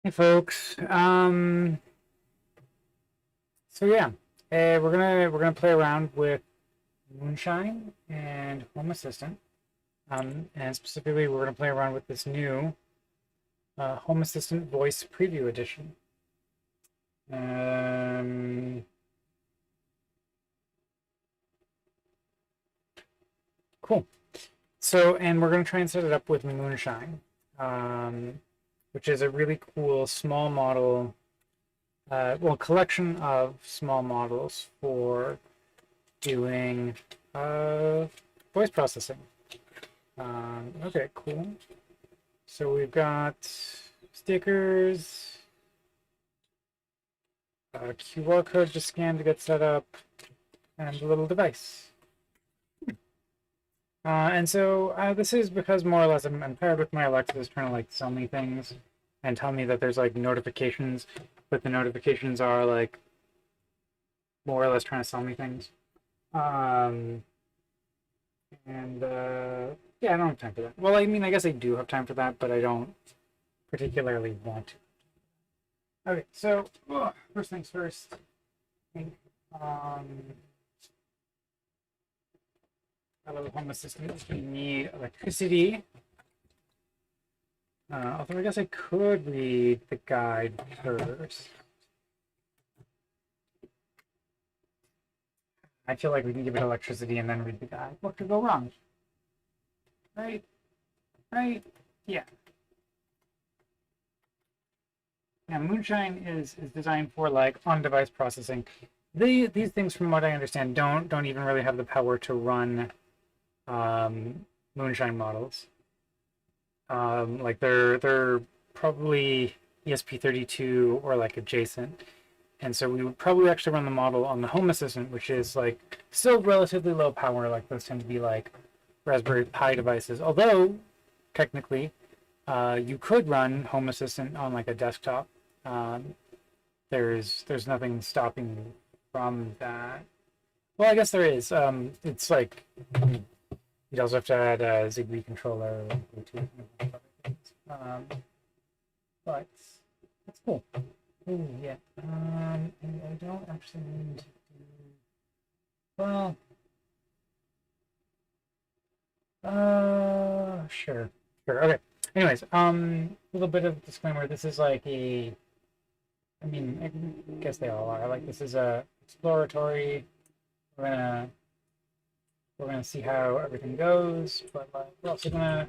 Hey folks. So yeah, we're gonna play around with Moonshine and Home Assistant. And specifically we're gonna play around with this new Home Assistant Voice Preview Edition. Um, cool. So, and we're gonna try and set it up with Moonshine, which is a really cool small model, collection of small models for doing voice processing. Okay, cool. So we've got stickers, a QR code to scan to get set up, and a little device. And so this is because more or less I'm paired with my Alexa is trying to like sell me things and tell me that there's like notifications, but the notifications are like more or less trying to sell me things. Um, and yeah, I don't have time for that. Well, I mean, I guess I do have time for that, but I don't particularly want to. Okay, so first things first. I think a little Home Assistant. We need electricity. Although I guess I could read the guide first. I feel like we can give it electricity and then read the guide. What could go wrong? Right? Right? Yeah. Yeah, Moonshine is designed for like on-device processing. These things, from what I understand, don't even really have the power to run Moonshine models. Like they're probably ESP32 or like adjacent, and so we would probably actually run the model on the Home Assistant, which is like still relatively low power. Like those tend to be like Raspberry Pi devices. Although technically, you could run Home Assistant on like a desktop. Um, there's nothing stopping you from that. Well, I guess there is. It's like you'd also have to add a Zigbee controller, Bluetooth, and other things. But that's cool. Oh yeah. And I don't actually need to do well. Sure, sure. Okay. Anyways, a little bit of disclaimer. This is like a. I mean, I guess they all are. Like this is a exploratory. We're gonna we're gonna see how everything goes, but like, we're also gonna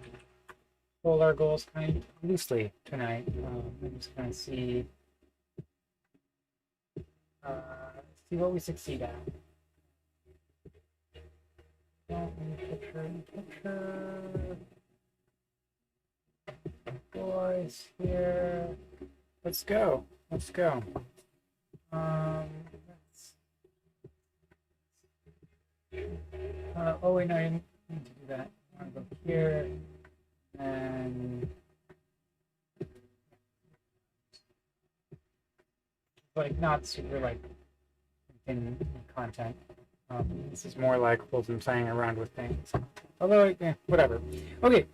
hold our goals kind of loosely tonight. I'm just gonna uh, see what we succeed at. Picture. Boys here. Let's go. Let's go. Let's, oh wait, no, I didn't need to do that. I want to go here and like not super like in content. This is more like Fulton playing around with things. Although, yeah, whatever. Okay.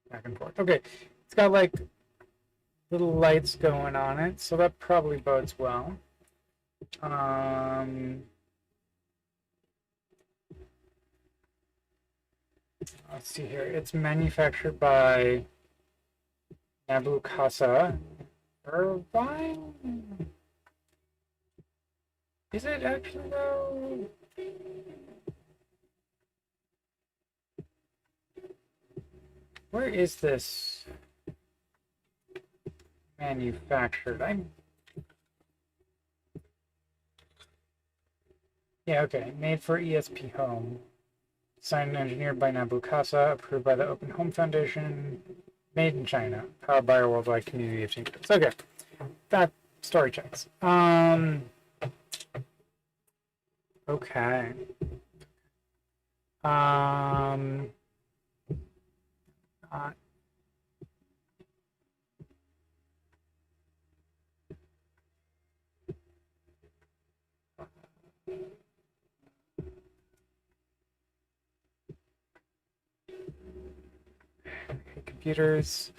Back and forth. Okay. It's got like little lights going on it, so that probably bodes well. Let's see here. It's manufactured by Nabu Irvine? Is it actually though? Where is this manufactured? Yeah, okay. Made for ESP Home. Designed and engineered by Nabu approved by the Open Home Foundation. Made in China. Powered by a worldwide community of thinkers. Okay. That story checks. Okay. Uh, computers.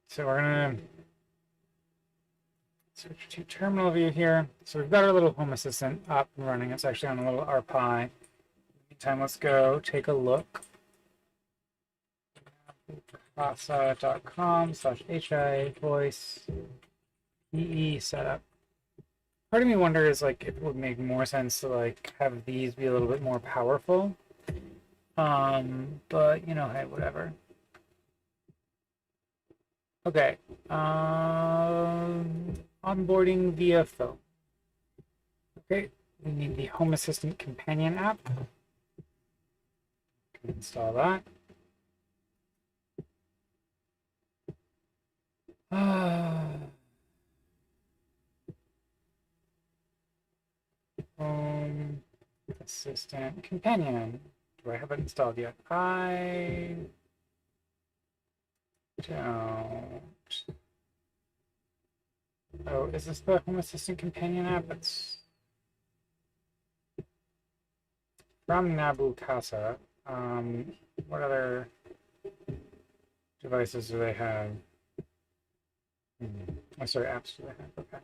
So we're gonna switch to terminal view here. So we've got our little Home Assistant up and running. It's actually on a little RPi. Meantime, let's go take a look. Casa.com/hi voice EE setup. Part of me wonders like if it would make more sense to like have these be a little bit more powerful. But you know, hey, whatever. Okay. Onboarding via phone. Okay, we need the Home Assistant companion app. Install that. Home Assistant companion. Do I have it installed yet? I don't. Oh, is this the Home Assistant companion app? It's from Nabu Casa. What other devices do they have? Oh, sorry, apps do they have? Okay.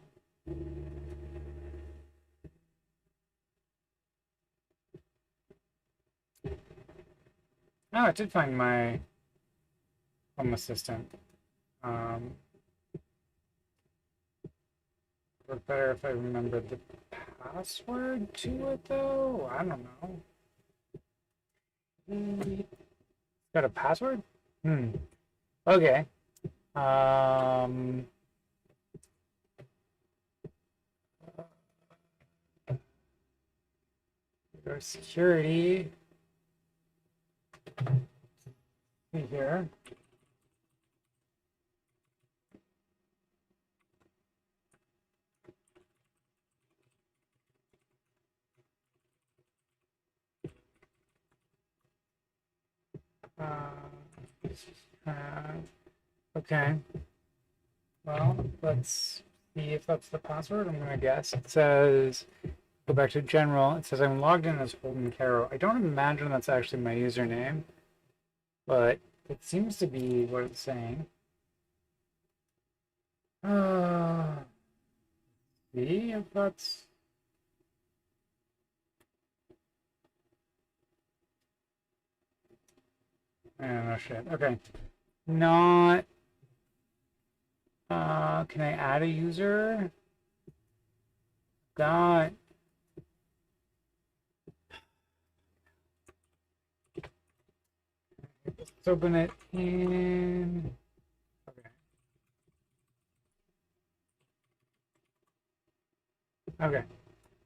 Oh, I did find my Home Assistant. Would better if I remembered the password to it, though. I don't know. Got a password? Okay. Go security. Here. Okay. Well, let's see if that's the password. I'm gonna guess. It says, go back to general. It says I'm logged in as Holden Caro. I don't imagine that's actually my username, but it seems to be what it's saying. See if that's. Oh shit. Okay. Not. Can I add a user? Got. Let's open it in. Okay. Okay.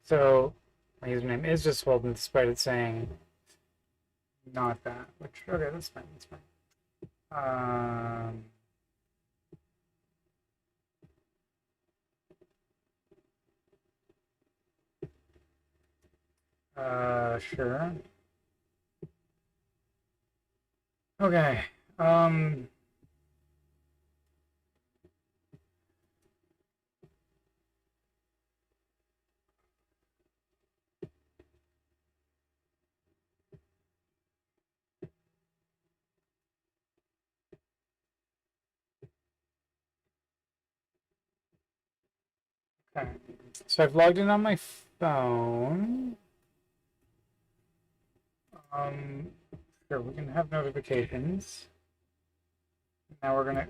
So my username is just Holden, despite it saying not that. Which okay, that's fine. That's fine. Sure. Okay. Okay. So I've logged in on my phone. Sure, we can have notifications. Now we're gonna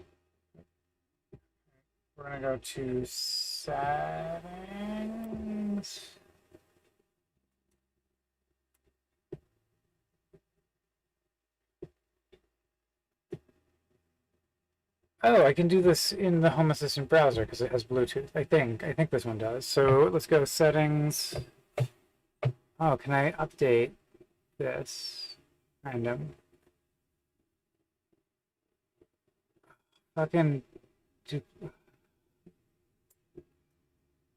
go to settings. Oh, I can do this in the Home Assistant browser because it has Bluetooth. I think this one does. So let's go settings. Oh, can I update this? Random. Fucking.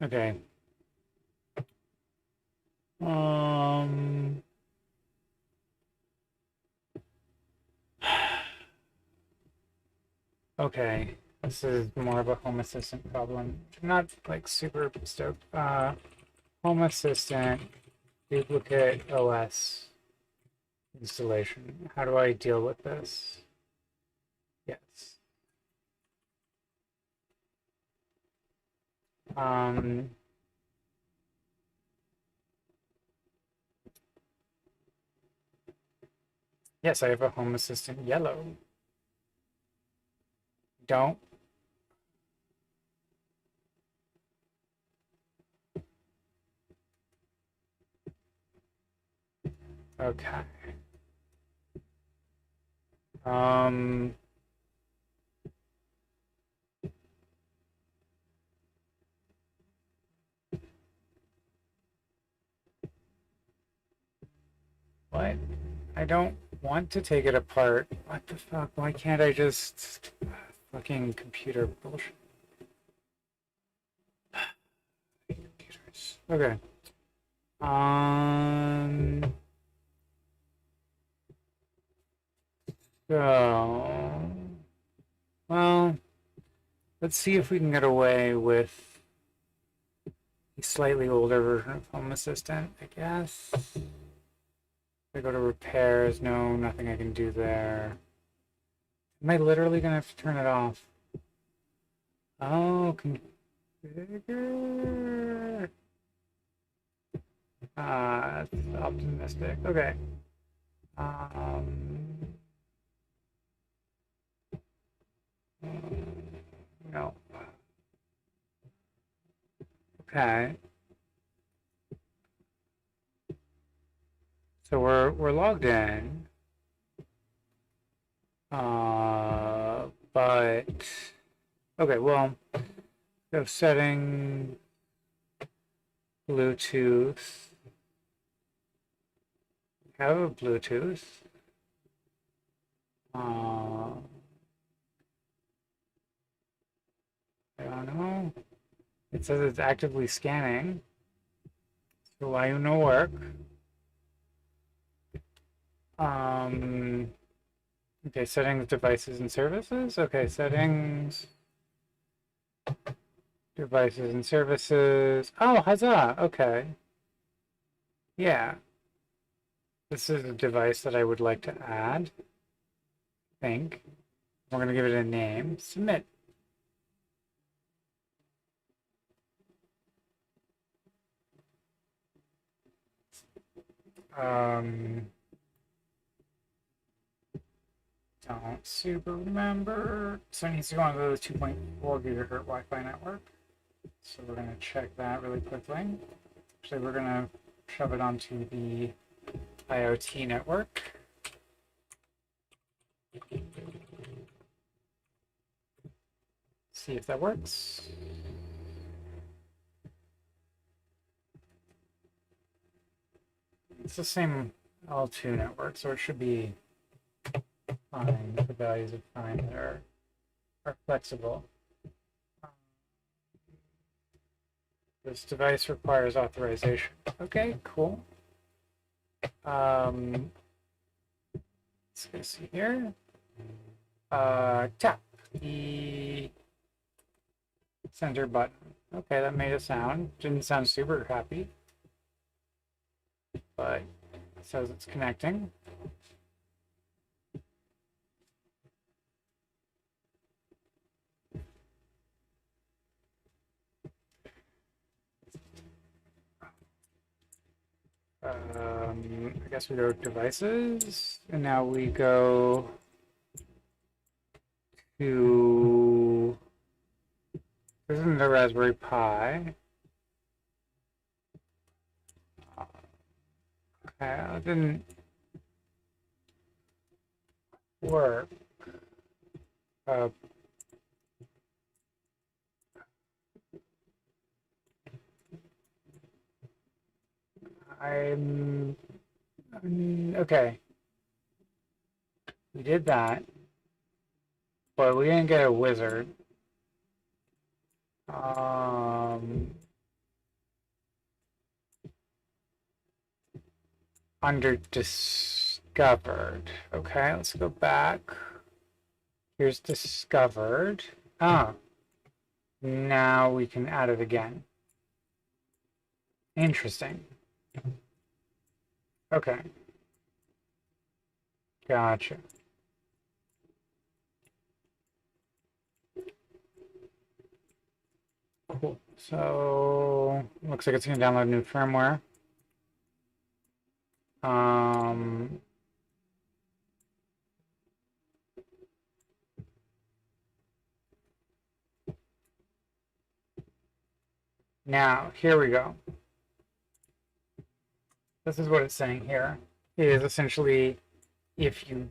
Okay. Okay. This is more of a Home Assistant problem. I'm not like super stoked. Home Assistant duplicate OS installation. How do I deal with this? Yes. Yes, I have a Home Assistant yellow. Don't. Okay. Um, what? I don't want to take it apart. What the fuck? Why can't I just fucking computer bullshit? Computers. Okay. Um. So, well, let's see if we can get away with a slightly older version of Home Assistant, I guess. If I go to repairs, no, nothing I can do there. Am I literally gonna have to turn it off? Oh, configure. That's optimistic. Okay. Um, no. Okay. So we're logged in. But okay, well, go setting Bluetooth. Have a Bluetooth. I don't know. It says it's actively scanning. So why you no work? Okay, settings, devices, and services. Okay, settings, devices, and services. Oh, huzzah! Okay. Yeah. This is a device that I would like to add. I think. We're going to give it a name. Submit. Don't super remember. So it needs to go on the 2.4 gigahertz Wi-Fi network. So we're going to check that really quickly. Actually, we're going to shove it onto the IoT network. See if that works. It's the same L2 network, so it should be fine. The values of fine are flexible. This device requires authorization. Okay, cool. Let's go see here. Tap the center button. Okay, that made a sound. Didn't sound super happy, but it says it's connecting. I guess we go devices, and now we go to, this isn't the Raspberry Pi. Okay, that didn't work. Okay. We did that, but we didn't get a wizard. Under discovered. Okay, let's go back. Here's discovered. Ah, now we can add it again. Interesting. Okay. Gotcha. Cool. So, looks like it's going to download new firmware. Um, Now, here we go. This is what it's saying here. It is essentially, if you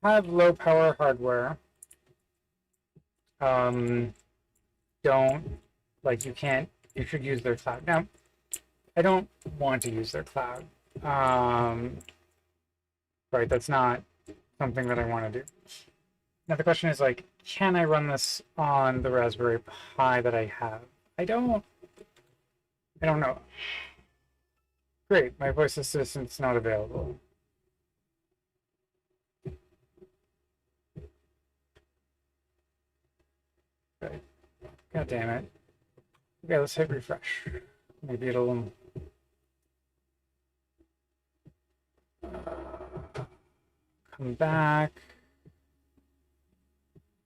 have low power hardware, don't, like, you should use their cloud. Now, I don't want to use their cloud. Right, that's not something that I want to do. Now the question is, like, can I run this on the Raspberry Pi that I have? I don't know. Great, my voice assistant's not available. Okay. God damn it. Okay, let's hit refresh. Maybe it'll come back.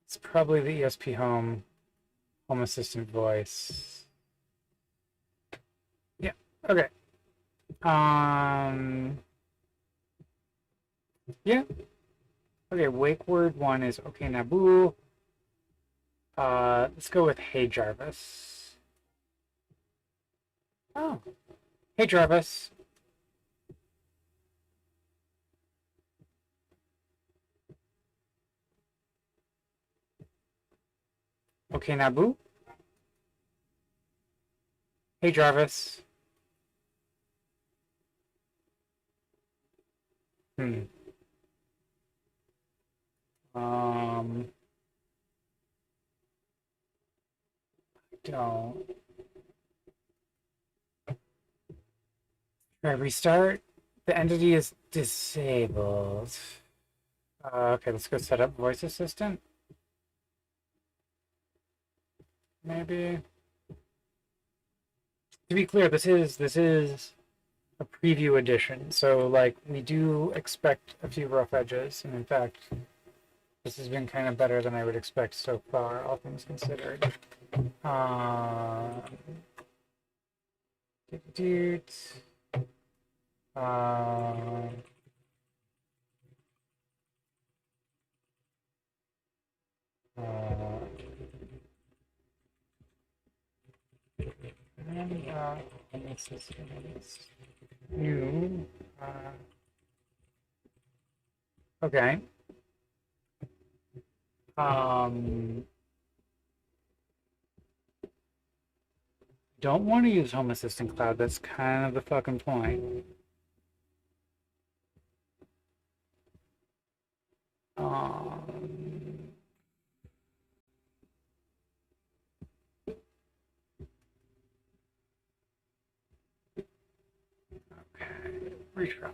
It's probably the ESP Home Assistant voice. Yeah, okay. Yeah. Okay, wake word 1 is okay, Naboo. Let's go with Hey Jarvis. Oh. Hey Jarvis. Okay, Naboo. Hey Jarvis. Don't. All right, restart. The entity is disabled. Okay, let's go set up voice assistant. Maybe. To be clear, this is a preview edition, so like we do expect a few rough edges, and in fact, this has been kind of better than I would expect so far, all things considered. And this is new. Okay. Don't want to use Home Assistant Cloud. That's kind of the fucking point. Okay, retry.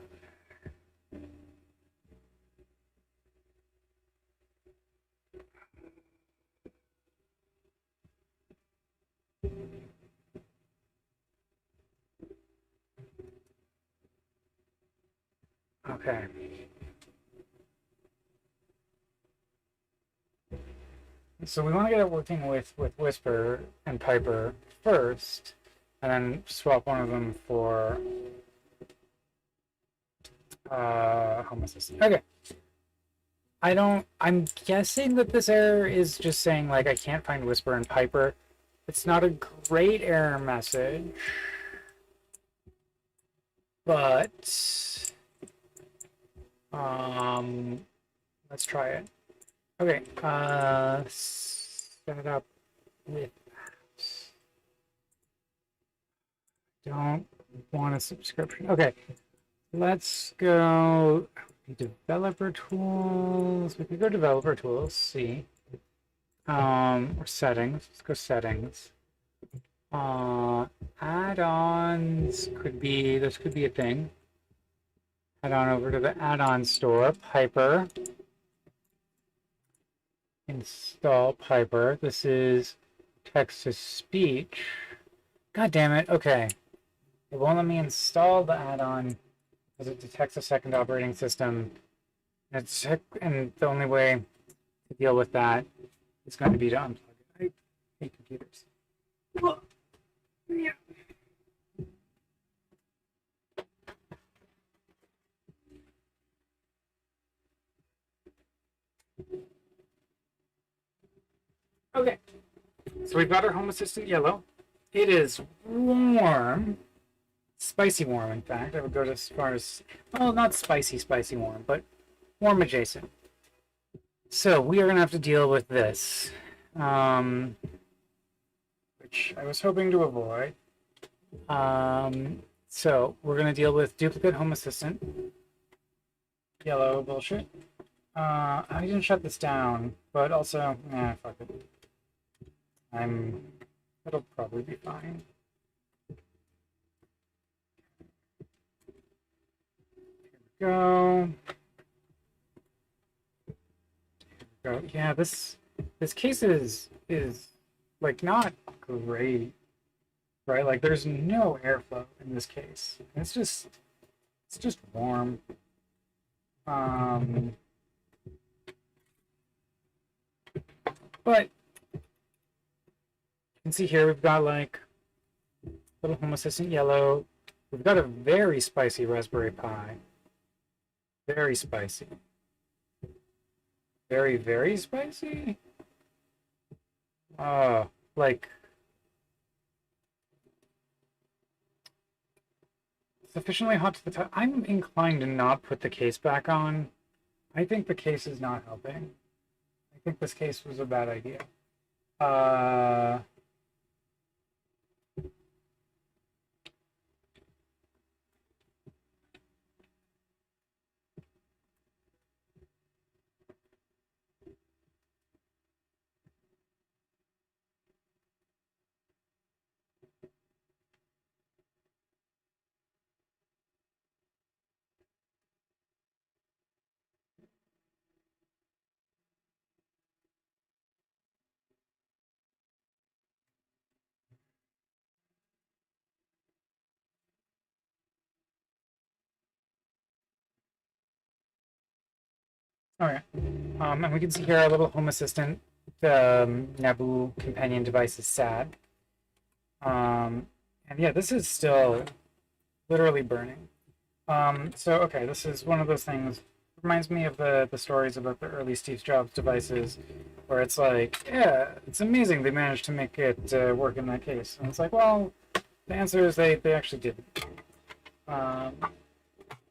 Okay. So we want to get it working with Whisper and Piper first, and then swap one of them for Home Assistant. Okay. I'm guessing that this error is just saying, like, I can't find Whisper and Piper. It's not a great error message, but let's try it. Okay, set it up with apps. Don't want a subscription. Okay, let's go developer tools. We could go developer tools, see. Or settings. Let's go settings. Add-ons could be, this could be a thing. Head on over to the add-on store, Piper. install Piper. This is text to speech. God damn it. Okay. It won't let me install the add-on because it detects a second operating system. And the only way to deal with that is going to be to unplug it. I hate computers. Yeah. Okay. So we've got our Home Assistant yellow. It is warm. Spicy warm, in fact. I would go as far as, well, not spicy, spicy warm, but warm adjacent. So we are going to have to deal with this, which I was hoping to avoid. So we're going to deal with duplicate Home Assistant. Yellow bullshit. I didn't shut this down, but also, fuck it. It'll probably be fine. Go. Go. Yeah, this case is like not great, right? Like there's no airflow in this case. It's just warm. But you can see here we've got like little Home Assistant yellow. We've got a very spicy Raspberry Pi. Very spicy. Very, very spicy? Like sufficiently hot to the touch. I'm inclined to not put the case back on. I think the case is not helping. I think this case was a bad idea. All right. And we can see here our little Home Assistant, the Naboo companion device is sad. And yeah, this is still literally burning. So okay, this is one of those things. Reminds me of the stories about the early Steve Jobs devices, where it's like, yeah, it's amazing they managed to make it work in that case. And it's like, well, the answer is they actually didn't.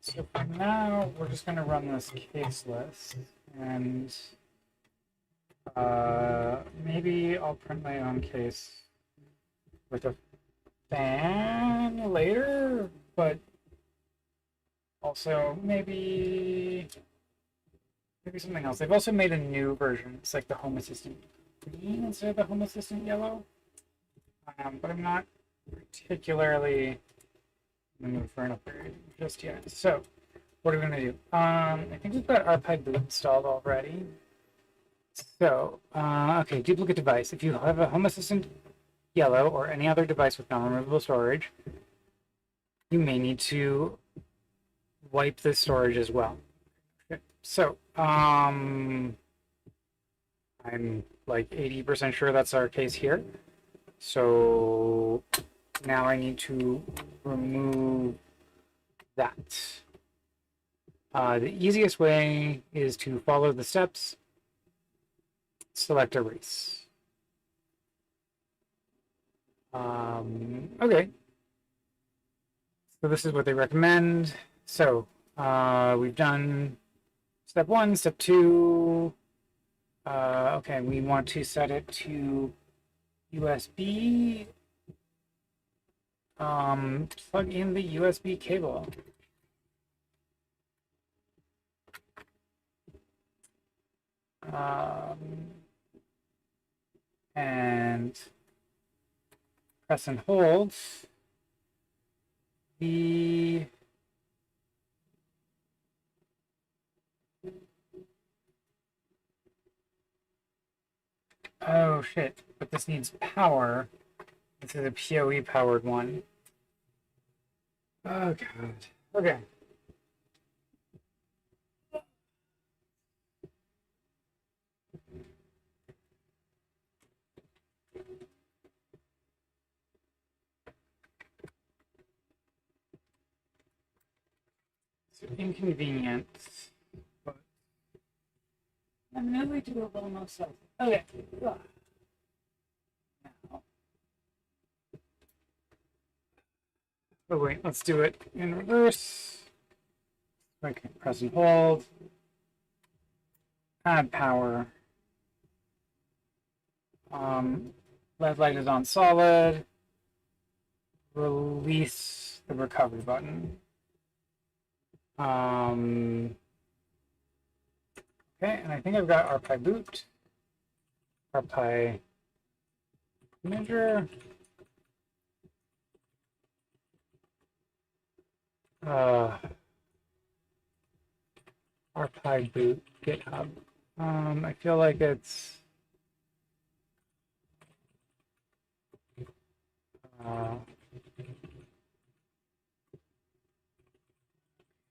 So for now, we're just going to run this case list, and maybe I'll print my own case with a fan later, but also maybe something else. They've also made a new version. It's like the Home Assistant green instead of the Home Assistant yellow, but I'm not particularly in the mood for an upgrade just yet. So what are we going to do? I think we've got RPi boot installed already. So, okay, duplicate device. If you have a Home Assistant yellow or any other device with non-removable storage, you may need to wipe the storage as well. Okay. So, I'm like 80% sure that's our case here. So now I need to remove that. The easiest way is to follow the steps, select erase. Okay. So this is what they recommend. So we've done step 1, step 2. Okay, we want to set it to USB. Plug in the USB cable. And press and hold the Oh shit, but this needs power. This is a PoE powered one. Oh god. Okay. So inconvenient, but eminently doable myself. Okay. Now. Oh wait, let's do it in reverse. Okay, press and hold. Add power. LED light is on solid. Release the recovery button. Okay, and I think I've got RPi boot, RPi measure, RPi boot GitHub. I feel like it's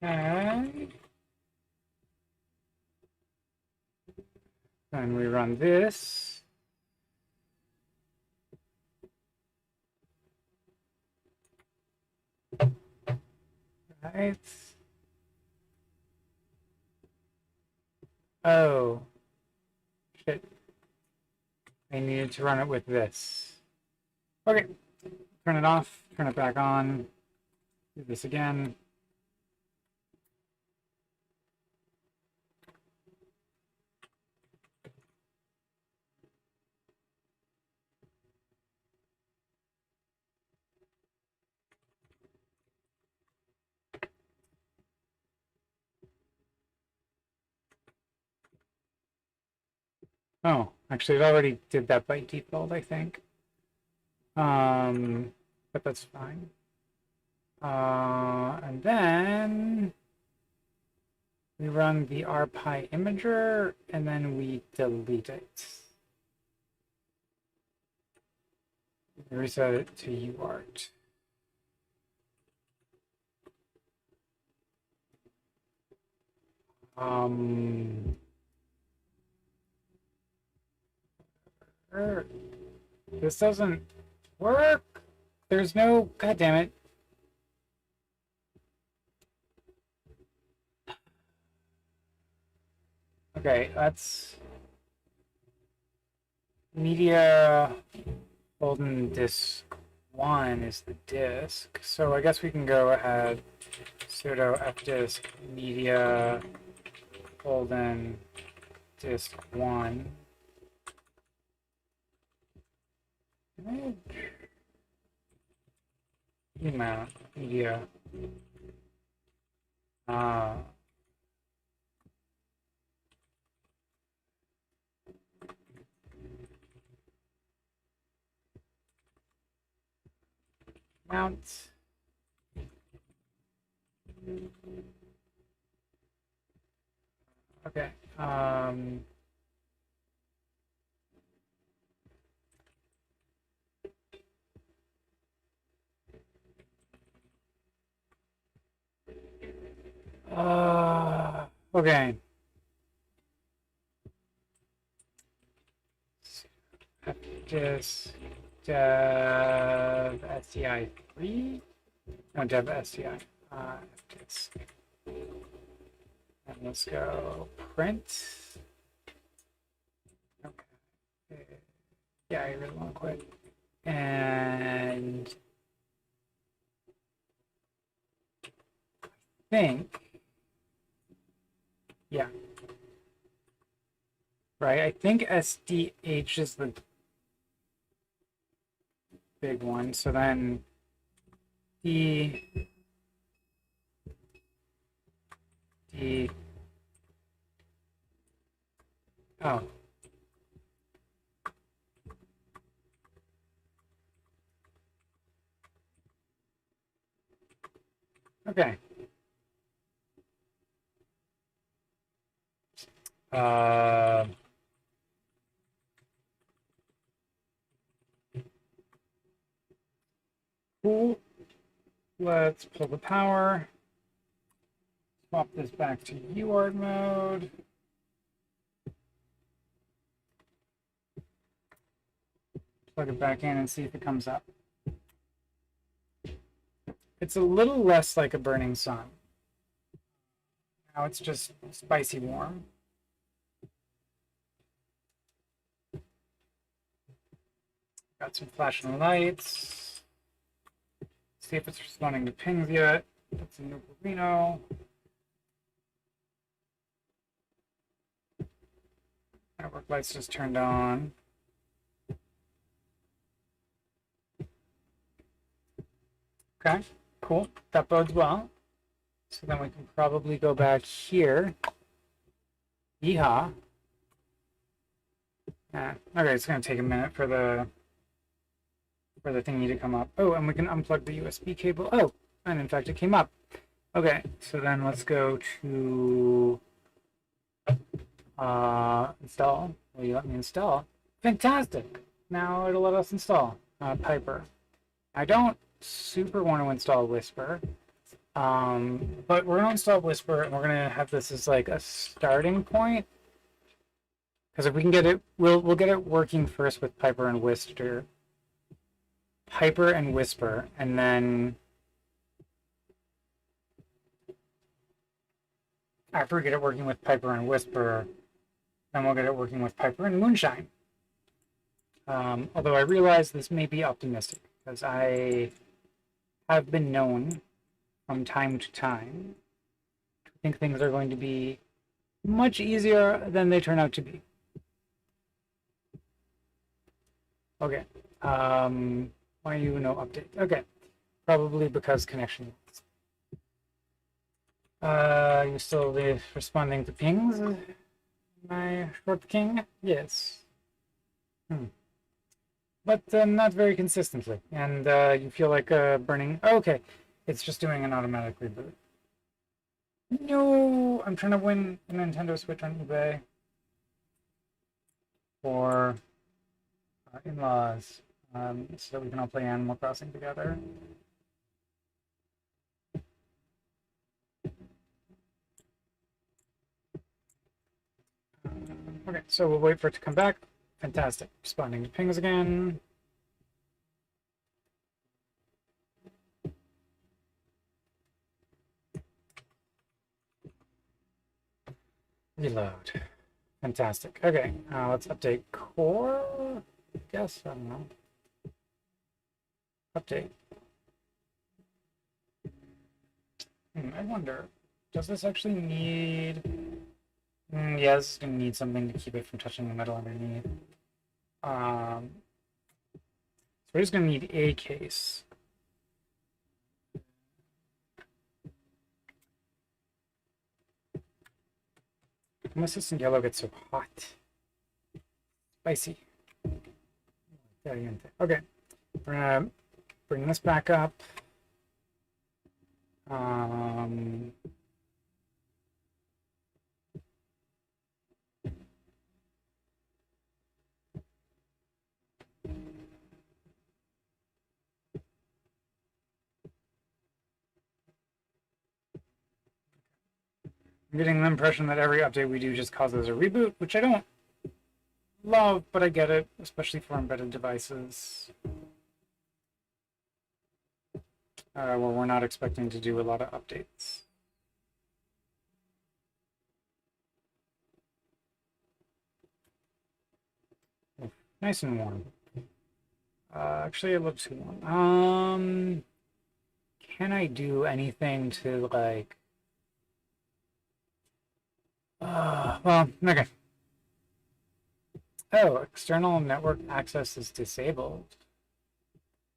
okay. And we run this. Right. Oh, shit. I needed to run it with this. Okay, turn it off, turn it back on, do this again. Oh, actually, it already did that by default, I think. But that's fine. And then we run the RPi imager, and then we delete it. Reset it to UART. This doesn't work. There's no, god damn it. Okay, that's media Golden disk 1 is the disk. So I guess we can go ahead sudo fdisk media golden disk 1 image mount media mount okay okay fdisk dev STI 3 no dev STI fdisk. And let's go print. Okay. Yeah, I really want to quit. And I think, yeah. Right, I think SDH is the big one. So then D oh. Okay. Uh Cool. Let's pull the power. Swap this back to UART mode. Plug it back in and see if it comes up. It's a little less like a burning sun. Now it's just spicy warm. Got some flashing lights. See if it's responding to pings yet. That's a Nucleino. Network lights just turned on. Okay, cool. That bodes well. So then we can probably go back here. Yeehaw. Okay, it's going to take a minute for the thingy to come up. Oh, and we can unplug the USB cable. Oh, and in fact it came up. Okay, so then let's go to install. Will you let me install? Fantastic. Now it'll let us install Piper. I don't super want to install Whisper, but we're going to install Whisper, and we're going to have this as like a starting point. Because if we can get it, we'll get it working first with Piper and Whisper. And then after we get it working with Piper and Whisper, then we'll get it working with Piper and Moonshine. Although I realize this may be optimistic, because I have been known from time to time to think things are going to be much easier than they turn out to be. Okay. Why you no update? Okay. Probably because connection. You still responding to pings? My short king? Yes. But not very consistently. And you feel like burning. Oh, okay. It's just doing an automatic reboot. No! I'm trying to win a Nintendo Switch on eBay. For in-laws. So that we can all play Animal Crossing together. Okay, so we'll wait for it to come back. Fantastic. Responding to pings again. Reload. Fantastic. Okay, let's update core. I guess, I don't know. Update. I wonder, does this actually need... yeah, this is going to need something to keep it from touching the metal underneath. So we're just going to need a case. Why does this yellow get so hot? Spicy. Okay, we're going to bring this back up. I'm getting the impression that every update we do just causes a reboot, which I don't love, but I get it, especially for embedded devices. Where we're not expecting to do a lot of updates. Nice and warm. Actually, a little too warm. Can I do anything to, like... well, okay. Oh, external network access is disabled.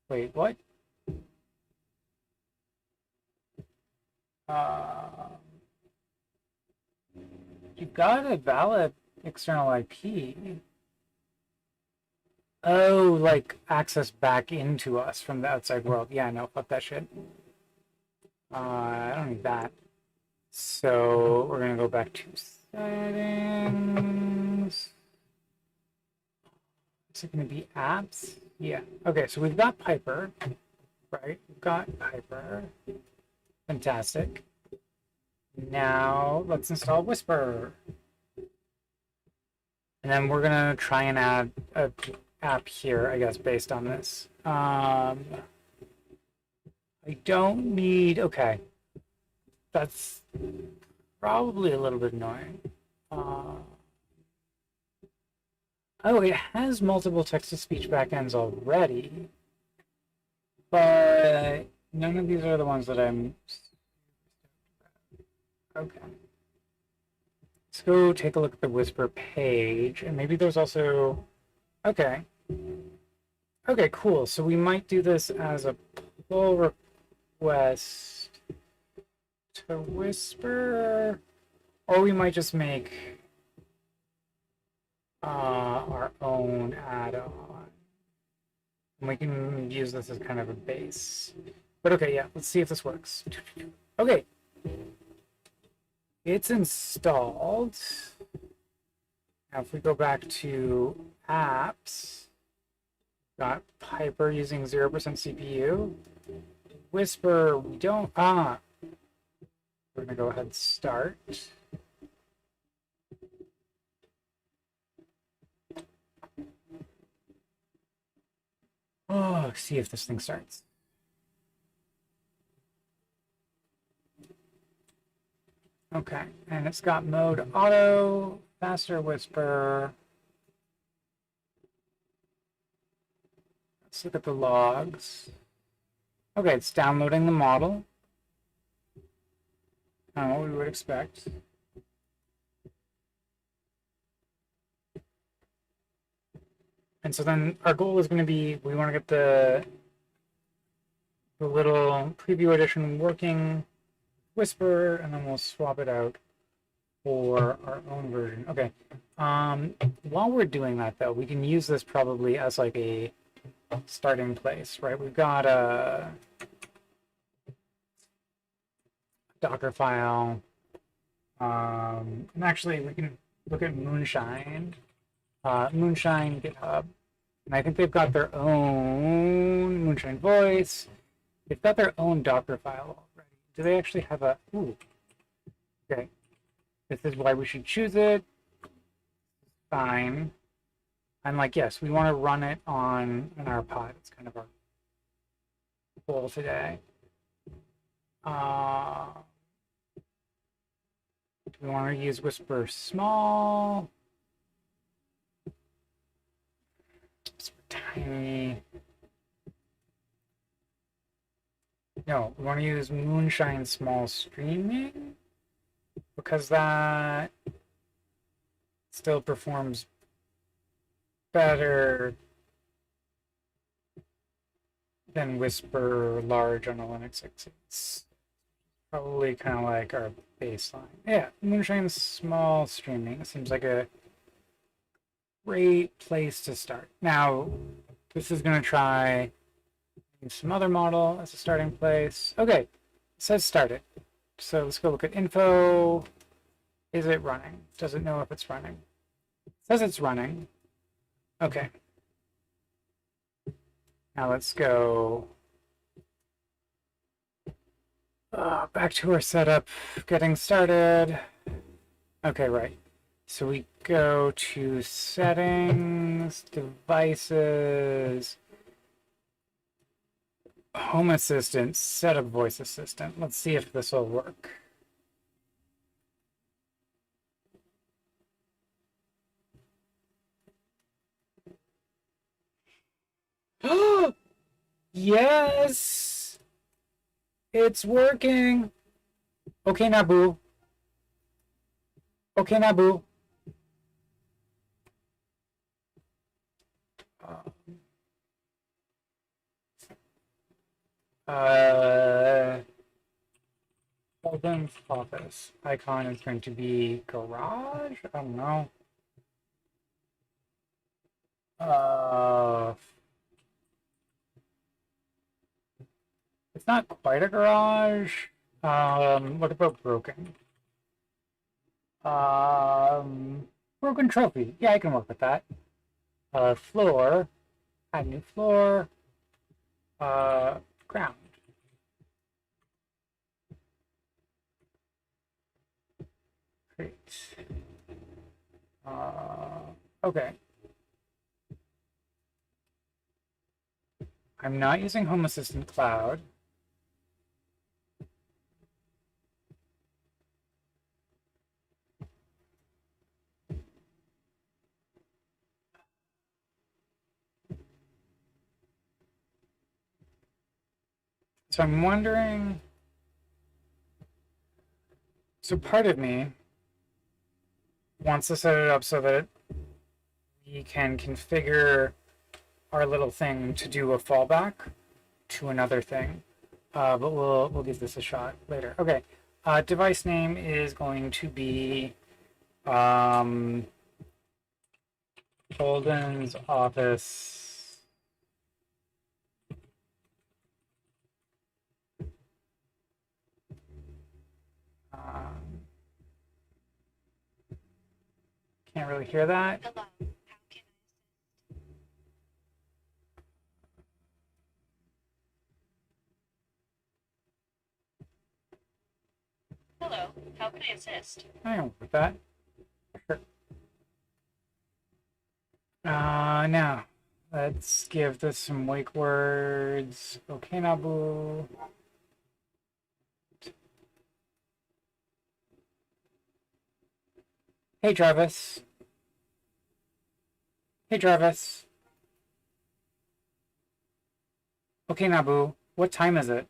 Wait, what? You got a valid external IP. Oh, like access back into us from the outside world. Yeah, no, fuck that shit. I don't need that. So we're gonna go back to settings. Is it gonna be apps? Yeah. Okay, so we've got Piper right? We've got Hyper. Fantastic. Now let's install Whisper. And then we're gonna try and add a app here, I guess, based on this. I don't need, okay. That's probably a little bit annoying. Oh, it has multiple text-to-speech backends already, but none of these are the ones that I'm... Okay. Let's go take a look at the Whisper page, and maybe there's also... Okay. Okay, cool. So we might do this as a pull request to Whisper, or we might just make our own add-on. And we can use this as kind of a base. But okay, yeah, let's see if this works. Okay. It's installed. Now if we go back to apps, got Hyper using 0% CPU. Whisper, we don't, we're gonna go ahead and start. Oh, see if this thing starts. Okay, and it's got mode auto, faster Whisper. Let's look at the logs. Okay, it's downloading the model. What we would expect. And so then our goal is going to be, we want to get the little preview edition working, Whisper, and then we'll swap it out for our own version. Okay. While we're doing that, though, we can use this probably as like a starting place, right? We've got a Docker file. And actually, we can look at Moonshine. Moonshine GitHub. And I think they've got their own Moonshine voice. They've got their own Docker file already. Do they actually have a... Ooh. Okay. This is why we should choose it. Fine. I'm like, yes, we want to run it on our pod. It's kind of our goal today. Do we want to use Whisper small? Whisper tiny? No, we want to use Moonshine small streaming because that still performs better than Whisper large on a Linux 6. It's probably kind of like our baseline. Yeah, Moonshine small streaming seems like a great place to start. Now, this is going to try some other model as a starting place. Okay, it says started. So let's go look at info. Is it running? Does it know if it's running? It says it's running. Okay. Now let's go back to our setup, getting started. Okay, right. So we go to settings, devices, home assistant, setup voice assistant. Let's see if this will work. Yes! It's working! Okay, Nabu. Okay, Nabu. Open office. Icon is going to be garage? I don't know. It's not quite a garage. What about broken? Broken trophy. Yeah, I can work with that. Floor. Add new floor. ground. Great. Okay. I'm not using Home Assistant Cloud. So I'm wondering, so part of me wants to set it up so that we can configure our little thing to do a fallback to another thing. But we'll give this a shot later. Okay. Device name is going to be Holden's office. Can't really hear that. Hello, how can Hello, how can I assist? I don't with that. Sure. Now let's give this some wake words. Okay, Nabu. Hey, Jarvis. Hey, Jarvis. Okay, Nabu. What time is it?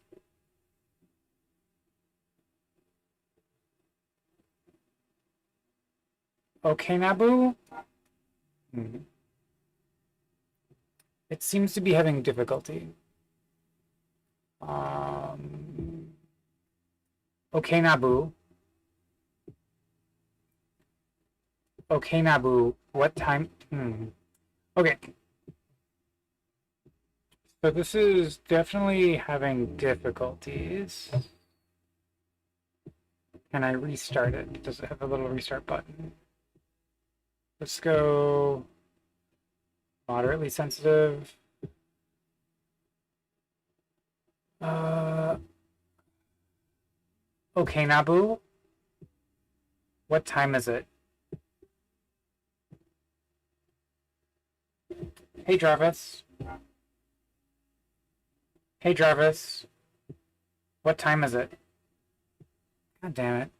Okay, Nabu. It seems to be having difficulty. Okay, Nabu. Okay, Nabu. What time? Okay. So this is definitely having difficulties. Can I restart it? Does it have a little restart button? Let's go moderately sensitive. Okay, Nabu. What time is it? Hey, Jarvis. Hey, Jarvis. What time is it? God damn it.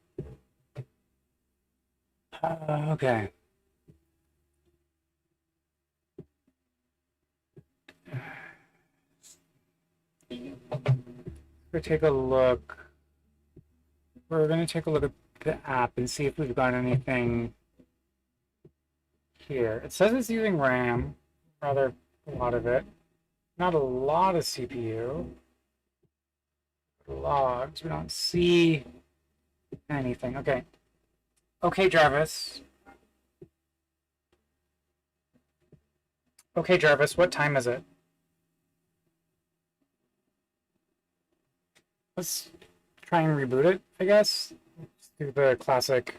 Okay. We're take a look. We're going to take a look at the app and see if we've got anything here. It says it's using RAM, rather a lot of it. Not a lot of CPU. Logs. We don't see anything. Okay. Okay, Jarvis. Okay, Jarvis, what time is it? Let's try and reboot it, I guess. Let's do the classic.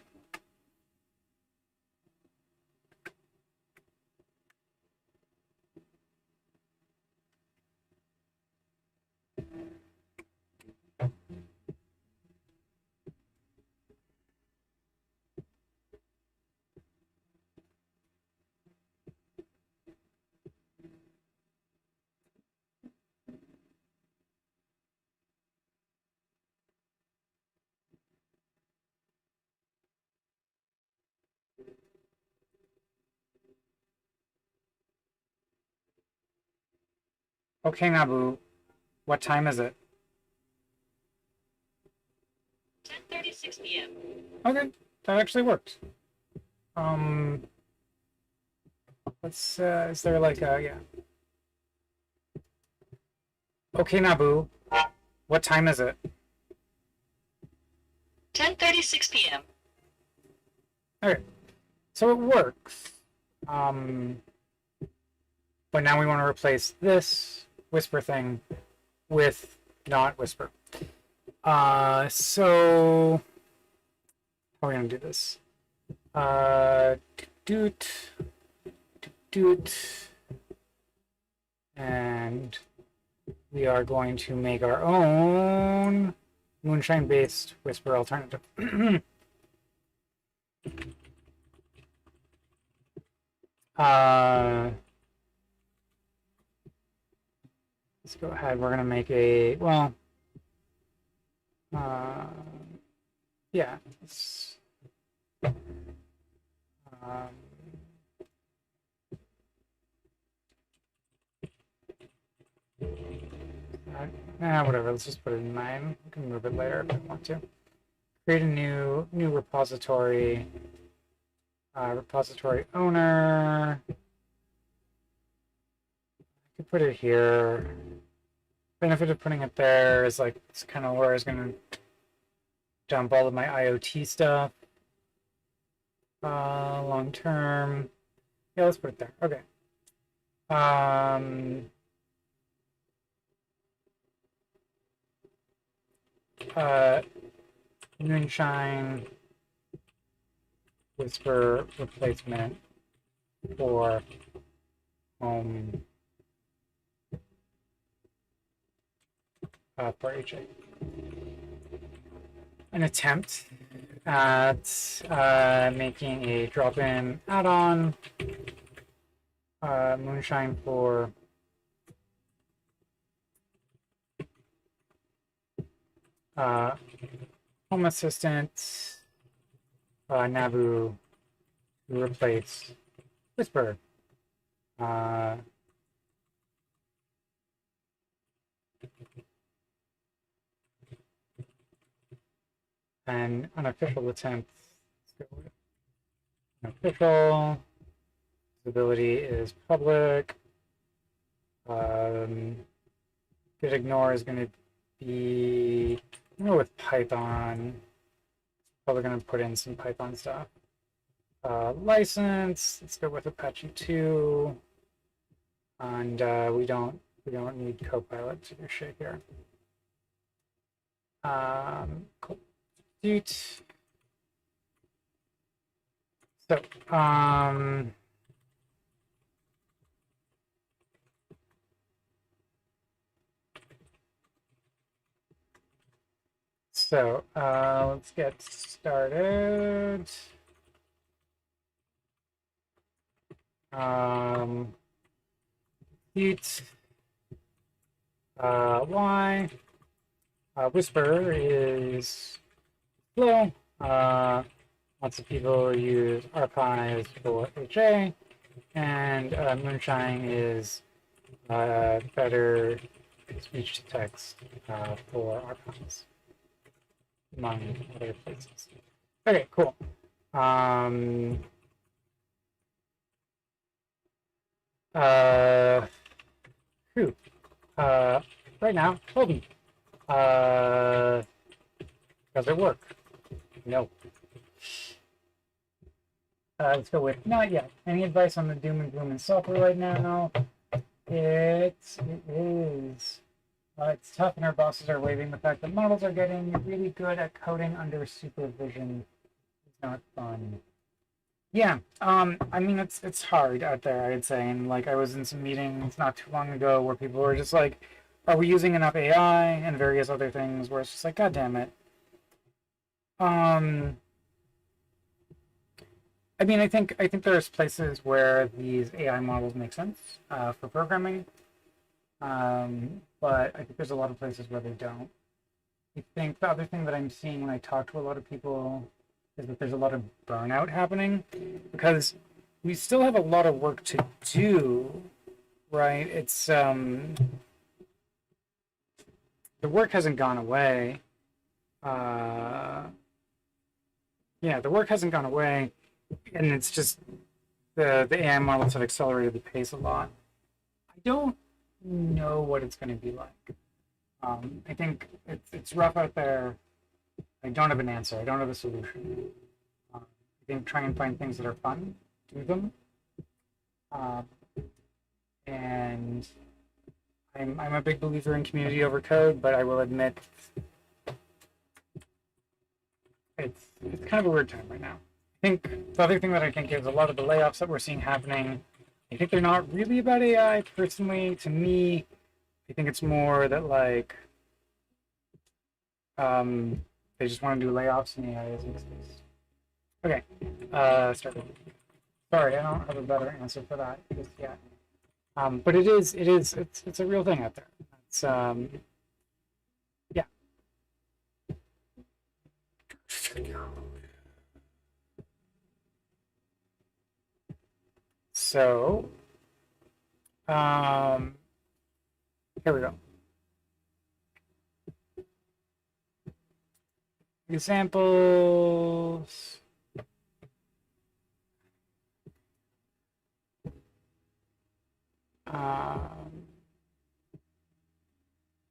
Okay, Nabu, what time is it? 10:36 p.m. Okay, that actually worked. Let's, is there like a, yeah. Okay, Nabu, what time is it? 10:36 p.m. Okay, so it works. But now we want to replace this whisper thing with not whisper. So how are we gonna do this? Doot, doot, and we are going to make our own Moonshine-based Whisper alternative. Let's go ahead. We're going to make a, well, yeah. Um, whatever. Let's just put it in 9. We can move it later if we want to. Create a new repository. Repository owner. I could put it here. Benefit of putting it there is like it's kind of where I was going to dump all of my IoT stuff. Long term. Yeah, let's put it there. Okay. Moonshine Whisper replacement for home for HA. An attempt at making a drop-in add-on Moonshine for Home Assistant Nabu to replace Whisper. An unofficial attempt. Let's go with unofficial. Visibility is public. Good ignore is going to be, I'm going to go with Python. Probably going to put in some Python stuff. License, let's go with Apache 2. And we don't need Copilot to do shit here. Cool. So, let's get started. Heat Y. Whisper is slow. Lots of people use archives for HA, and Moonshine is better speech to text for archives, among other places. Okay, cool. Right now, hold me. Does it work? No. Let's go with not yet. Any advice on the doom and gloom in software right now? It is. It's tough, and our bosses are waiving the fact that models are getting really good at coding under supervision. It's not fun. Yeah, I mean, it's hard out there, I'd say. And like, I was in some meetings not too long ago where people were just like, are we using enough AI and various other things where it's just like, God damn it. I mean, I think there's places where these AI models make sense for programming, but I think there's a lot of places where they don't. I think the other thing that I'm seeing when I talk to a lot of people is that there's a lot of burnout happening because we still have a lot of work to do, right? It's the work hasn't gone away. Yeah, the work hasn't gone away, and it's just the AI models have accelerated the pace a lot. I don't know what it's going to be like. I think it's rough out there. I don't have an answer. I don't have a solution. I think try and find things that are fun, do them, and I'm a big believer in community over code, but I will admit it's kind of a weird time right now. I think the other thing that I think is a lot of the layoffs that we're seeing happening, I think they're not really about AI. Personally, to me, I think it's more that like they just want to do layoffs in the areas of space. Okay, start. Sorry, I don't have a better answer for that just yet. But it's a real thing out there. It's yeah. So, here we go. Examples.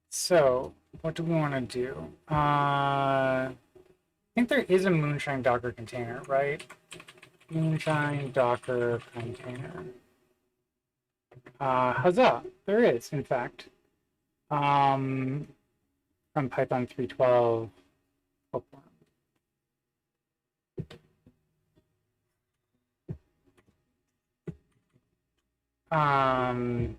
So, what do we want to do? I think there is a Moonshine Docker container, right? Moonshine Docker container. Huzzah! There is, in fact. From Python 3.12. Um,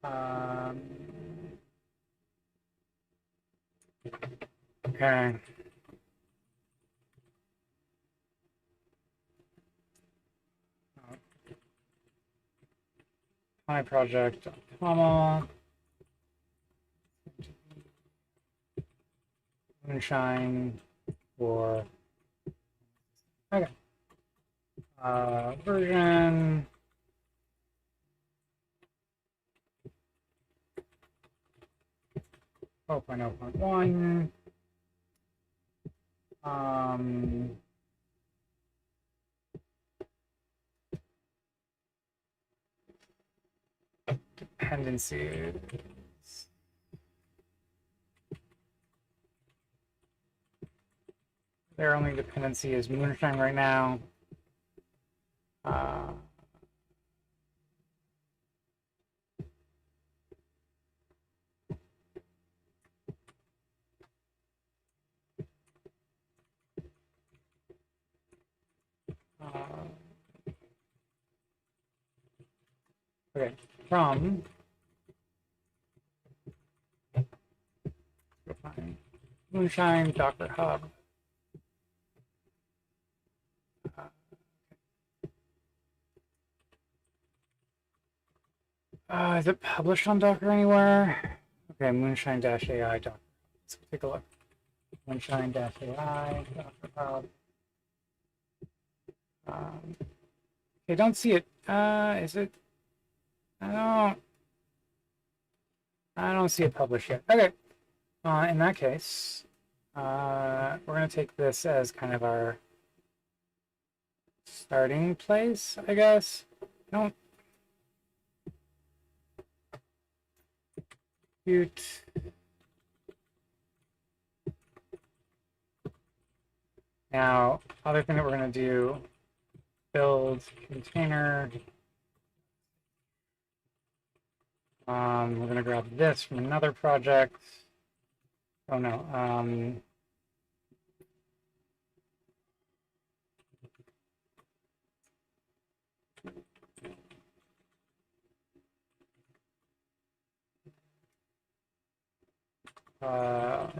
um, okay. My project, comma, Moonshine for, okay. Version 12.0.1. Dependencies. Their only dependency is Moonshine right now. Okay, from Moonshine Docker Hub. Is it published on Docker anywhere? Okay, Moonshine-AI Docker. Let's take a look. Moonshine-AI Docker Hub. Okay, don't see it. Is it? I don't see it published yet. Okay. In that case, we're gonna take this as kind of our starting place, I guess. Don't compute. Now, other thing that we're gonna do, build container. We're gonna grab this from another project. Oh no.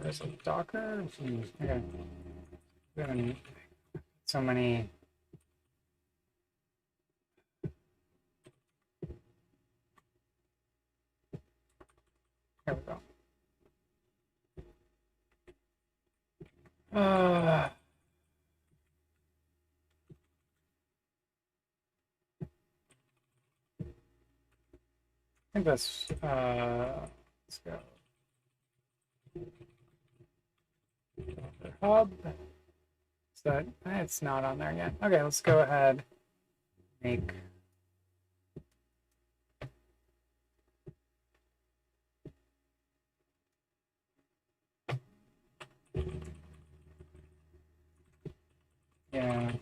There's a Docker. Okay. So many. Here we go. I think that's, let's go. Hub. Is that, it's not on there yet. Okay, let's go ahead. Make. Yeah.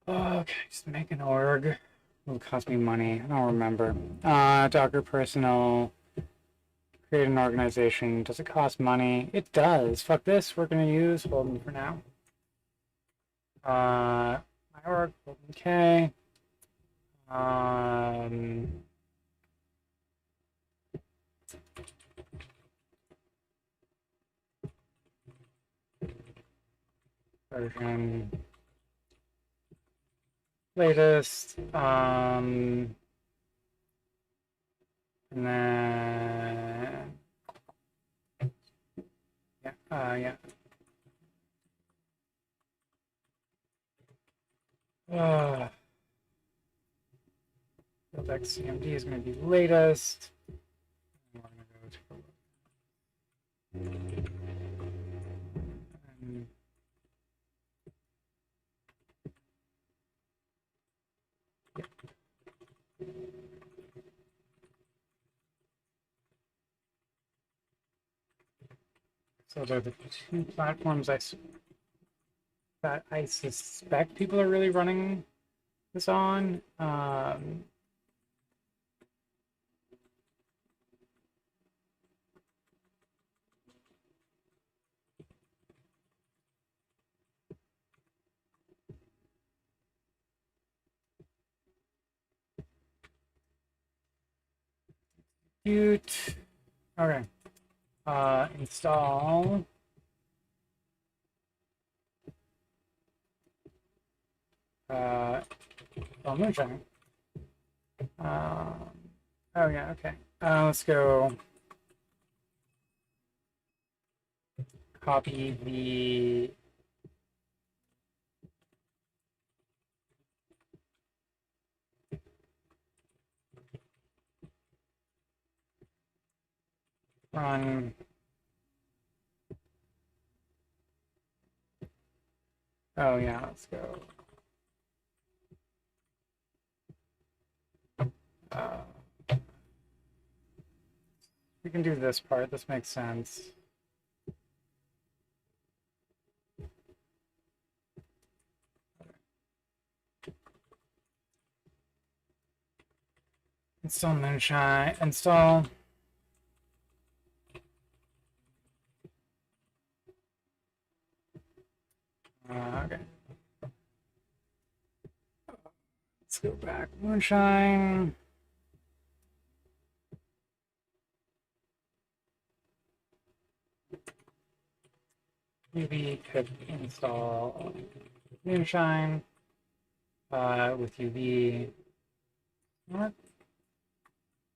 Okay. Just make an org. It'll cost me money. I don't remember. Docker personal. Create an organization. Does it cost money? It does. Fuck this. We're gonna use Holden for now. My org. Holden K. Version. Latest. And then yeah. Build CMD is going to be latest. We're going to go to So they're the two platforms that I suspect people are really running this on. Cute. Okay. Install. Moonshine. Oh yeah, okay. Let's go copy the run. Oh yeah, let's go. We can do this part. This makes sense. Install Moonshine. Install. Okay. Let's go back. Moonshine. UV pip install Moonshine with UV. What?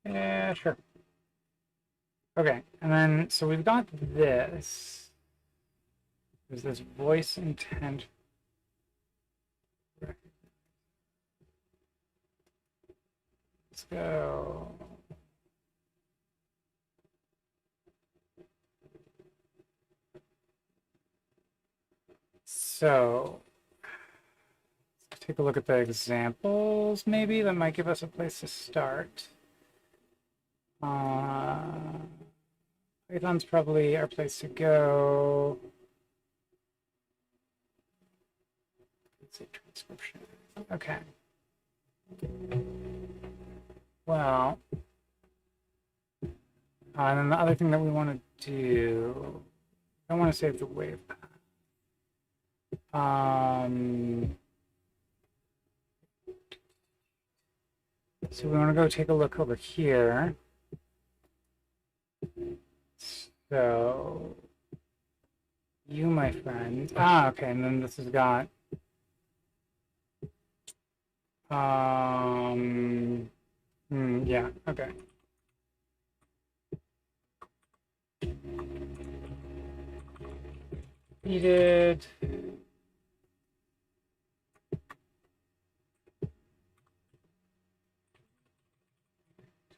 Yeah, sure. Okay, and then so we've got this. There's this voice intent. Let's go. So let's take a look at the examples, maybe that might give us a place to start. Python's probably our place to go. Let's see, transcription. Okay. Well, and then the other thing that we want to do, I want to save the wave path. So we want to go take a look over here. So you, my friend. Okay, and then this has got yeah, okay. Needed.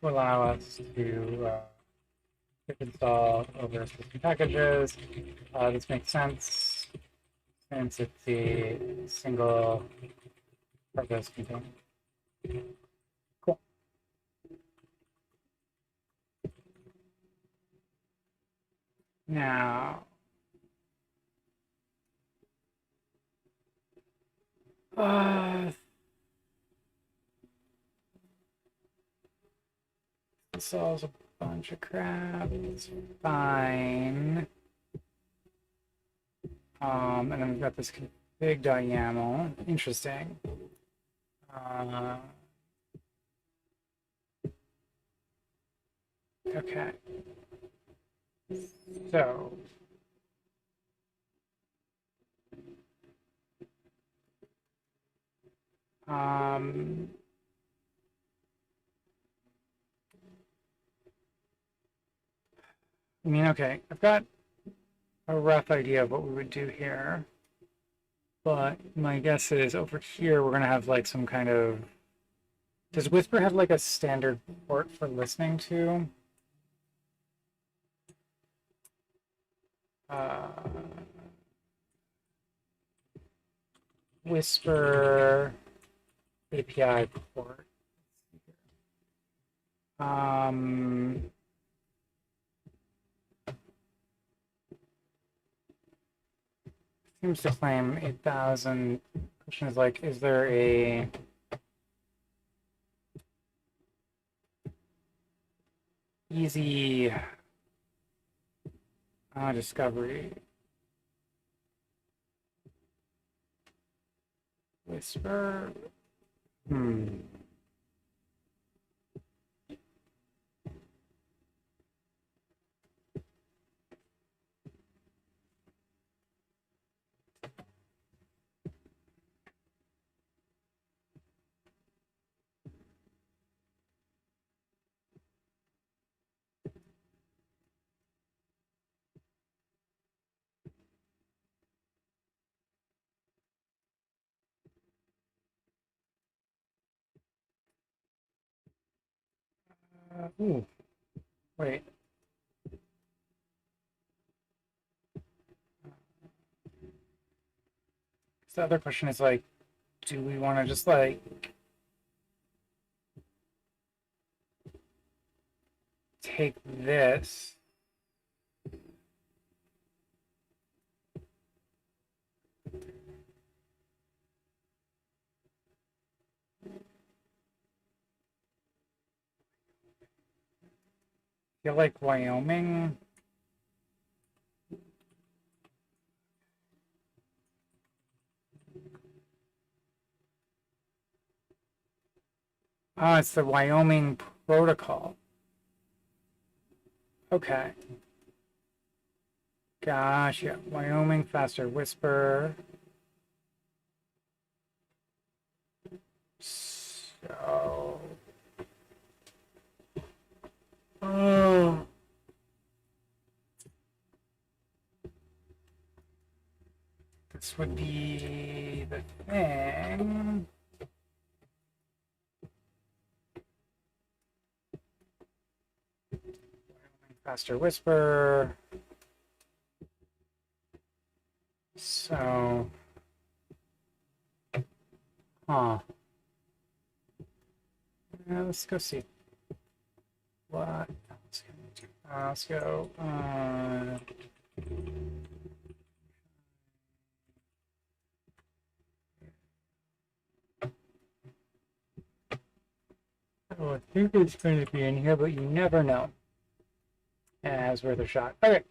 To allow us to install over system packages. This makes sense since it's a single purpose container. Cool. Now, solves a bunch of crap. It's fine. And then we've got this config.yaml. Interesting. Okay. So. I mean, okay, I've got a rough idea of what we would do here, but my guess is over here we're gonna have like some kind of. Does Whisper have like a standard port for listening to? Whisper API port. Seems to claim 8,000. Question is like, is there a easy discovery? Whisper. Ooh, wait. So the other question is like, do we want to just like take this feel like Wyoming? Oh, it's the Wyoming protocol. Okay. Gosh, yeah. Wyoming faster whisper. So. Oh. This would be the thing. Faster whisper. So. Huh. Let's go see. What else can we do? Let's go. Oh, I think it's going to be in here, but you never know. Yeah, it was worth a shot. Okay.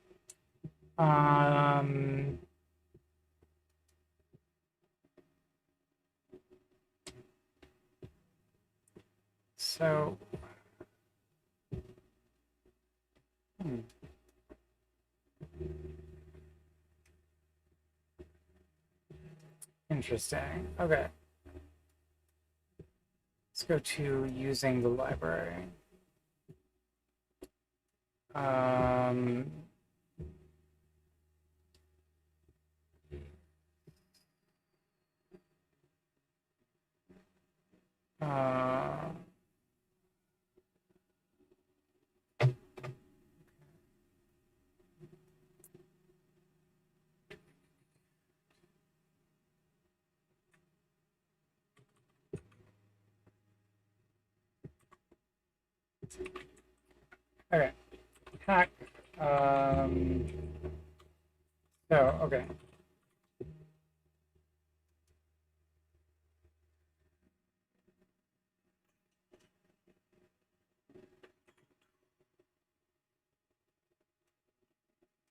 So. Interesting. Okay. Let's go to using the library. Um, uh, okay. Hack. So, okay.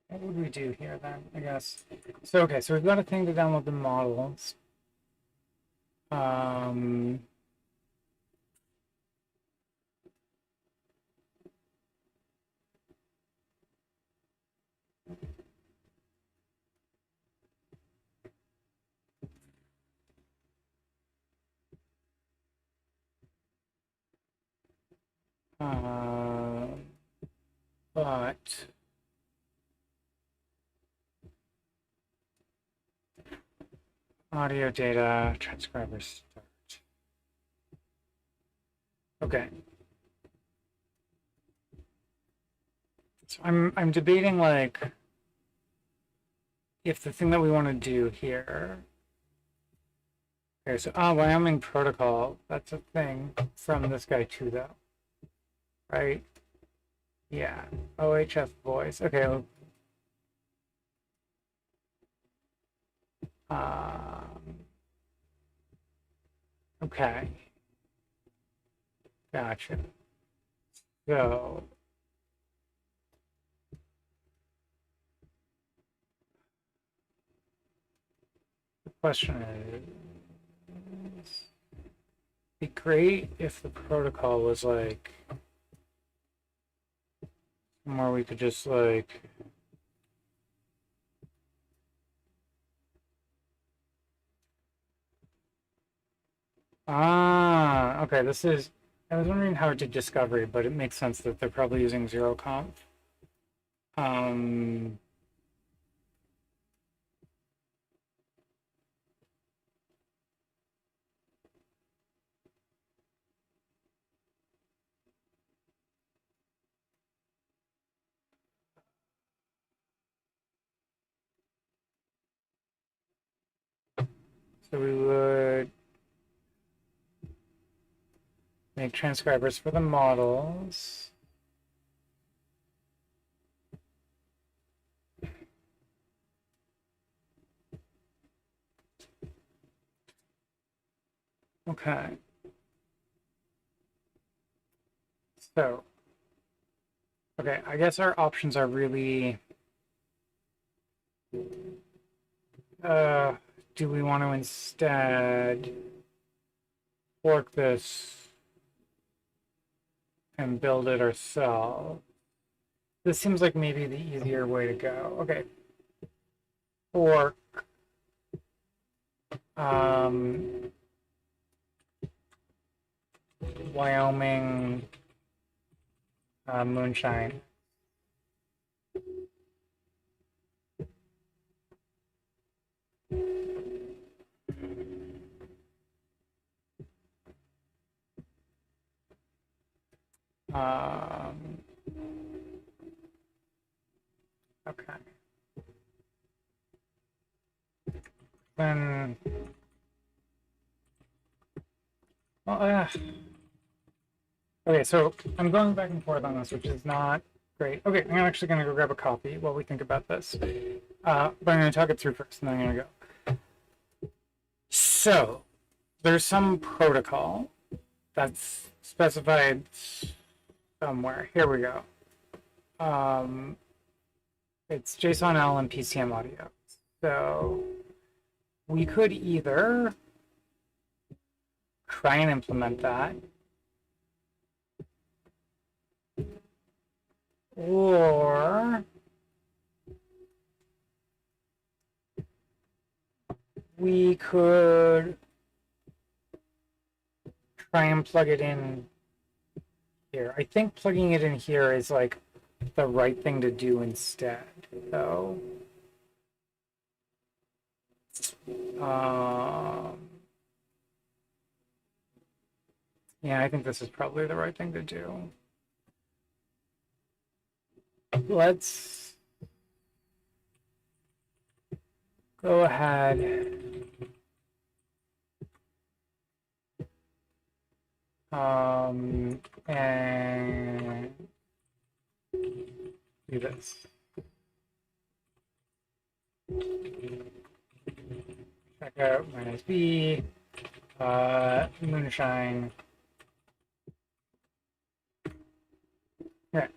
what would we do here then, I guess? So, okay, so we've got a thing to download the models. Uh, but audio data, transcriber start. Okay. So I'm debating like if the thing that we want to do here. Okay, so Wyoming protocol, that's a thing from this guy too though. Right? Yeah. OHF voice. Okay. Okay. Gotcha. So the question is, it'd be great if the protocol was like somewhere we could just like okay, this is I was wondering how it did discovery, but it makes sense that they're probably using zero conf. Um so we would make transcribers for the models. Okay. So, okay, I guess our options are really, do we want to instead fork this and build it ourselves? This seems like maybe the easier way to go. Okay. Fork, Wyoming, Moonshine. Um, okay. Then, well, okay, so I'm going back and forth on this, which is not great. Okay, I'm actually going to go grab a coffee while we think about this. But I'm going to talk it through first, and then I'm going to go. So, there's some protocol that's specified somewhere. Here we go. It's JSON-L and PCM audio. So we could either try and implement that, or we could try and plug it in here. I think plugging it in here is like the right thing to do instead, though. Yeah, I think this is probably the right thing to do. Let's go ahead and do this. Check out -b, Moonshine. Yeah.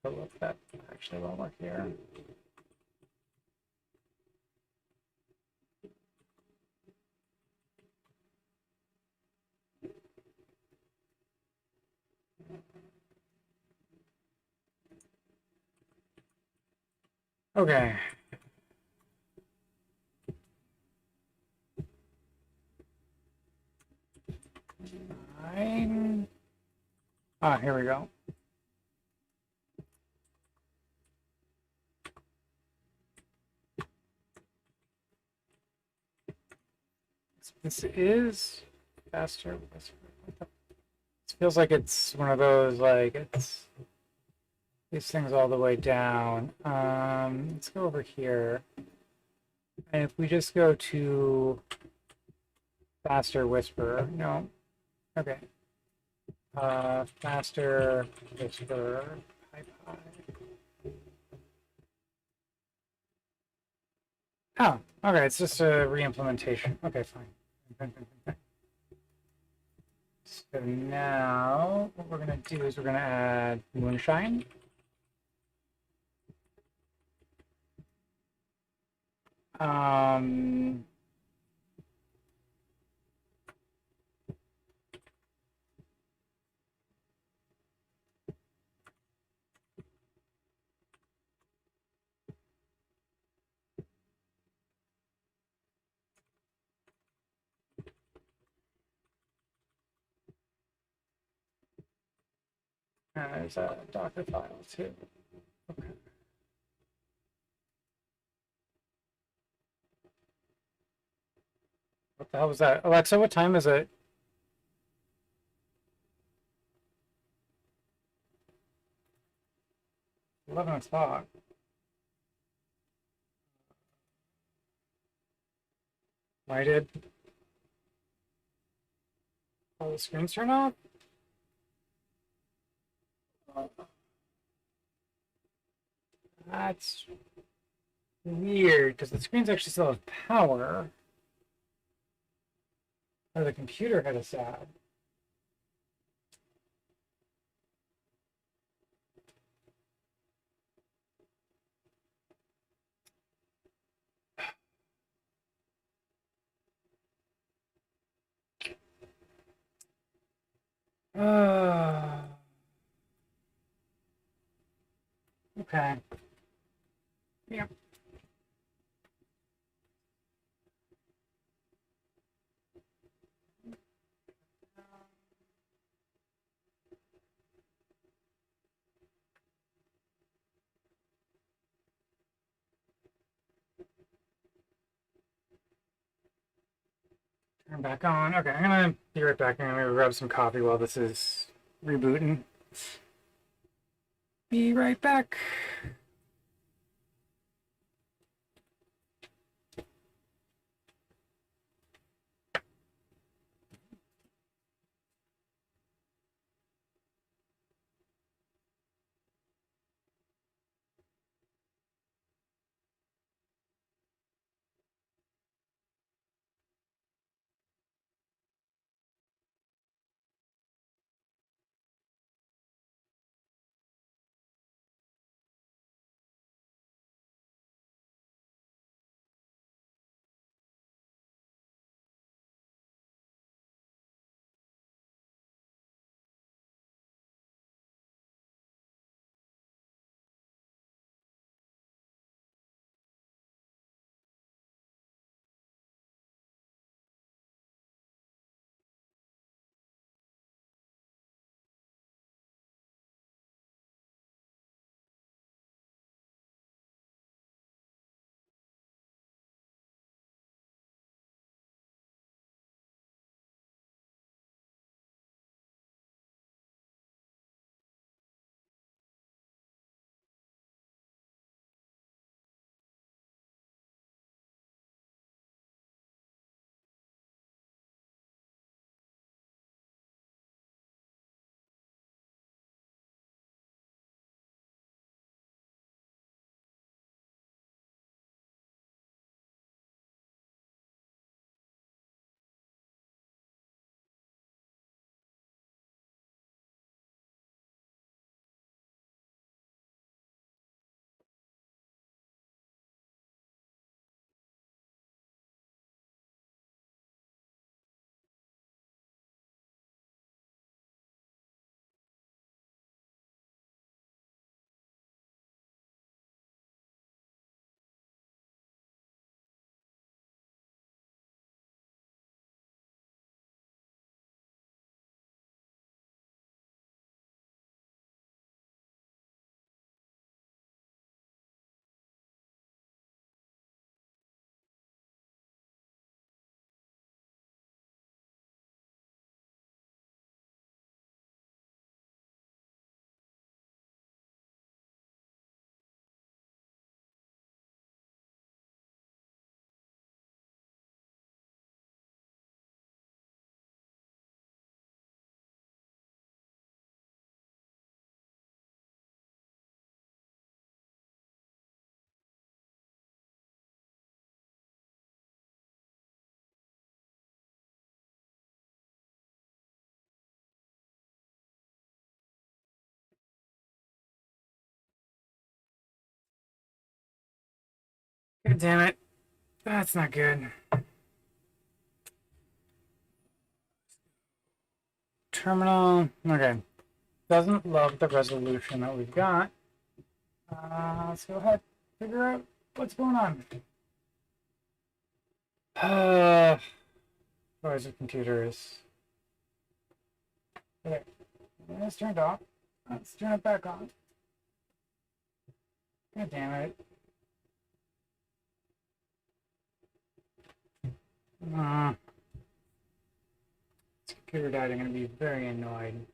a look. That actually won't work here. Okay. Fine. Ah, here we go. This is faster. It feels like it's one of those, like, it's these things all the way down. Let's go over here. And if we just go to faster whisper, no, okay. Faster whisper, pi pi. Oh, okay, it's just a re-implementation. Okay, fine. So now what we're gonna do is we're gonna add Moonshine. Um, there's a Docker file too. Okay. What the hell was that? Alexa, what time is it? 11 o'clock. Why did all the screens turn off? That's weird, because the screens actually still have power. Or the computer had a sad. Okay. Yep. Turn back on. Okay, I'm gonna be right back. I'm gonna grab some coffee while this is rebooting. Be right back. God damn it. That's not good. Terminal. Okay. Doesn't love the resolution that we've got. Let's go ahead. Figure out what's going on. Why is the computers? Okay. It's turned off. Let's turn it back on. God damn it. This computer died. I'm going to be very annoyed.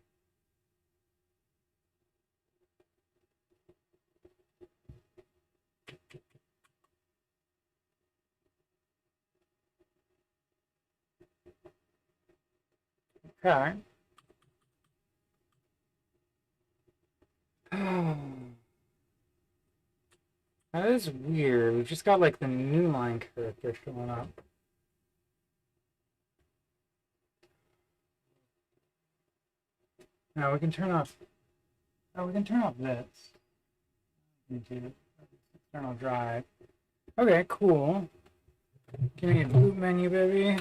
Okay. That is weird. We've just got like the new line character showing up. Now we can turn off. Oh, we can turn off this. Into external drive. Okay, cool. Give me a boot menu, baby.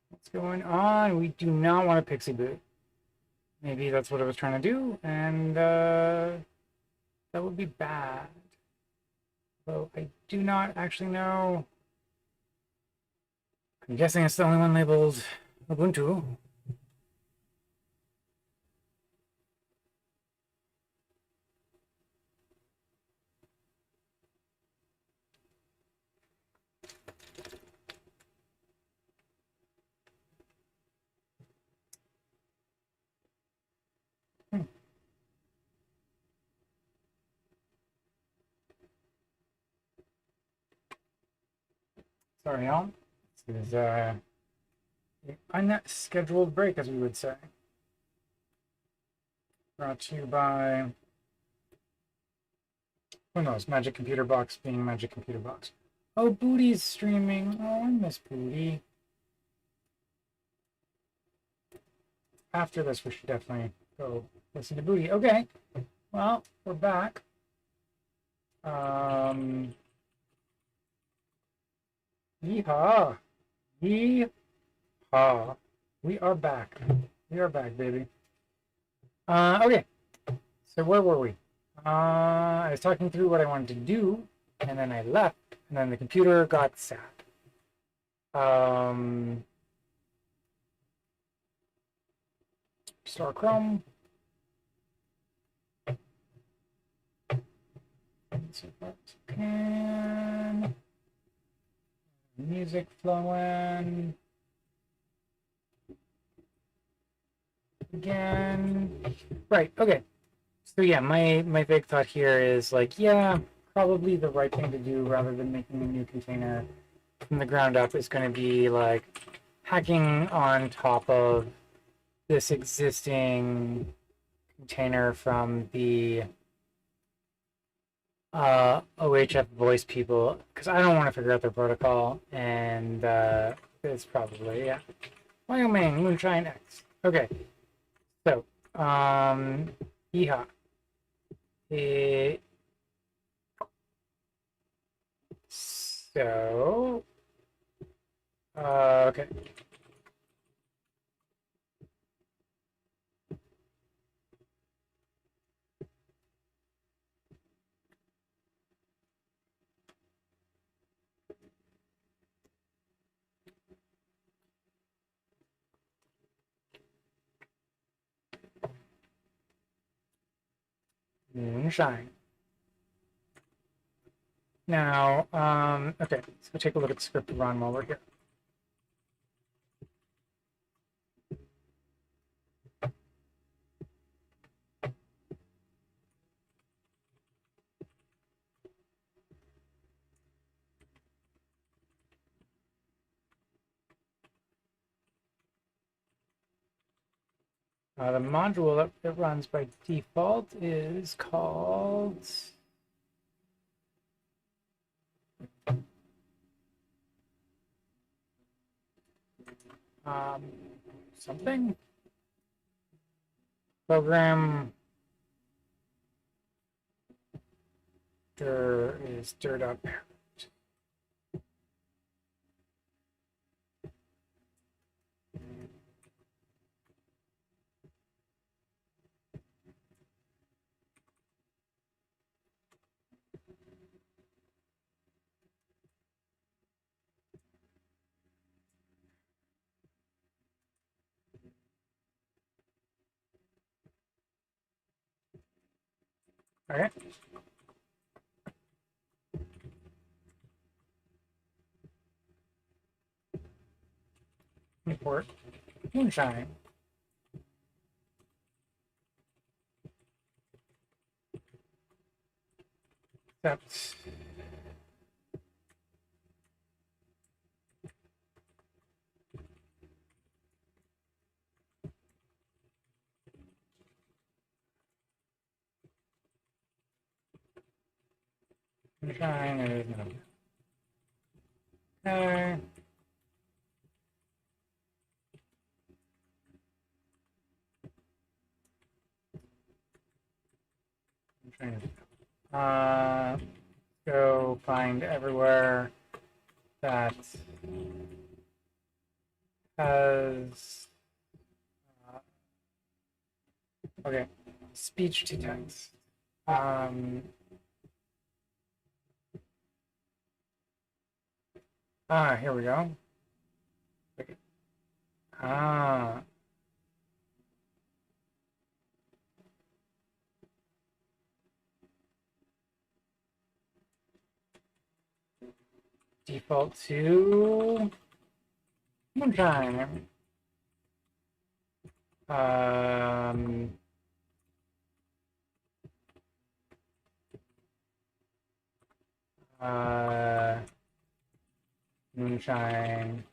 What's going on? We do not want a pixie boot. Maybe that's what I was trying to do, and that would be bad. Though I do not actually know. I'm guessing it's the only one labeled Ubuntu. Sorry, y'all. This is an unscheduled break, as we would say. Brought to you by, who knows, Magic Computer Box being Magic Computer Box. Oh, Booty's streaming. Oh, I miss Booty. After this, we should definitely go listen to Booty. Okay, well, we're back. Yeehaw. Yeehaw. We are back. We are back, baby. Okay, so where were we? I was talking through what I wanted to do, and then I left, and then the computer got sad. Start Chrome. Can music flowing again. Right, okay. So yeah, my big thought here is like, yeah, probably the right thing to do rather than making a new container from the ground up is going to be like hacking on top of this existing container from the OHF voice people, because I don't want to figure out their protocol, and it's probably, yeah. Wyoming, Moonshine X. Okay, so, yeehaw. So, okay. Moonshine. Now, okay, so take a look at the script run while we're here. The module that it runs by default is called something program Dir is dir.parent. Okay. Import Moonshine. Except Moonshine is no. Okay. Moonshine. Go find everywhere that has okay, speech to text. Here we go. Okay. Default to Moonshine. Moonshine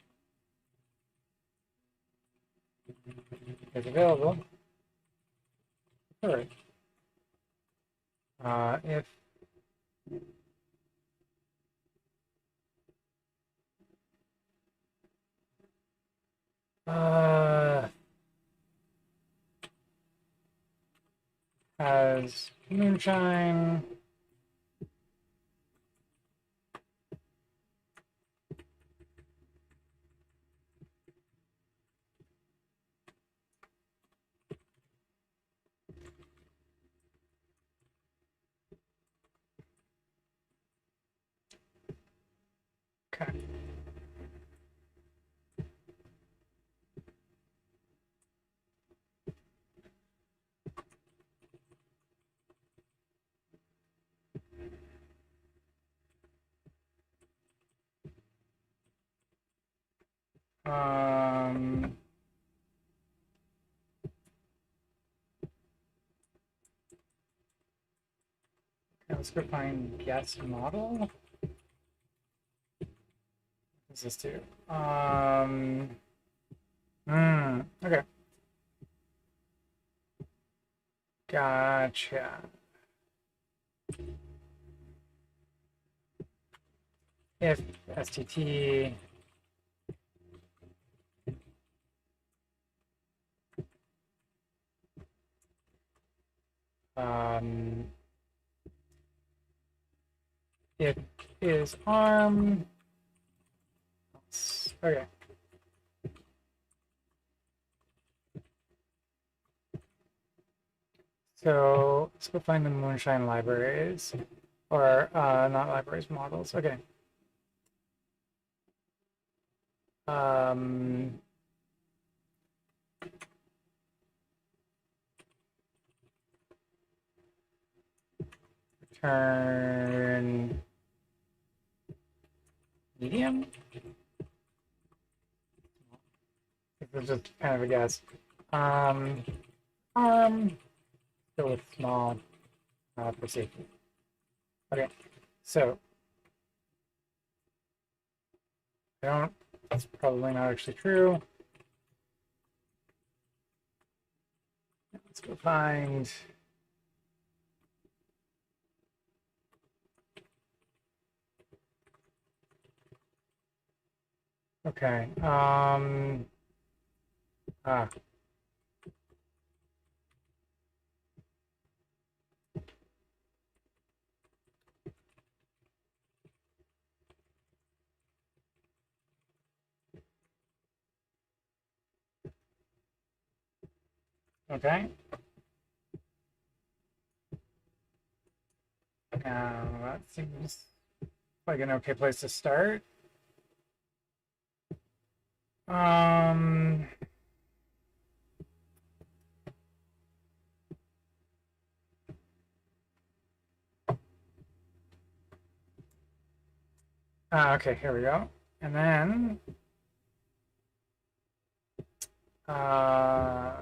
is available. Sure. If has Moonshine okay. Let's go find guest model. What does this do? Okay. Gotcha. If STT it is arm. Okay. So let's go find the Moonshine libraries, or not libraries, models. Okay. Return medium. This is just kind of a guess. Go with small for safety. Okay, so I don't. That's probably not actually true. Let's go find. Okay. Okay. That seems like an okay place to start. Um, okay, here we go. And then uh,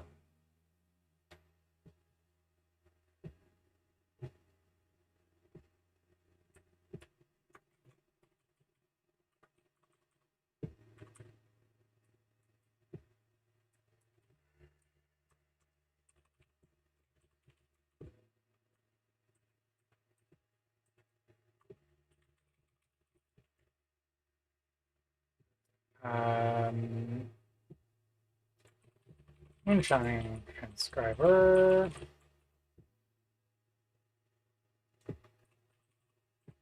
um, Moonshine transcriber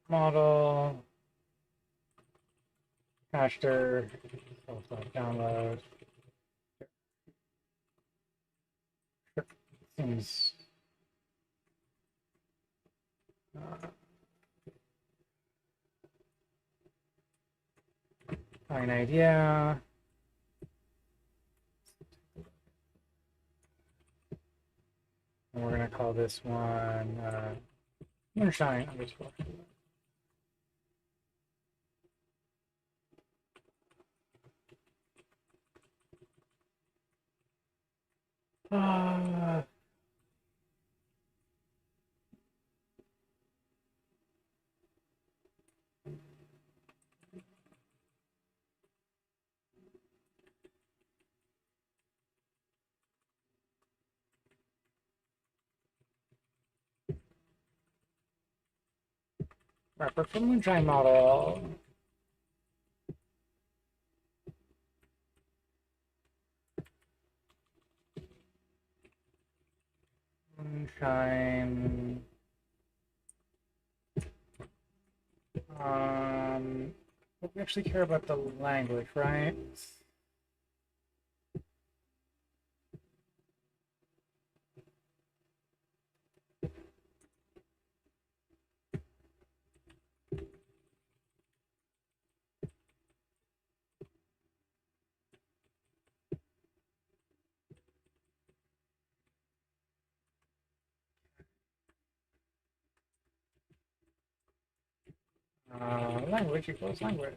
model cacher download. Seems fine idea. And we're going to call this one Moonshine underscore. Wrapper for Moonshine model. Moonshine. We actually care about the language, right? Language equals language.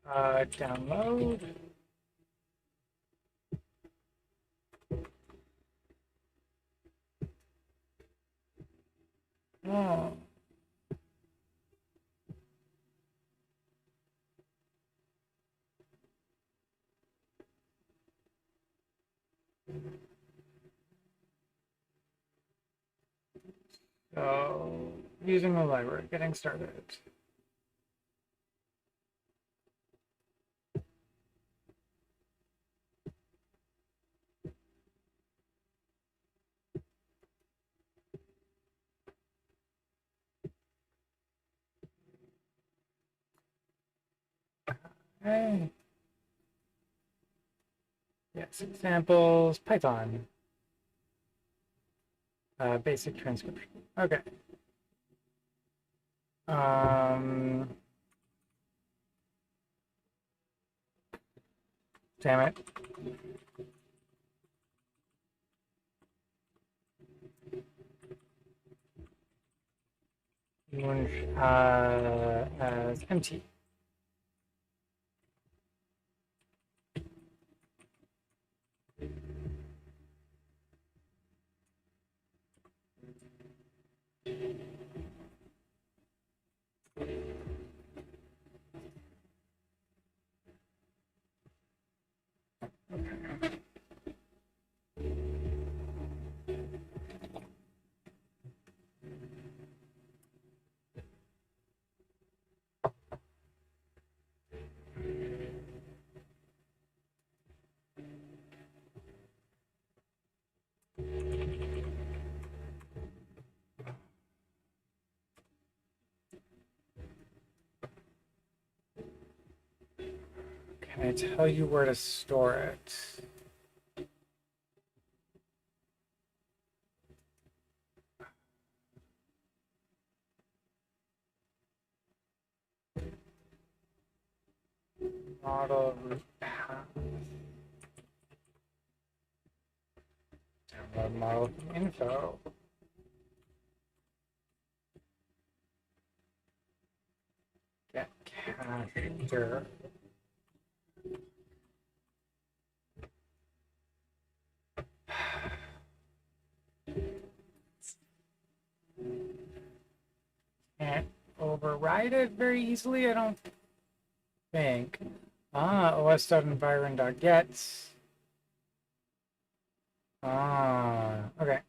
Download. Oh. So, using the library, getting started. Okay. Yes, examples, Python. Basic transcription. Okay. Um, damn it. As empty. Can I tell you where to store it? Model root path. Download model info. Get character. Can't override it very easily, I don't think. os.environ.get. Okay.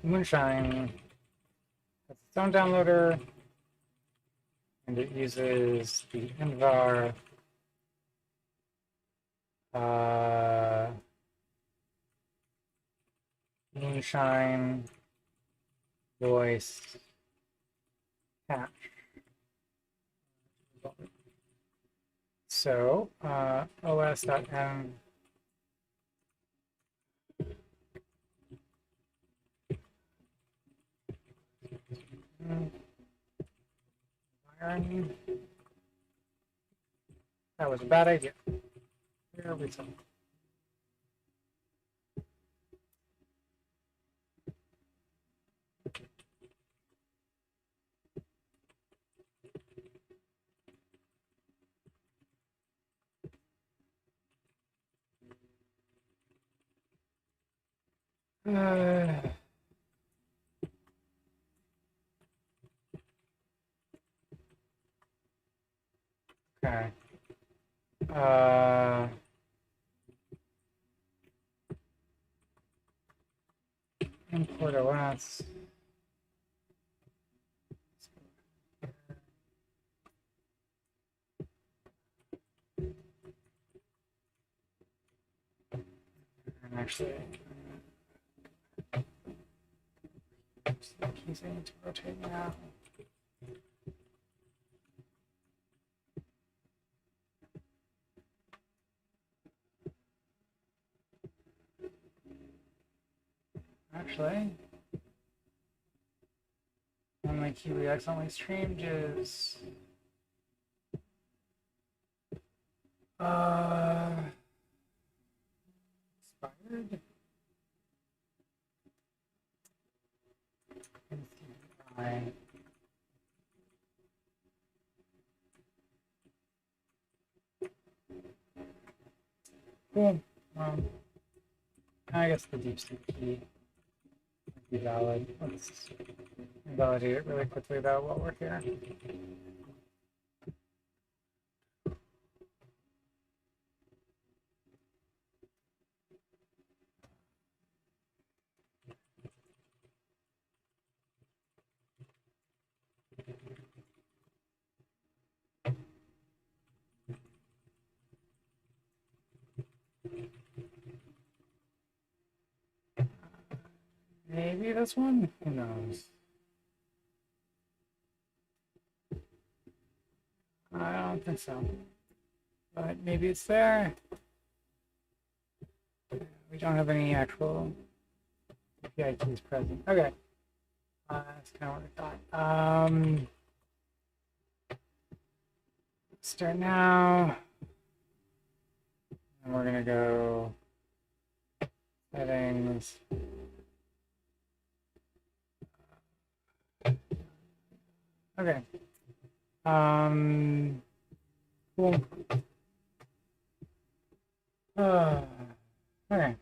Moonshine has its own downloader, and it uses the envar Moonshine voice hash. So os.m that was a bad idea. Here we go. Okay. Import OS. And actually, keys I need to rotate now. Actually, one of my key we accidentally streamed is expired. Cool. I guess the deep state key might be valid. Let's validate it really quickly though while we're here. Maybe this one? Who knows? I don't think so. But maybe it's there. We don't have any actual API keys present. Okay. That's kind of what I thought. Start now. And we're gonna go settings. Okay. Cool. Okay.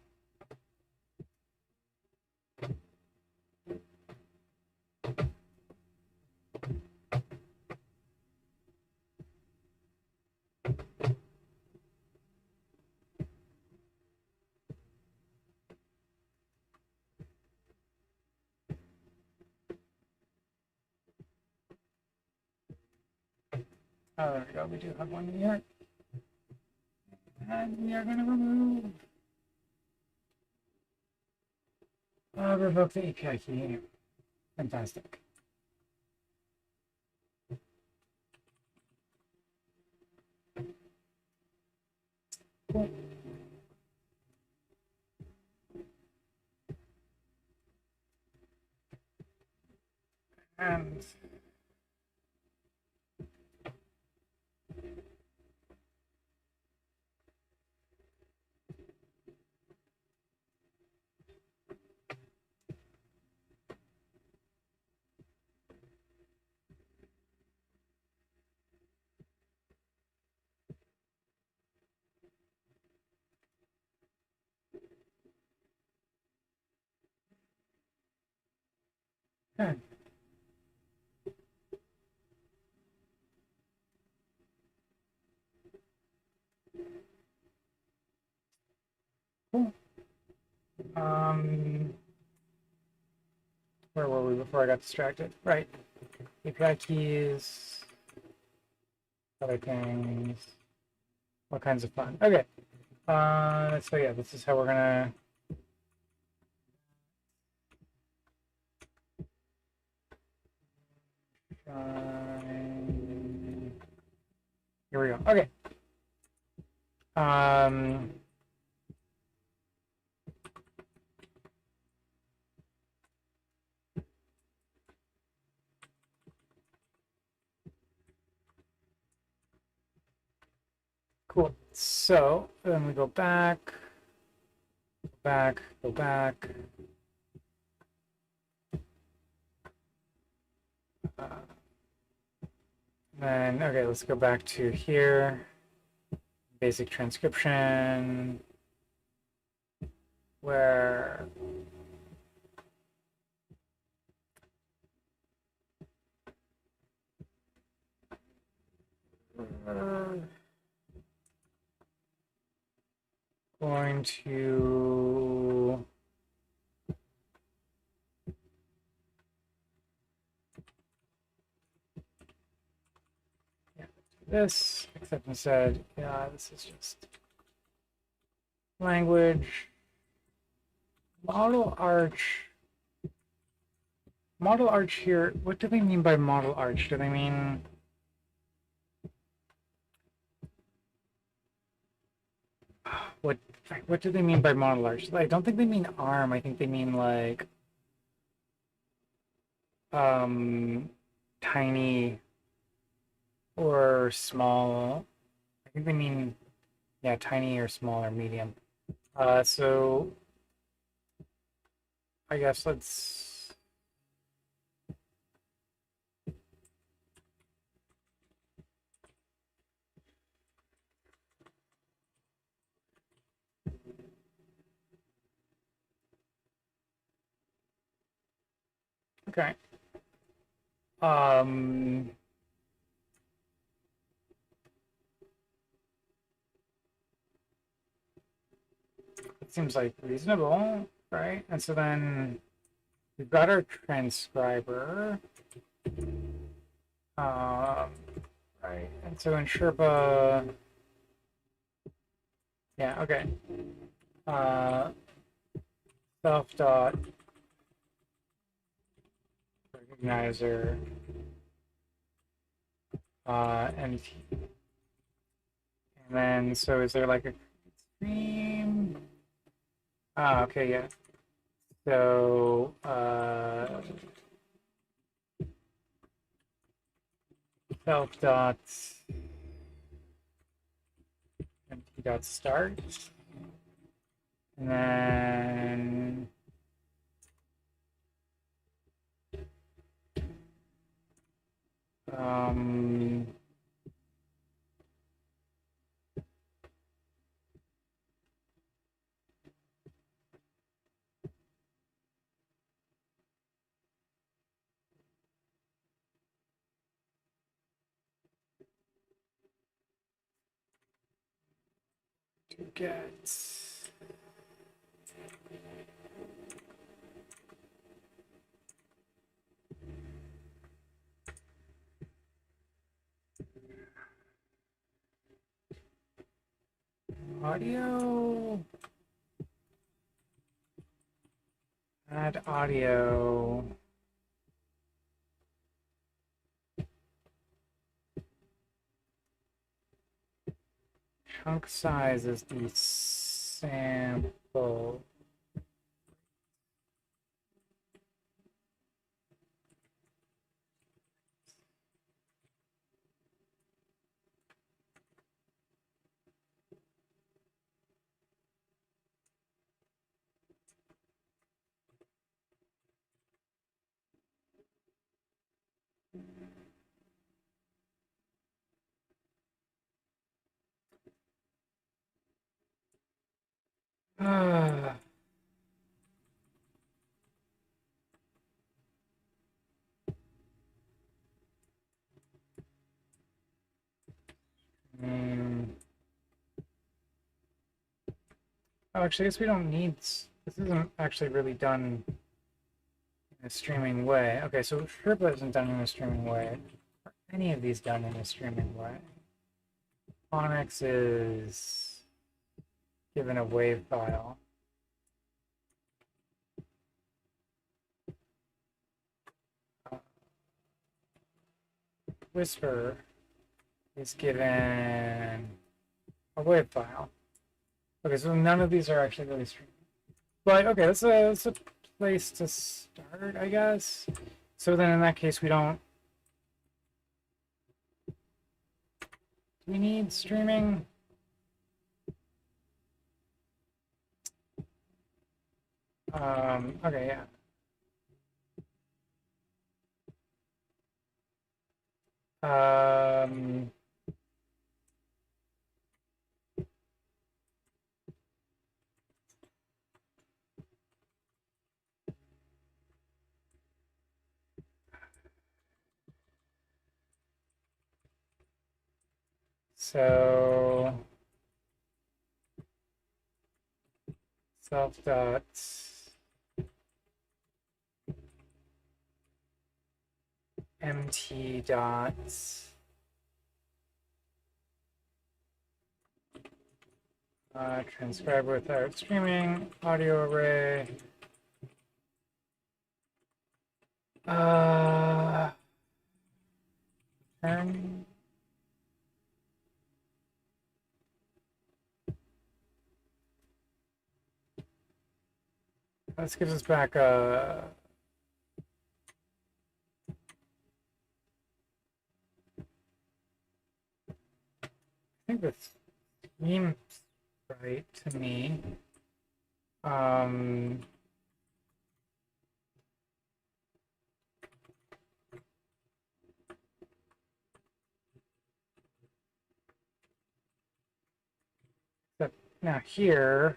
Oh, there we go. We do have one here. And we are going to remove. Revoke the API key. Fantastic. Cool. And okay. Cool. Where were we before I got distracted? Right. API keys, other things, all kinds of fun. Okay. So yeah, this is how we're gonna here we go. Okay. Cool. So then we go back, go back. Then, okay, let's go back to here. Basic transcription, where going to this, except instead, yeah, this is just language, model arch. Model arch here, what do they mean by model arch? Do they mean what do they mean by model arch? I don't think they mean ARM. I think they mean like tiny or small. I think they mean, yeah, tiny or small or medium. So I guess let's okay. It seems like reasonable, right? And so then we've got our transcriber. Right. And so in Sherpa, yeah, okay. Self dot recognizer MT. And then so is there like a stream? Ah, okay, yeah. So self dot empty dot start, and then to get audio. Add audio. Chunk size is the sample. Ah. Oh, actually, I guess we don't need. This isn't actually really done in a streaming way. Okay, so Sherpa isn't done in a streaming way. Are any of these done in a streaming way? Onyx is given a wave file. Whisper is given a wave file. Okay, so none of these are actually really streaming. But okay, that's a place to start, I guess. So then in that case, we don't. Do we need streaming? Okay, yeah. Um, so self dot mt dot transcribe without streaming audio array. Turn. This gives us back a. I think this seems right to me. Except now here,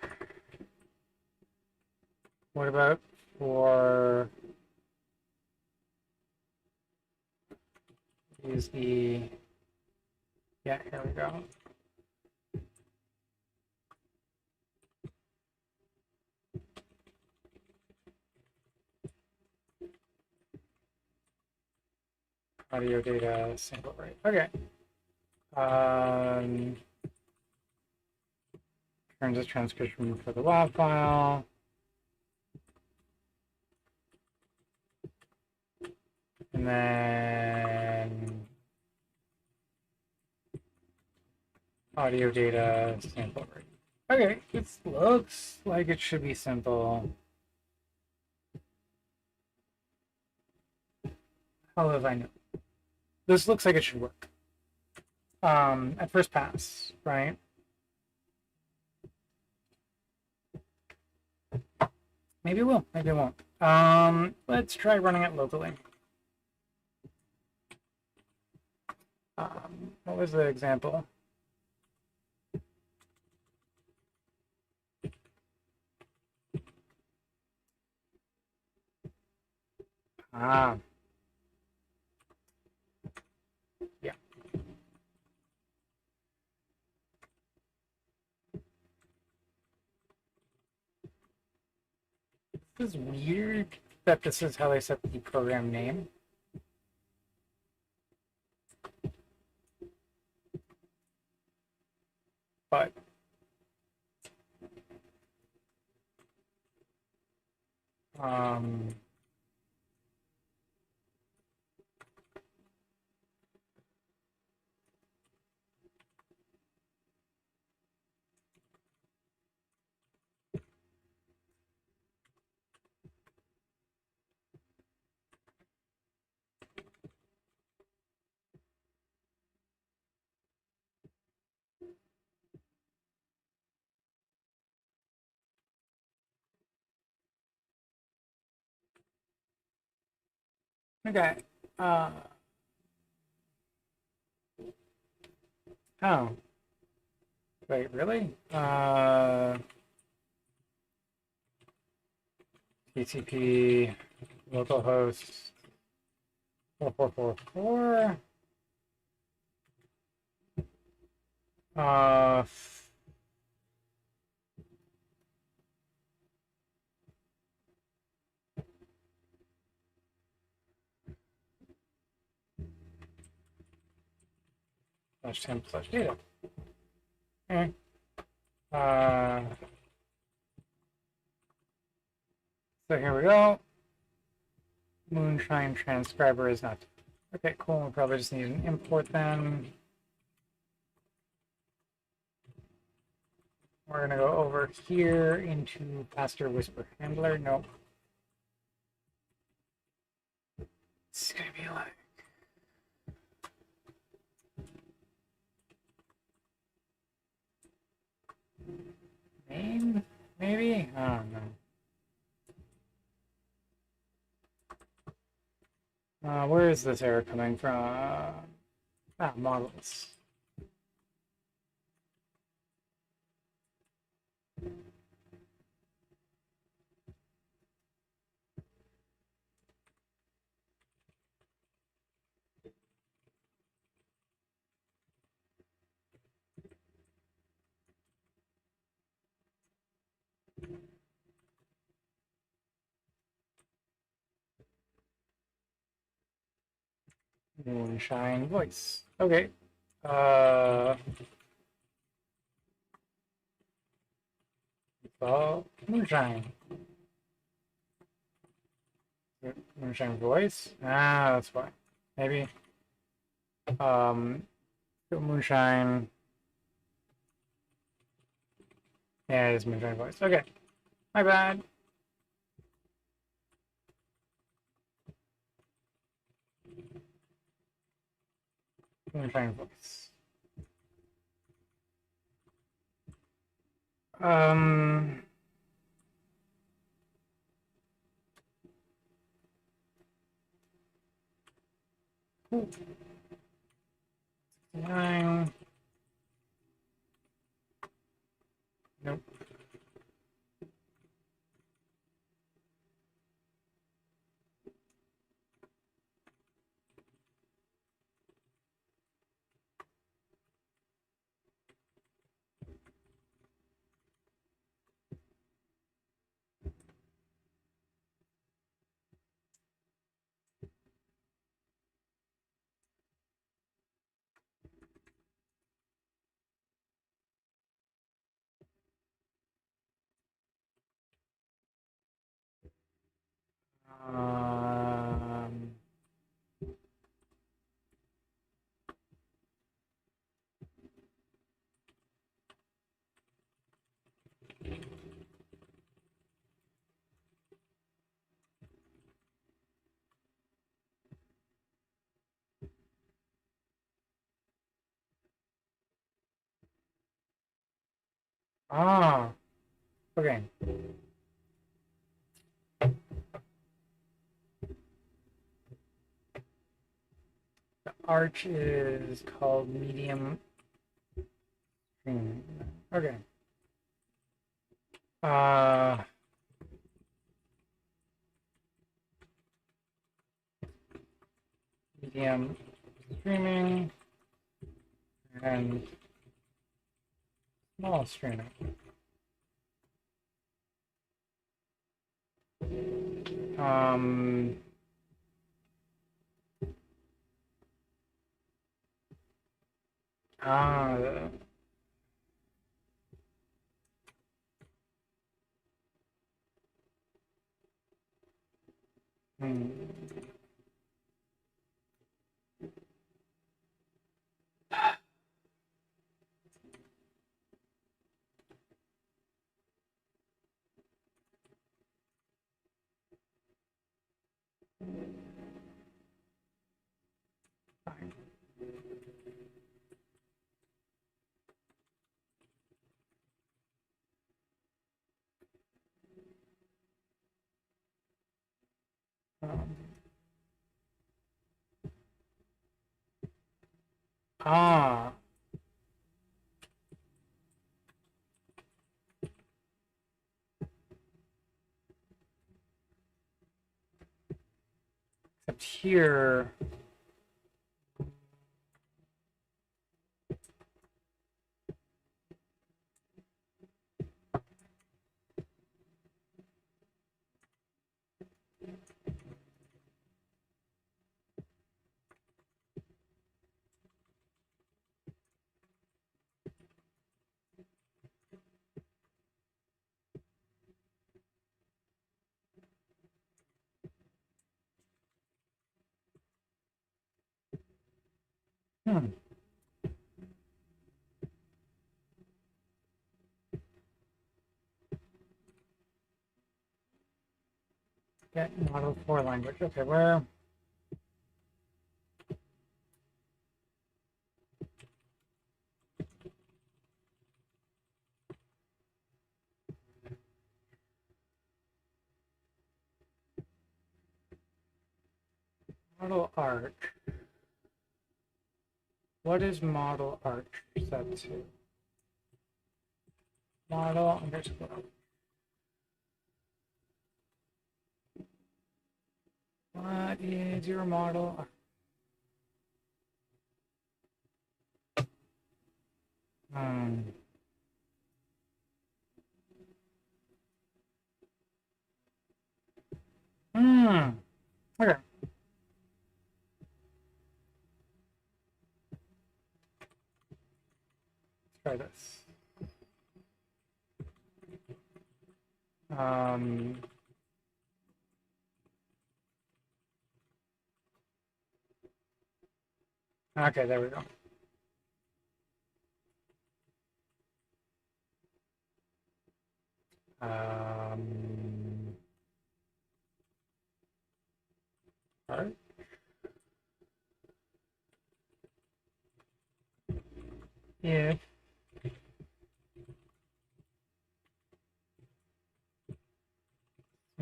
what about for use the, yeah, here we go. Audio data sample rate. Okay. Turns a transcription for the WAV file. And then audio data sample rate. Okay, it looks like it should be simple. How have I know? This looks like it should work. At first pass, right? Maybe it will, maybe it won't. Let's try running it locally. What was the example? Ah. Yeah. This is weird that this is how they set the program name. But Um, okay. Uh, oh, wait, really? TCP localhost 4444. Uh, /temp/data. Okay. So here we go. Moonshine transcriber is not. Okay, cool. We'll probably just need an import then. We're gonna go over here into Pastor Whisper Handler. Nope. It's gonna be like main, maybe? I don't know. Where is this error coming from? Ah, models. Moonshine voice. Okay. Oh, Moonshine. Moonshine voice. Ah, that's why. Maybe. Moonshine. Yeah, it is Moonshine voice. Okay. My bad. Moonshine voice. Um. Nine. Nope. Um. Ah. Okay. The arch is called medium. Okay. Uh. Medium streaming and small streaming. Um. Ah. Hmm. Fine. Um, ah, except here. Hmm. Get model for language. Okay, where? Model arc. What is model arc set to? Model underscore. What is your model arc? Hmm. Hmm. Okay. Let's try this. Um. Okay, there we go. Um. All right. If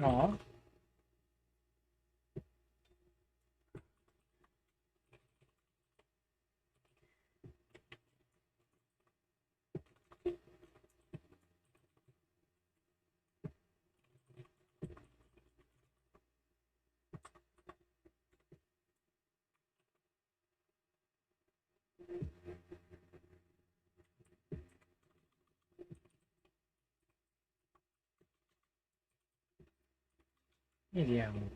small. Medium.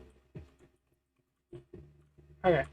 Okay.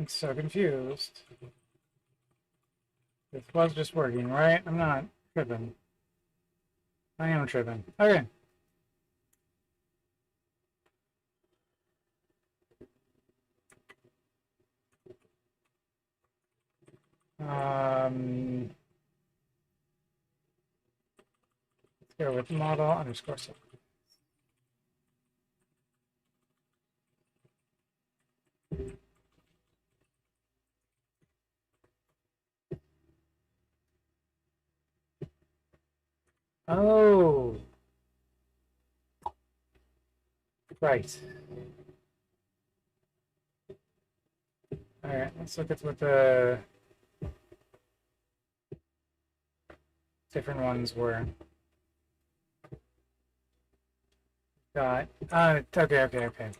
I'm so confused. This was just working, right? I'm not tripping. I am tripping. Okay. Let's go with model underscore sub. Oh, Right. All right, let's look at what the different ones were. Got, okay.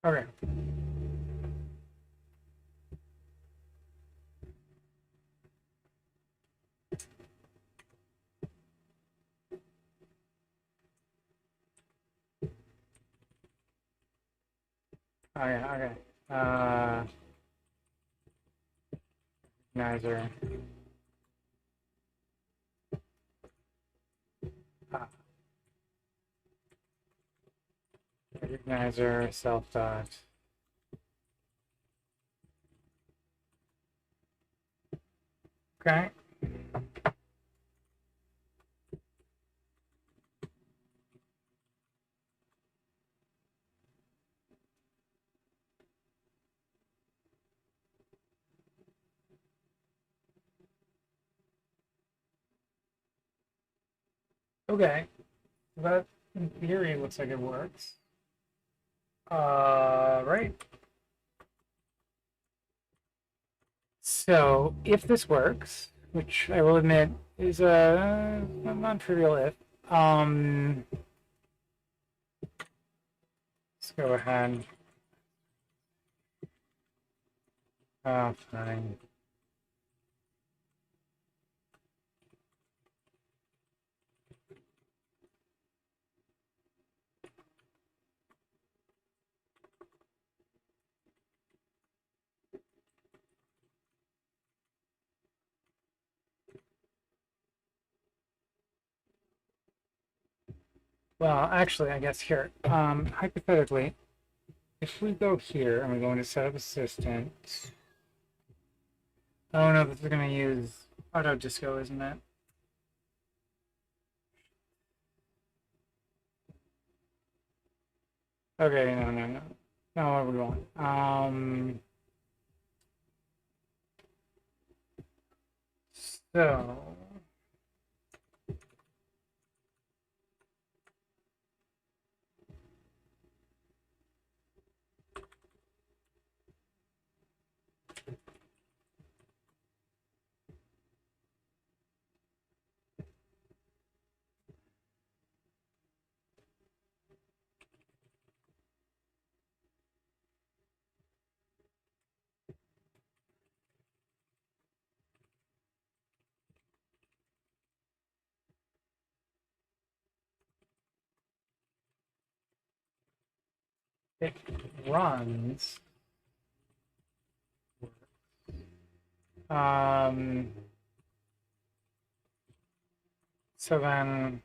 Okay. Oh yeah, okay. Recognizer. Ah, recognizer, self dot. Okay. Okay. That in theory looks like it works. Right. So if this works, which I will admit is a non-trivial if, let's go ahead. Fine. Well, actually, I guess here, hypothetically, if we go here and we go into setup assistant, oh no, this is going to use auto disco, isn't it? Okay, no. Not what we want. So, it runs. Um, so then,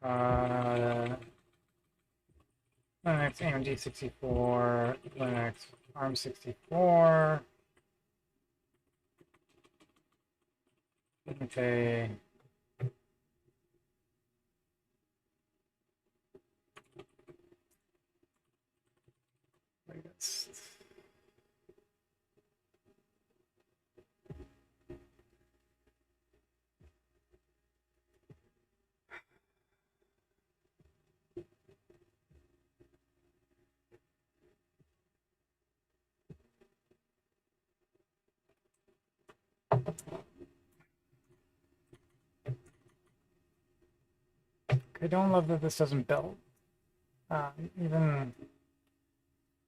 uh, Linux AMD 64, Linux ARM 64. Okay. I don't love that this doesn't build. Even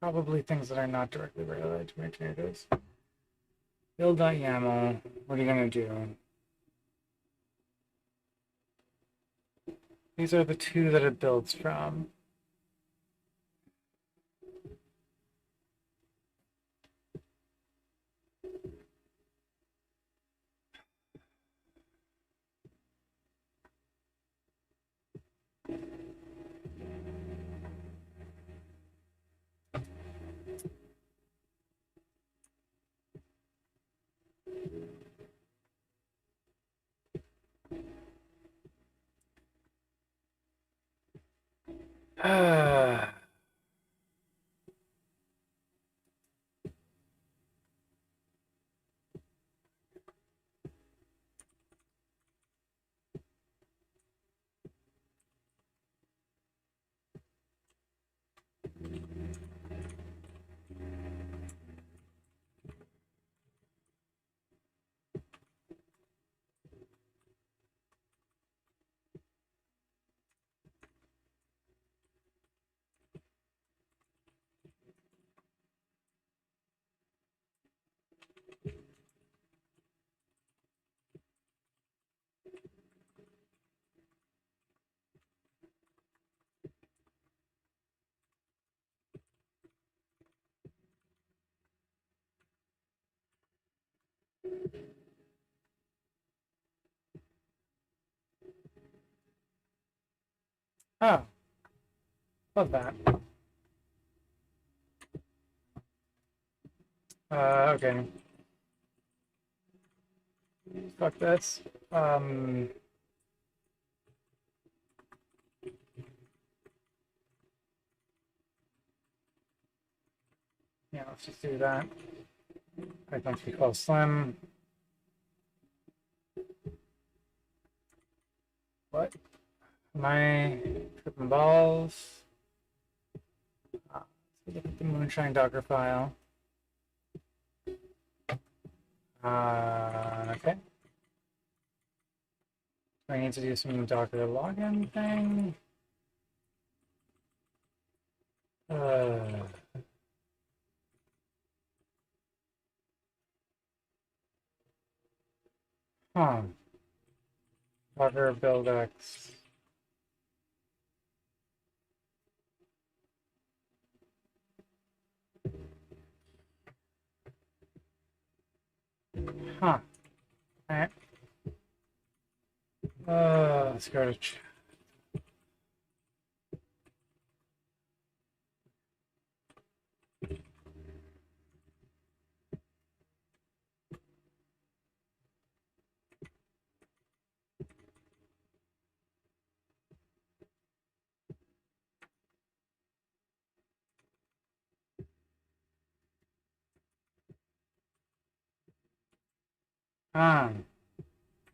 probably things that are not directly related to my tomatoes. Build.yaml, what are you going to do? These are the two that it builds from. Oh, love that. Okay. Fuck this. Yeah, let's just do that. Python 312 slim. What? Am I tripping balls? Let's look at the Moonshine Docker file. Okay. I need to do some Docker login thing. Huh. Docker buildx. Huh. Alright. Let's go to.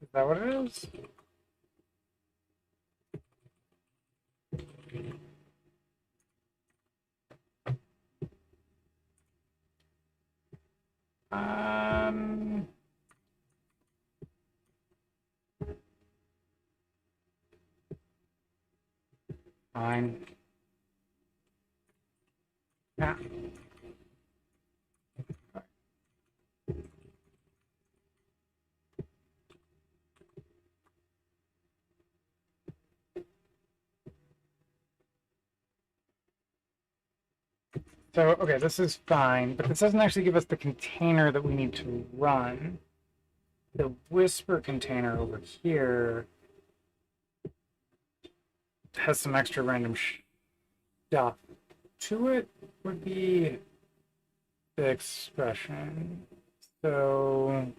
Is that what it is? Um. Fine. Yeah. So, okay, this is fine, but this doesn't actually give us the container that we need to run. The Whisper container over here has some extra random stuff to it, would be the expression. So,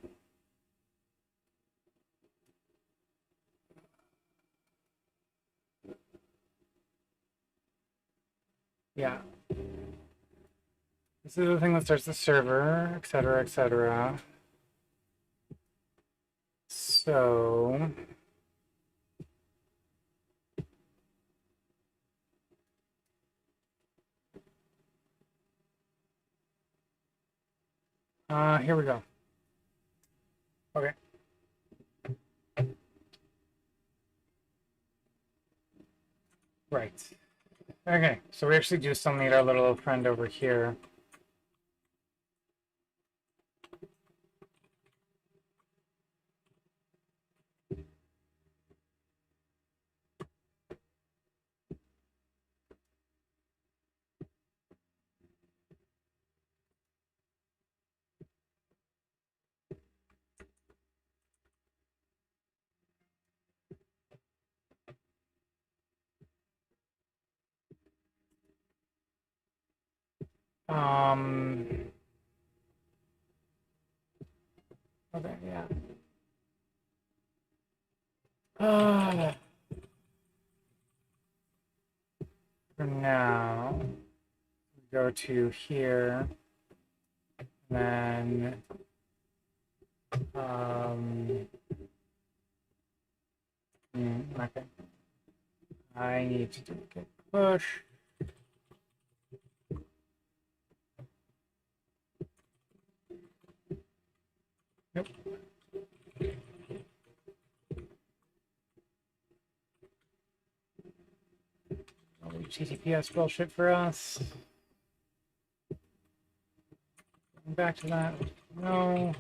yeah. This is the thing that starts the server, etc., etc. So, here we go. Okay. Right. Okay, so we actually do still need our little friend over here. Um, Okay, yeah. For now, go to here, and then okay. I need to do a git push. Nope. HTTPS bullshit for us. Back to that. No.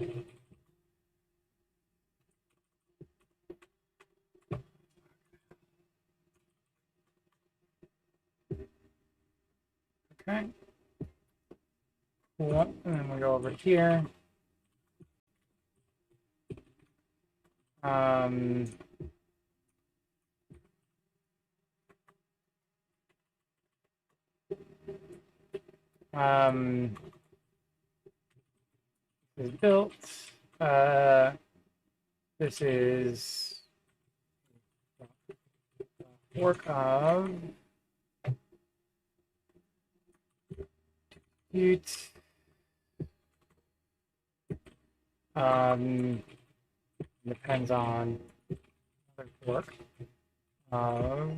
Okay. Cool. And then we go over here. Um, is built. This is work of Ute. Depends on work of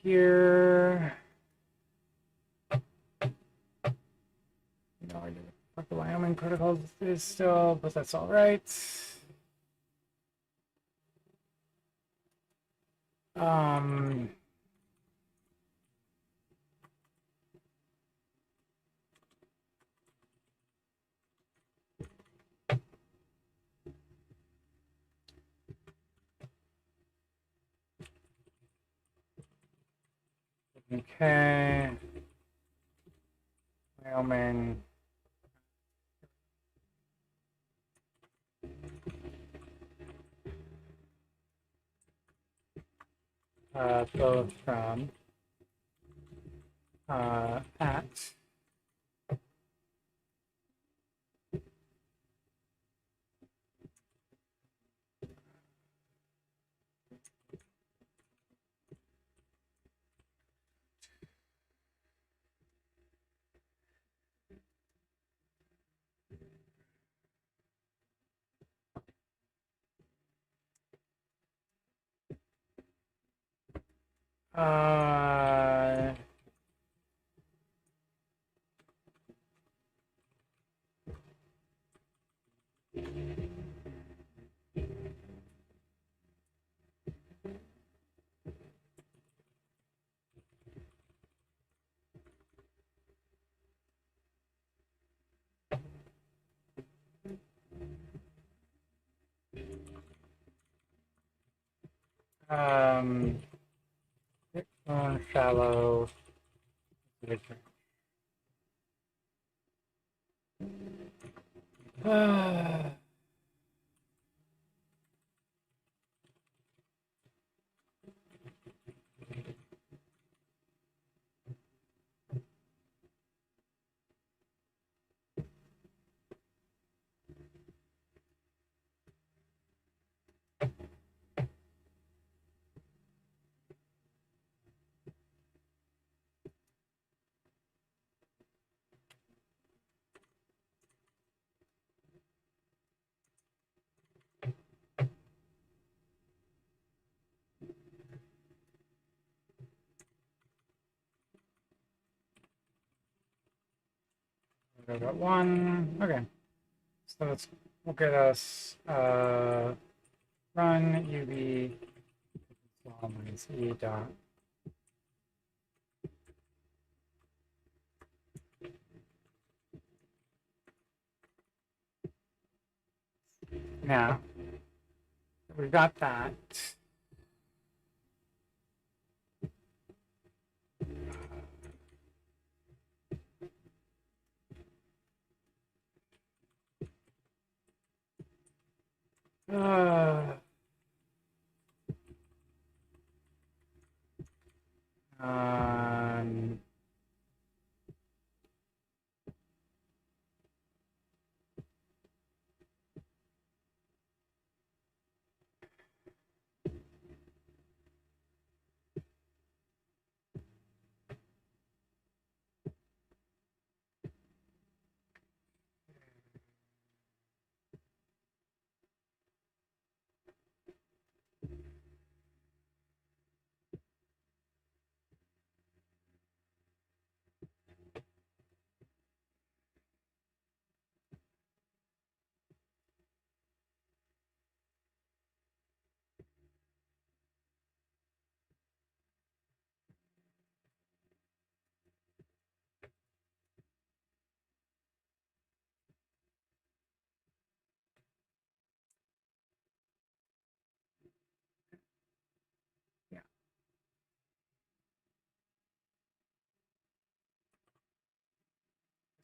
here. No idea what the Wyoming protocol is still, but that's all right. Okay. Wyoming. Both from at uh, shallow. I got one. Okay. So we'll get us run UB minus E dot. Now we've got that. Uh, um,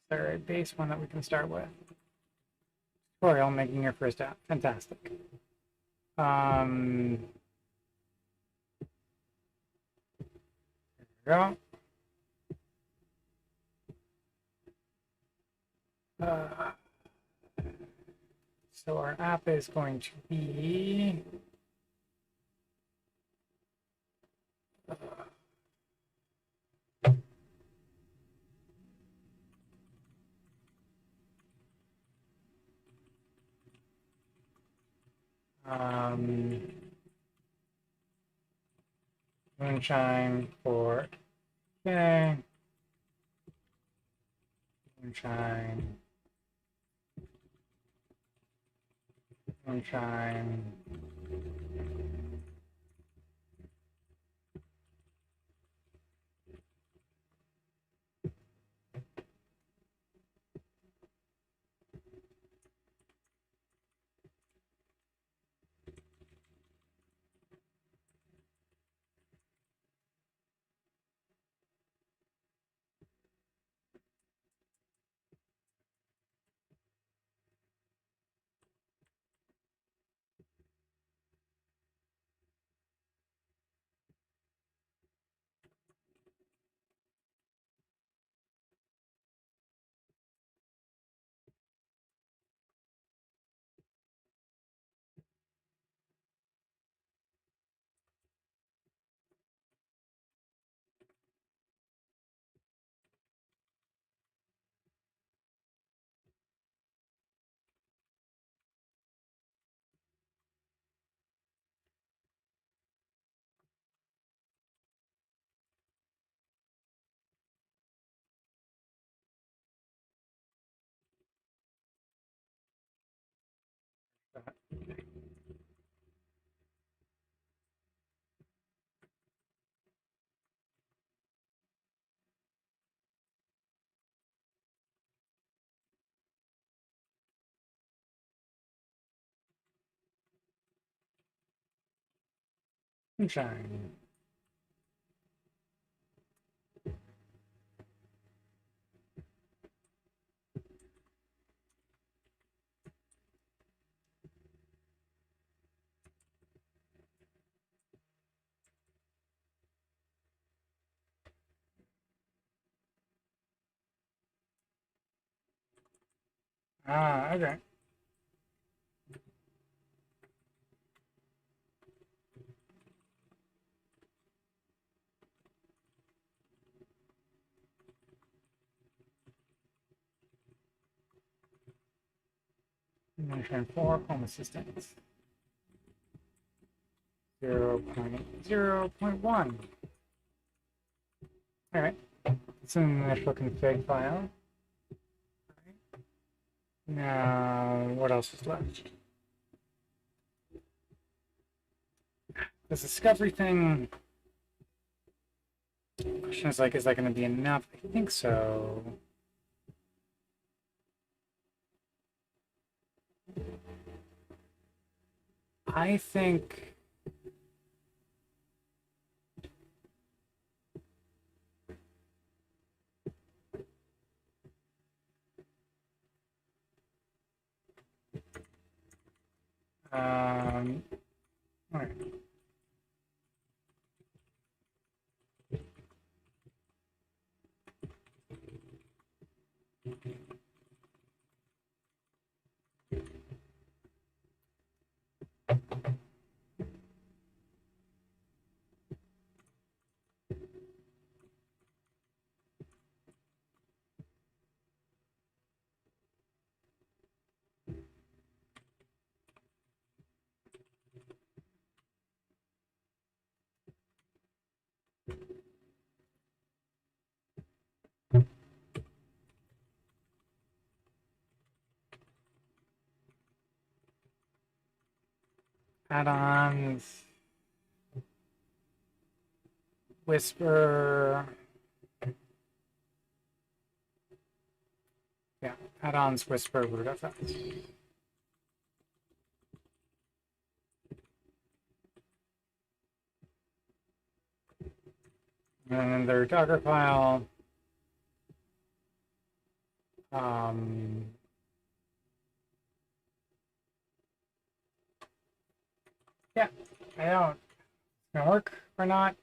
there a base one that we can start with? Tutorial, making your first app. Fantastic. There we go. So our app is going to be Moonshine for okay. Moonshine. Moonshine. Moonshine. Ah, okay. Moonshine 4, Home Assistant. 0.0.1. All right. It's an initial config file. Now, what else is left? This discovery thing. Question is like, is that going to be enough? I think so. I think. All right. Add-ons. Whisper. Yeah, add-ons Whisper rootfs. And then their Docker file. Um, yeah, I don't. It's gonna work or not.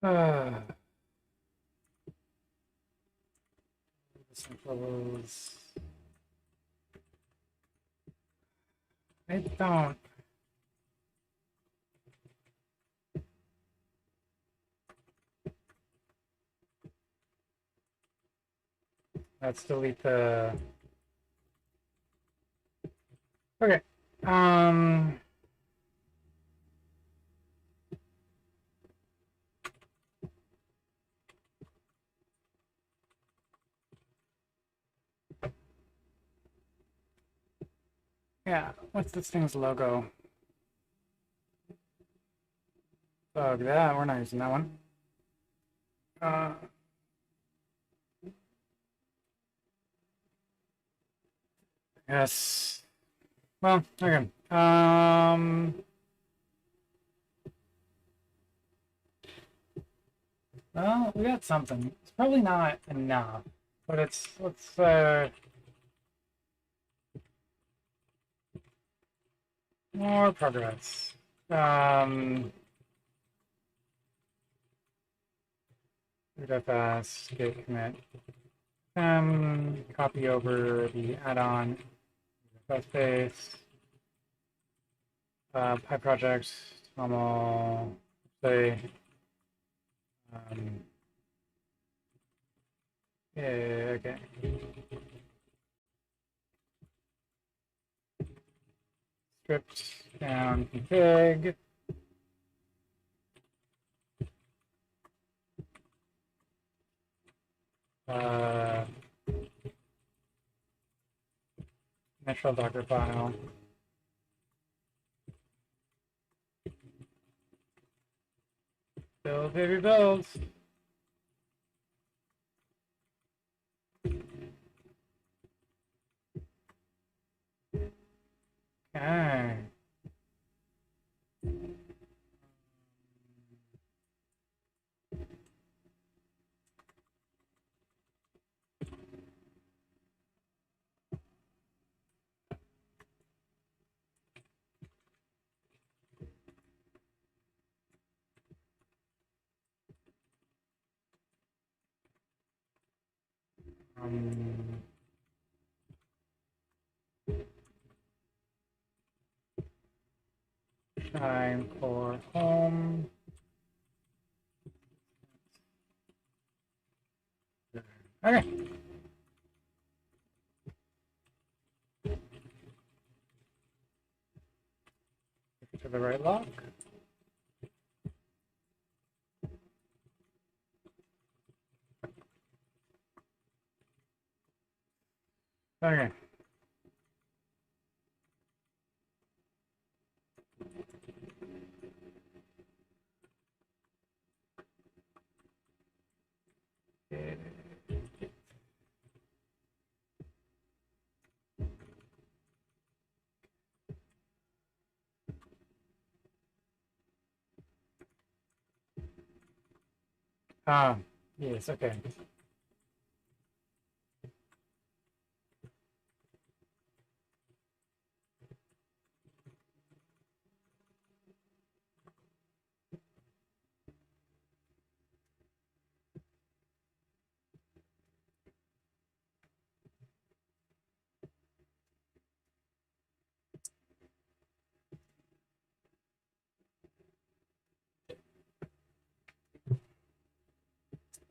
Uh, levels. I don't. Let's delete the. Okay. Um. Yeah. What's this thing's logo? Bug that. We're not using that one. Uh. Yes. Well. Okay. Well, we got something. It's probably not enough, but it's let's more progress. fast git commit. Copy over the add-on space. Pi project normal say Yeah, okay. Script down config. Natural Docker file. Build, baby, build. Okay. Um, Time for home. Okay. To the right lock. Okay. Ah, yes, okay.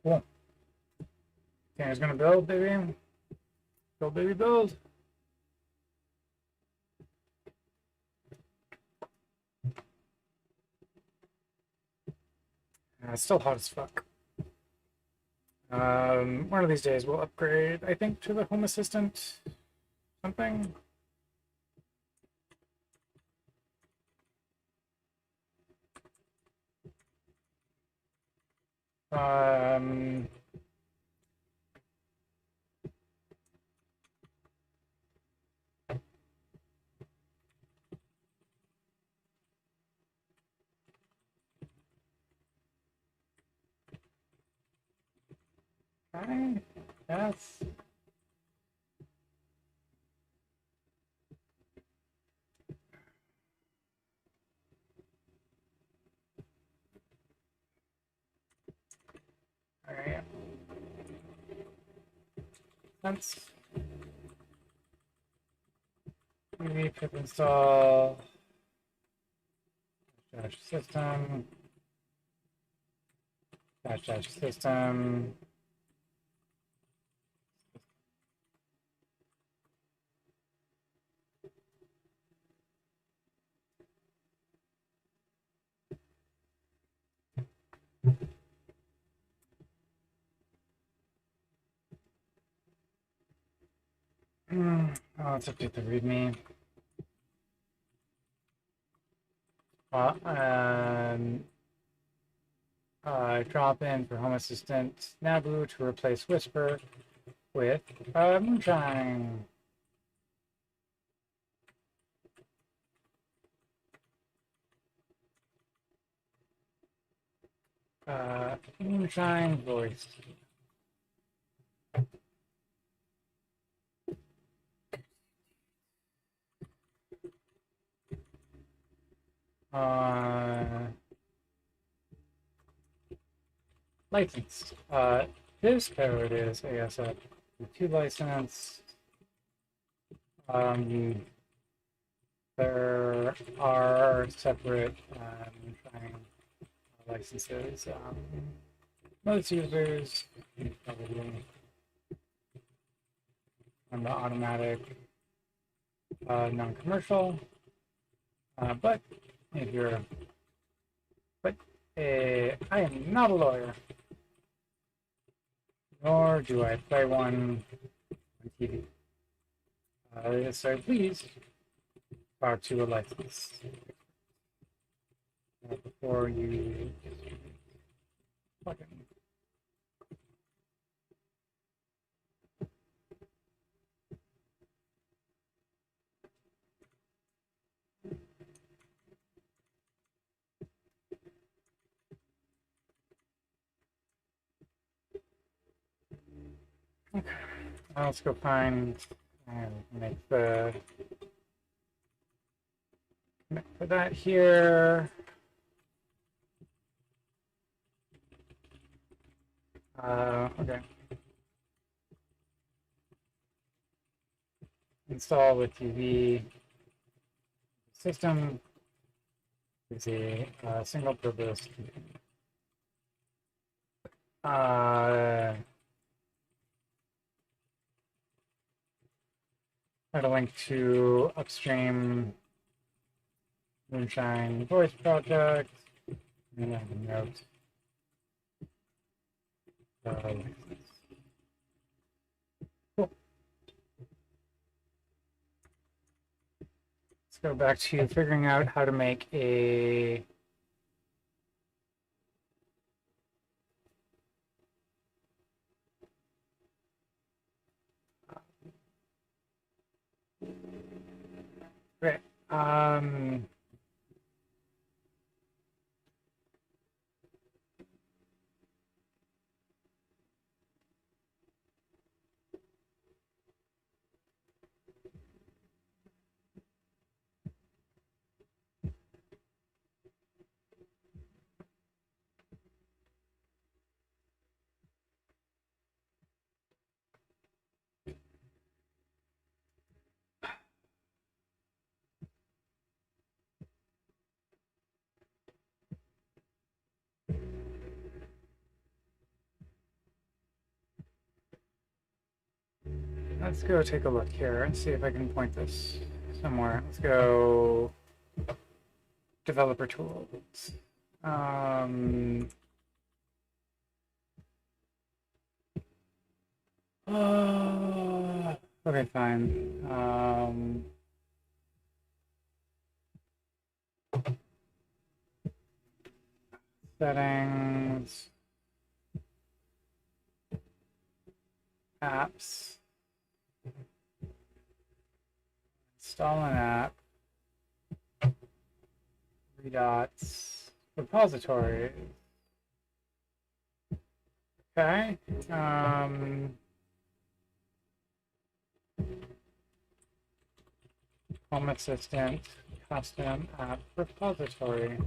Cool. Okay, it's gonna build, baby. Build, baby, build. It's still hot as fuck. One of these days we'll upgrade, I think, to the Home Assistant something. Um, okay, yes. All right. Let's maybe pip install dash system dash system. Oh, let's update the README. Drop in for Home Assistant Nabu to replace Whisper with Moonshine. Moonshine voice. Licensed. This code is ASF2 license. There are separate Moonshine licenses. Most users probably on the automatic non-commercial, but if you're, but I am not a lawyer, nor do I play one on TV. So please talk to a license before you plug in. Okay, now let's go find and make the connect for that here. Okay. Install with UV system is a single purpose. Add a link to upstream Moonshine voice project, and then a note. Cool. Let's go back to figuring out how to make a okay. Let's go take a look here and see if I can point this somewhere. Let's go developer tools. Okay, fine. Settings, apps, install an app, three dots, repository. Okay. Home Assistant, custom app repository.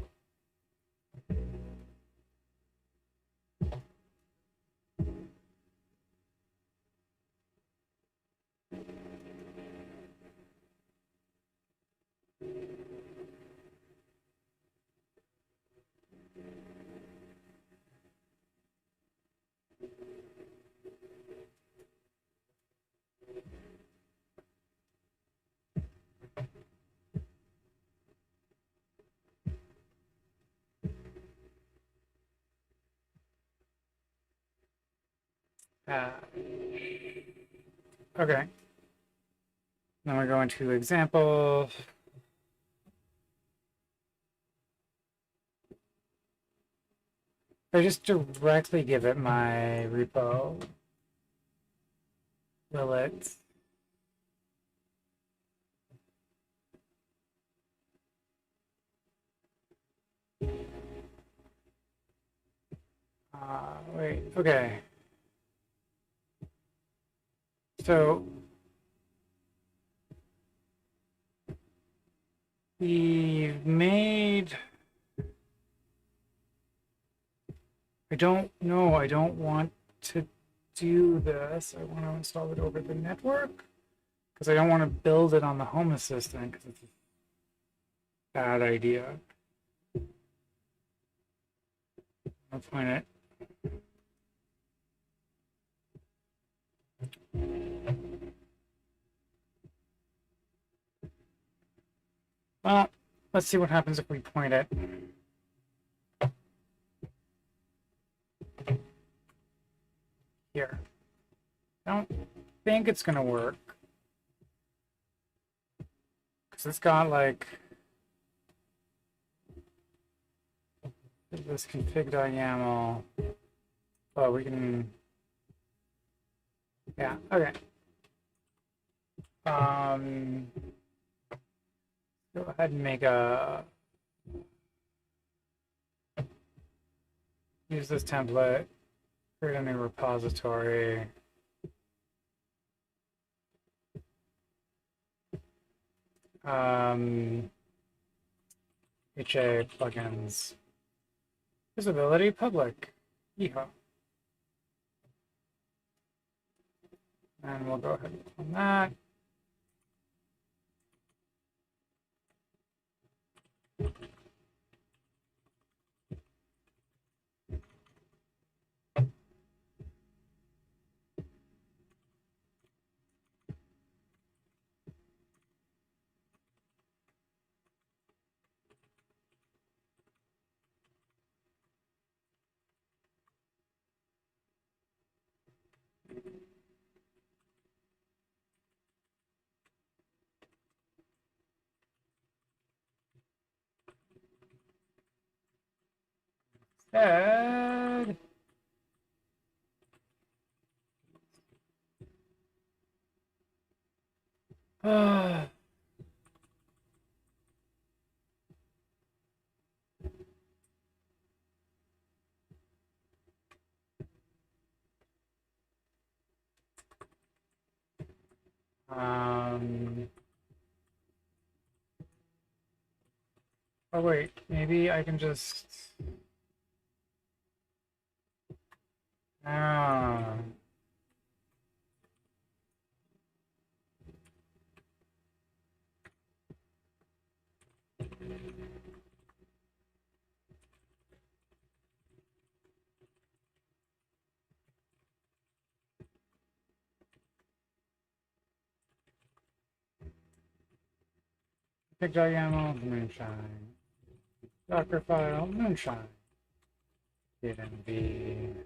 Okay. Then we go into example. If I just directly give it my repo, will it? Wait, okay. So we've made, I don't know, I don't want to do this. I want to install it over the network because I don't want to build it on the Home Assistant because it's a bad idea. I'll find it. Let's see what happens if we point it. Here. I don't think it's gonna work. Because it's got like this config.yaml. Oh, we can. Yeah, okay. Go ahead and make a. Use this template, create a new repository. HA plugins. Visibility public. Yeehaw. And we'll go ahead and on that. Ed. um, oh wait, maybe I can just. Ah. Config.yaml, Moonshine. Docker file, Moonshine. DNV.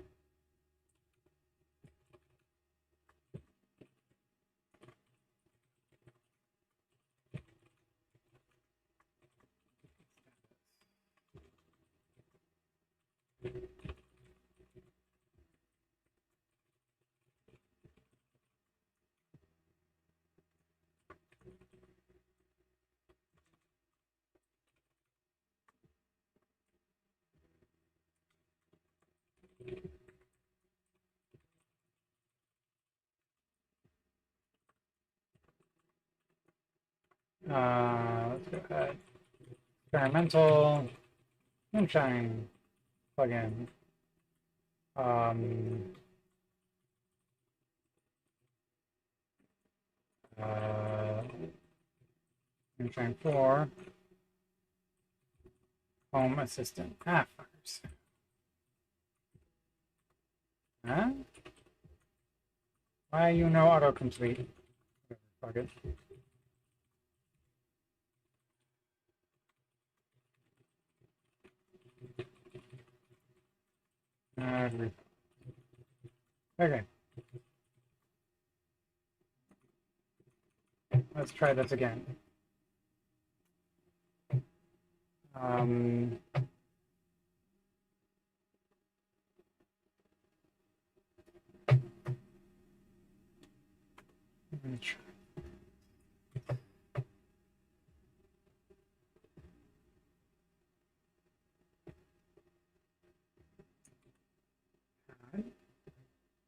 Let's go ahead. Experimental Moonshine plugin. Um, uh, Moonshine 4. Home Assistant. Ah, fuckers. Huh? Why you know autocomplete? Fuck it. Okay. Let's try this again. Um,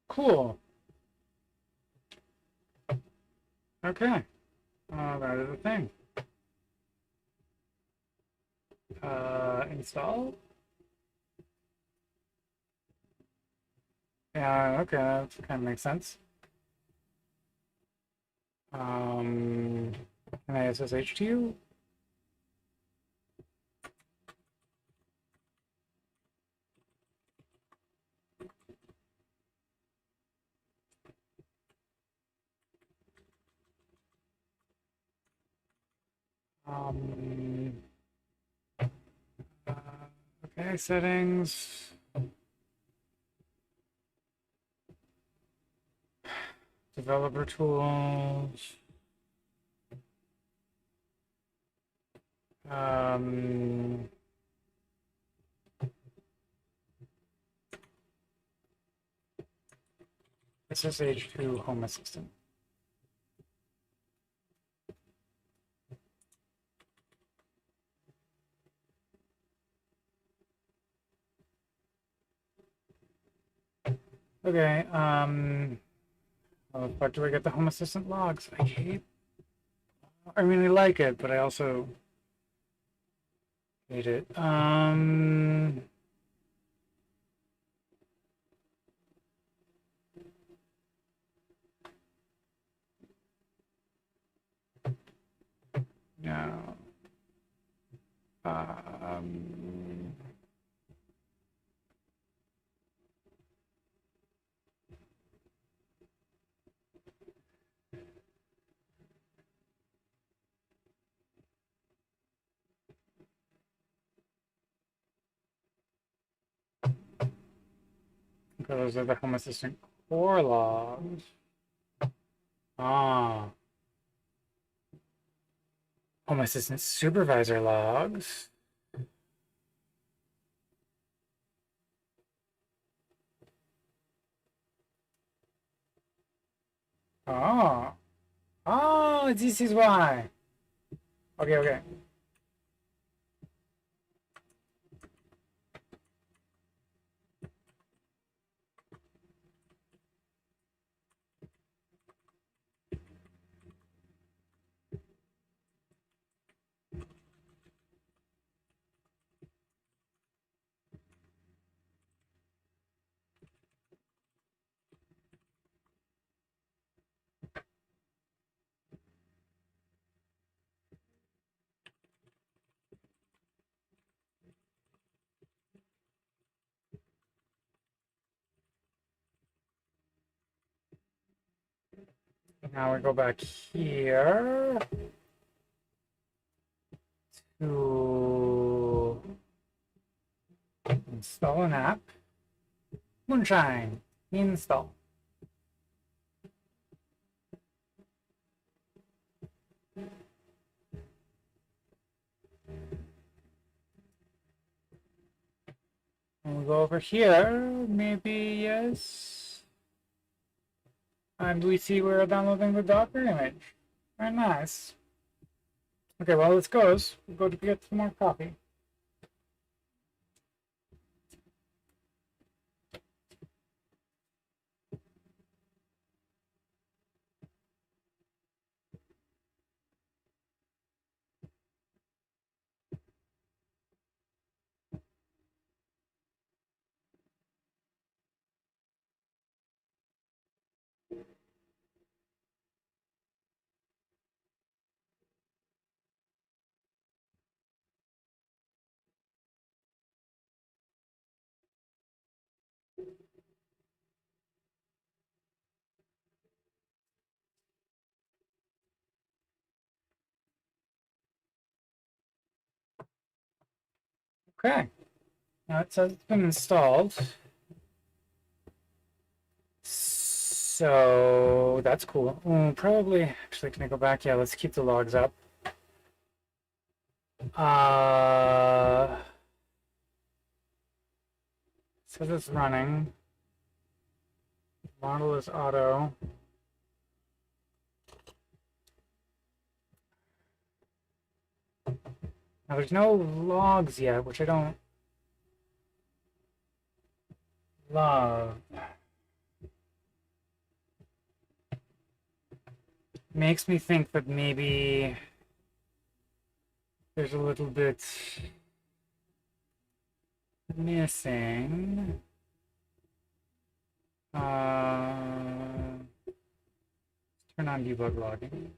cool. Okay. That is the thing. Install. Yeah, okay, that kind of makes sense. Can I SSH to you? Um, Okay, settings. Developer tools. SSH2 Home Assistant. Okay, how the fuck do I get the Home Assistant logs? I really like it, but I also hate it. No. Um, those are the Home Assistant core logs. Ah. Home Assistant supervisor logs. Oh. Oh, this is why. Okay, okay. Now we go back here to install an app. Moonshine, install. And we go over here, maybe yes. And we see we're downloading the Docker image. Very nice. Okay, well, this goes. We'll go to get some more coffee. Okay. Now it says it's been installed. So that's cool. Probably, actually, can I go back? Yeah, let's keep the logs up. Says it's running. Model is auto. Now there's no logs yet, which I don't love. Makes me think that maybe there's a little bit missing. Turn on debug logging.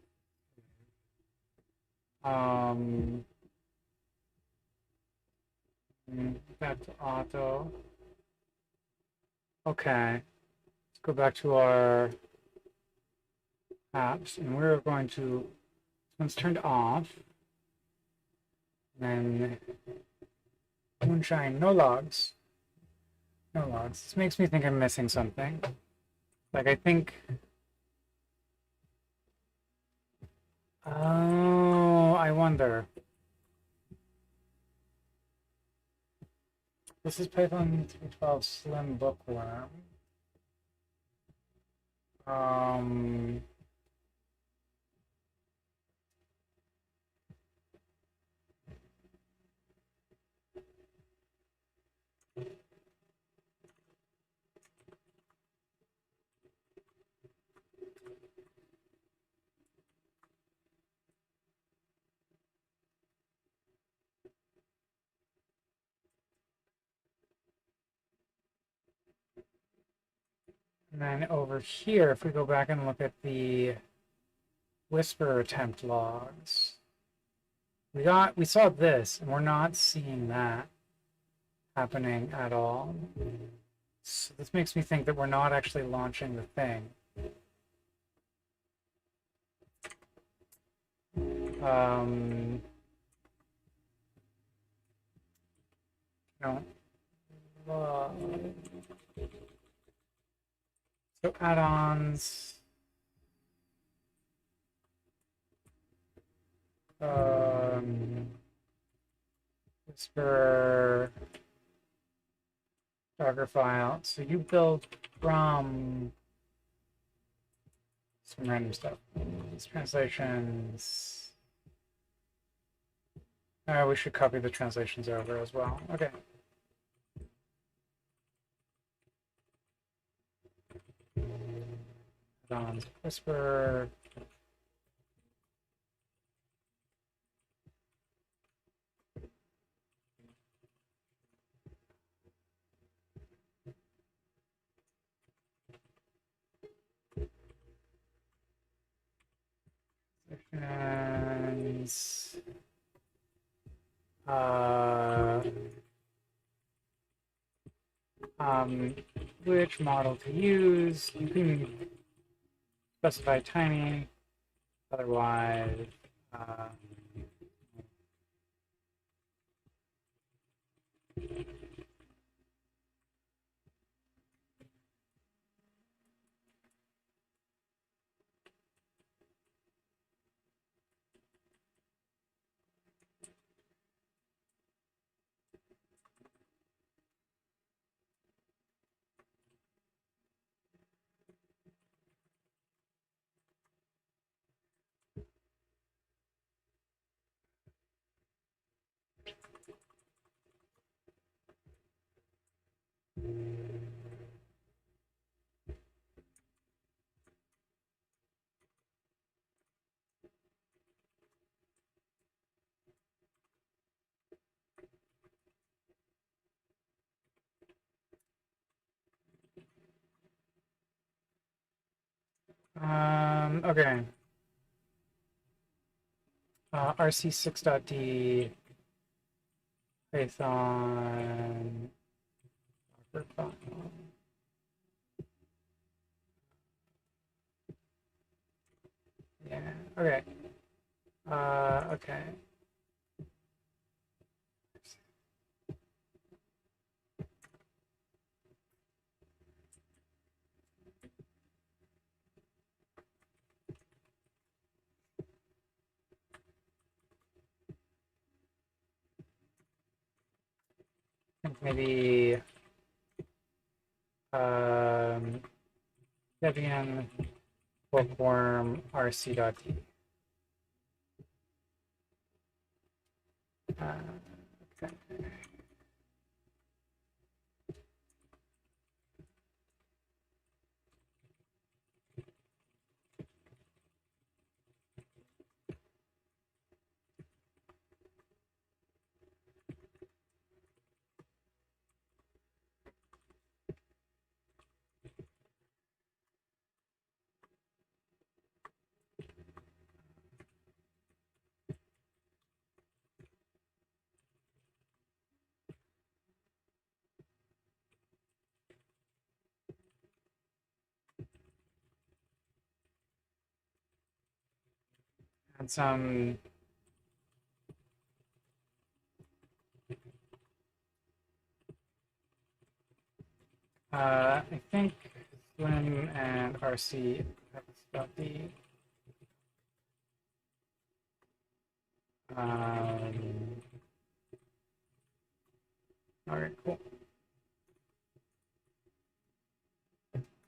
Back to auto. Okay, let's go back to our apps, and we're going to, this one's turned off. Then Moonshine, no logs. No logs. This makes me think I'm missing something. Like, I think... Oh, I wonder. This is Python 3.12 Slim Bookworm. Um... And then over here, if we go back and look at the Whisper attempt logs, we saw this, and we're not seeing that happening at all. So this makes me think that we're not actually launching the thing. No. So add-ons. Whisper Docker file. So you build from some random stuff. These translations. We should copy the translations over as well. Okay. Add-ons, Whisper. And which model to use? You can specify tiny, otherwise okay. RC6.d Python Docker file. Yeah, okay. Okay. I think maybe Debian bookworm rc.d. Okay. And some I think Slim and RC have got the all right, cool.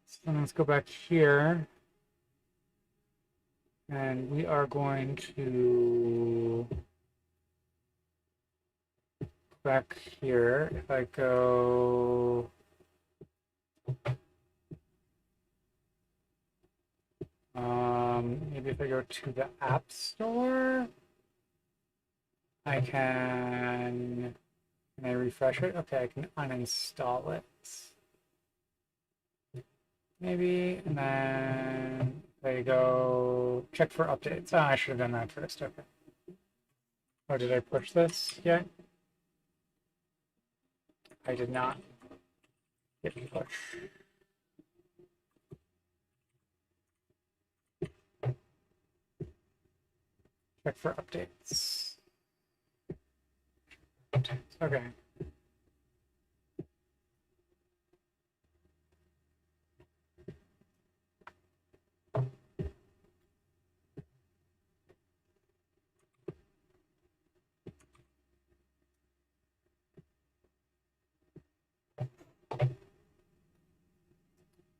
So let's go back here. And we are going to back here. If I go maybe if I go to the App Store, I can I refresh it? Okay, I can uninstall it. Maybe, and then there you go. Check for updates. Oh, I should have done that first. Okay. Oh, did I push this yet? I did not hit push. Check for updates. Okay.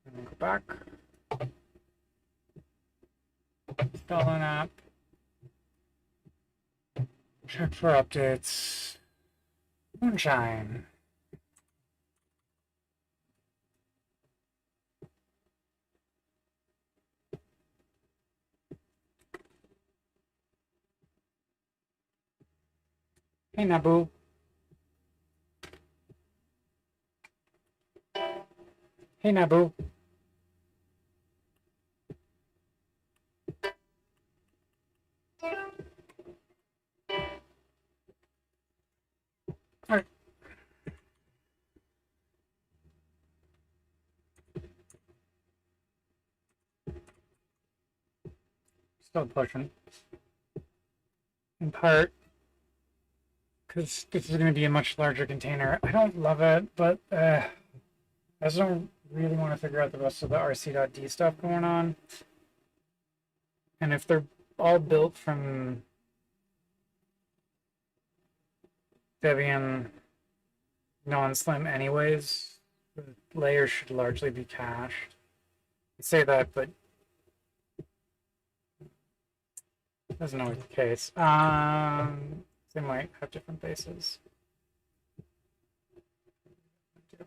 And then go back. Install an app. Check for updates. Moonshine. Hey, Nabu. Hey, Nabu. All right. Still pushing. In part, because this is going to be a much larger container. I don't love it, but I just don't really want to figure out the rest of the rc.d stuff going on. And if they're all built from Debian non-slim anyways, the layers should largely be cached. I say that, but that's not always the case. They might have different bases.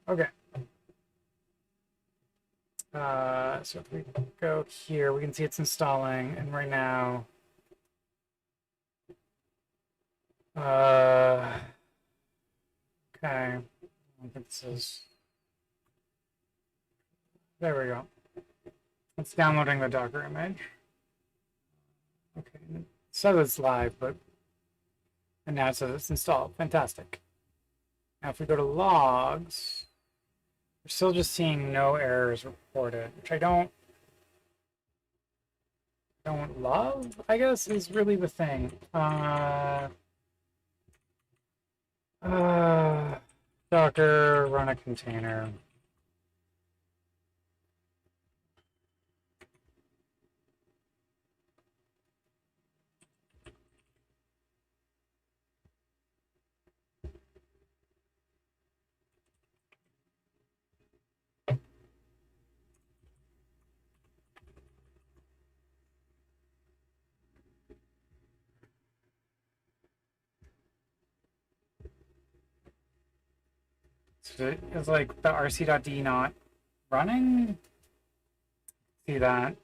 Okay. So if we go here, we can see it's installing, and right now, okay, I don't think this is, there we go. It's downloading the Docker image. Okay, it says it's live, but, and now it says it's installed. Fantastic. Now if we go to logs, we're still just seeing no errors reported, which I don't love, I guess, is really the thing. Docker, run a container. So it's like the rc.d not running. See that?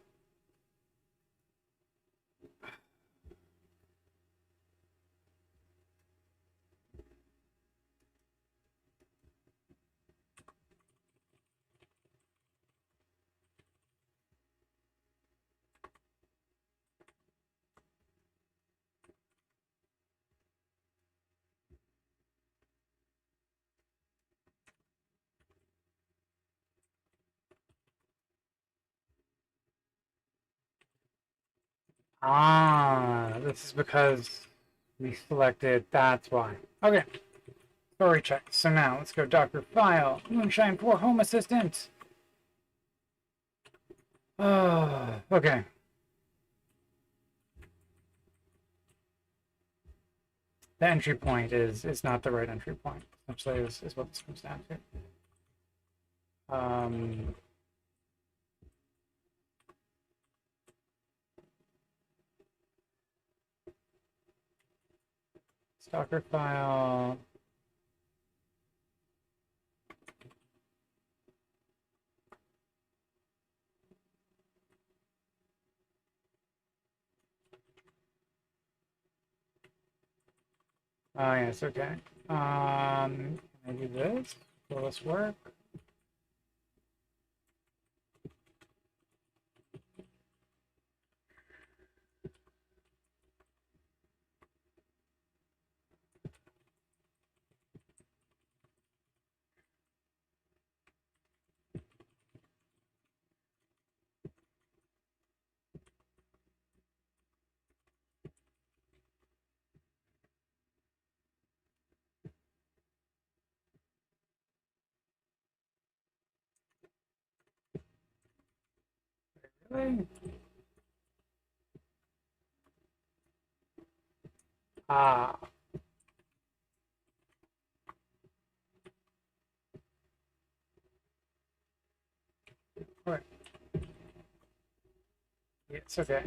Ah, this is because we selected, that's why. Okay, story check. So now let's go Docker file Moonshine for Home Assistant. Okay. The entry point is not the right entry point. Essentially, is what this comes down to. Docker file. Oh, yes, okay. Can I do this? Will this work? Really? Ah. Right. It's okay.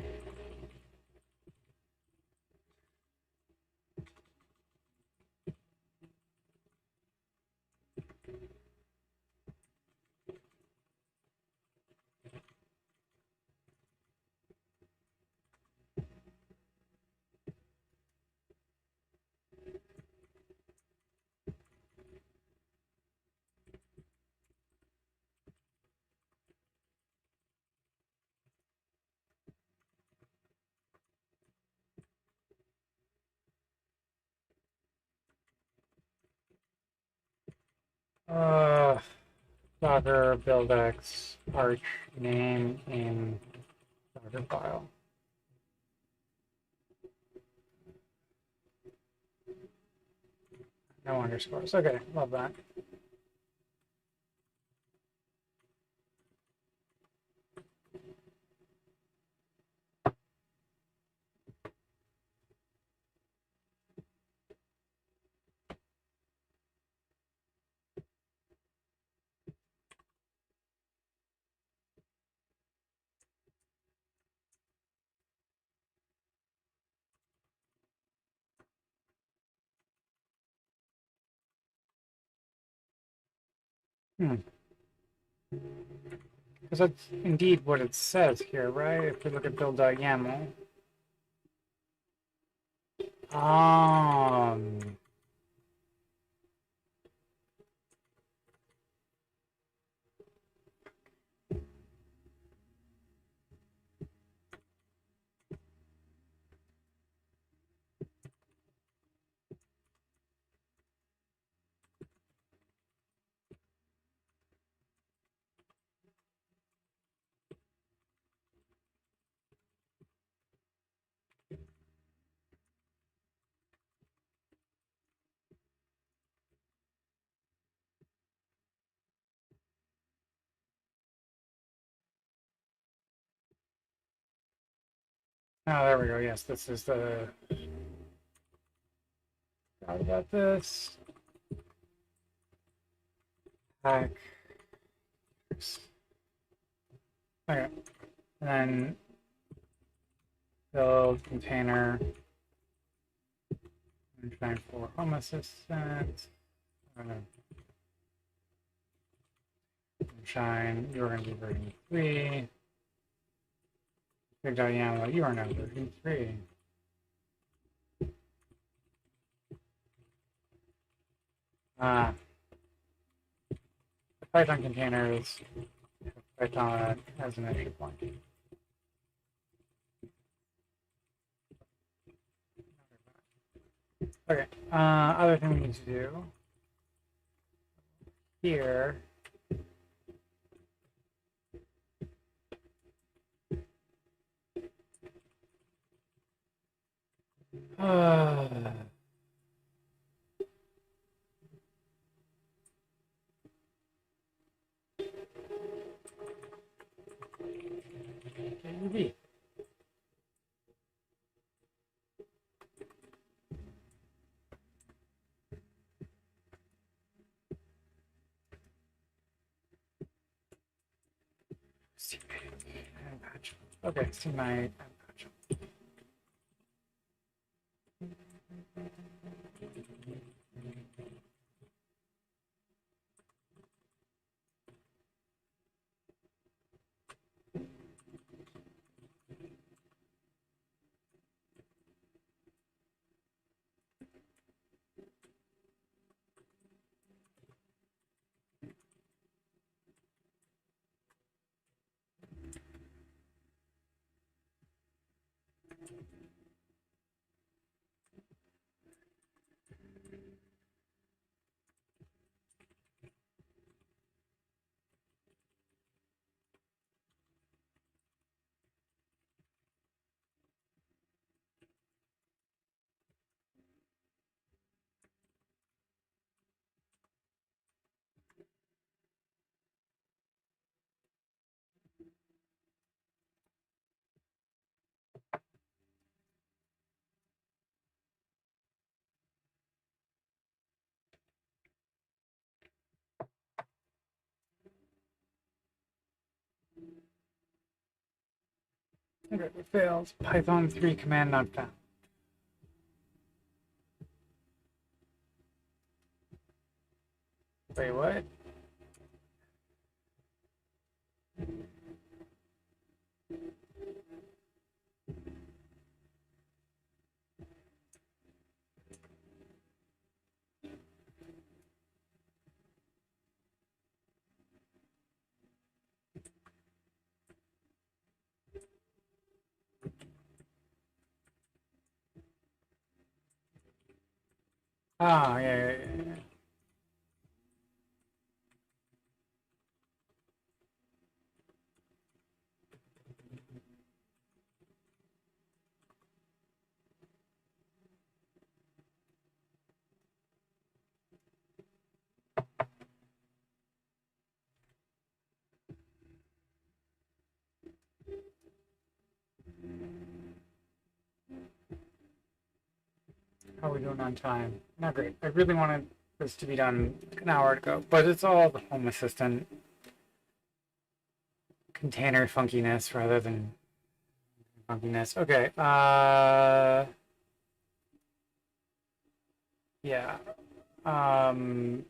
Docker buildx arch name in Docker file. No underscores. Okay, love that. Because that's indeed what it says here, right? If we look at build.yaml. Um, oh, there we go. Yes, this is the. Forgot about this. Hack. Okay. And then build container. Moonshine for Home Assistant. Moonshine, you're going to be version 3. Big.yaml, you are now version 3. Python containers, Python as an entry point. Okay, other thing we need to do here. Okay, see my patch. Okay, it fails. Python 3 command not found. Wait, what? Ah, yeah. How are we doing on time? Not great. I really wanted this to be done an hour ago, but it's all the Home Assistant container funkiness rather than funkiness. Okay, yeah. Um,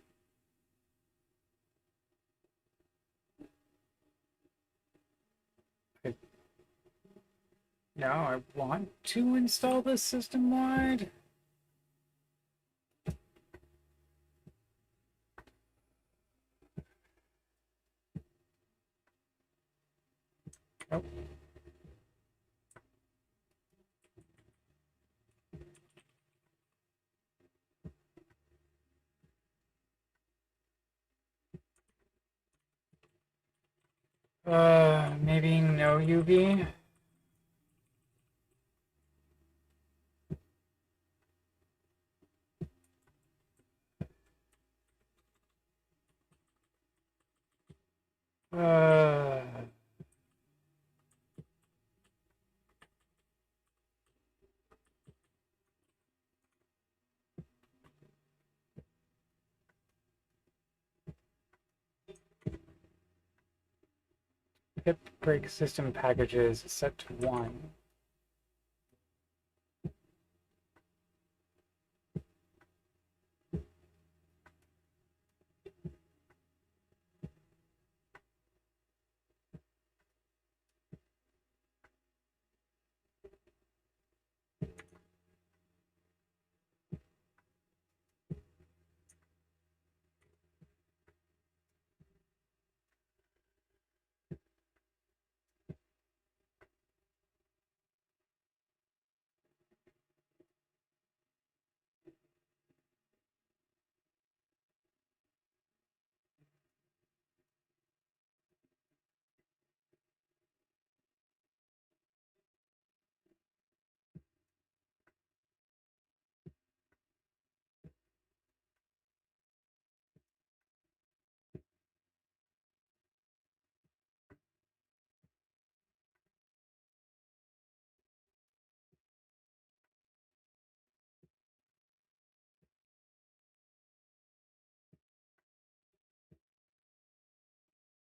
I, no, I want to install this system-wide. Oh. Maybe no UV. Uh, pip break system packages set to 1.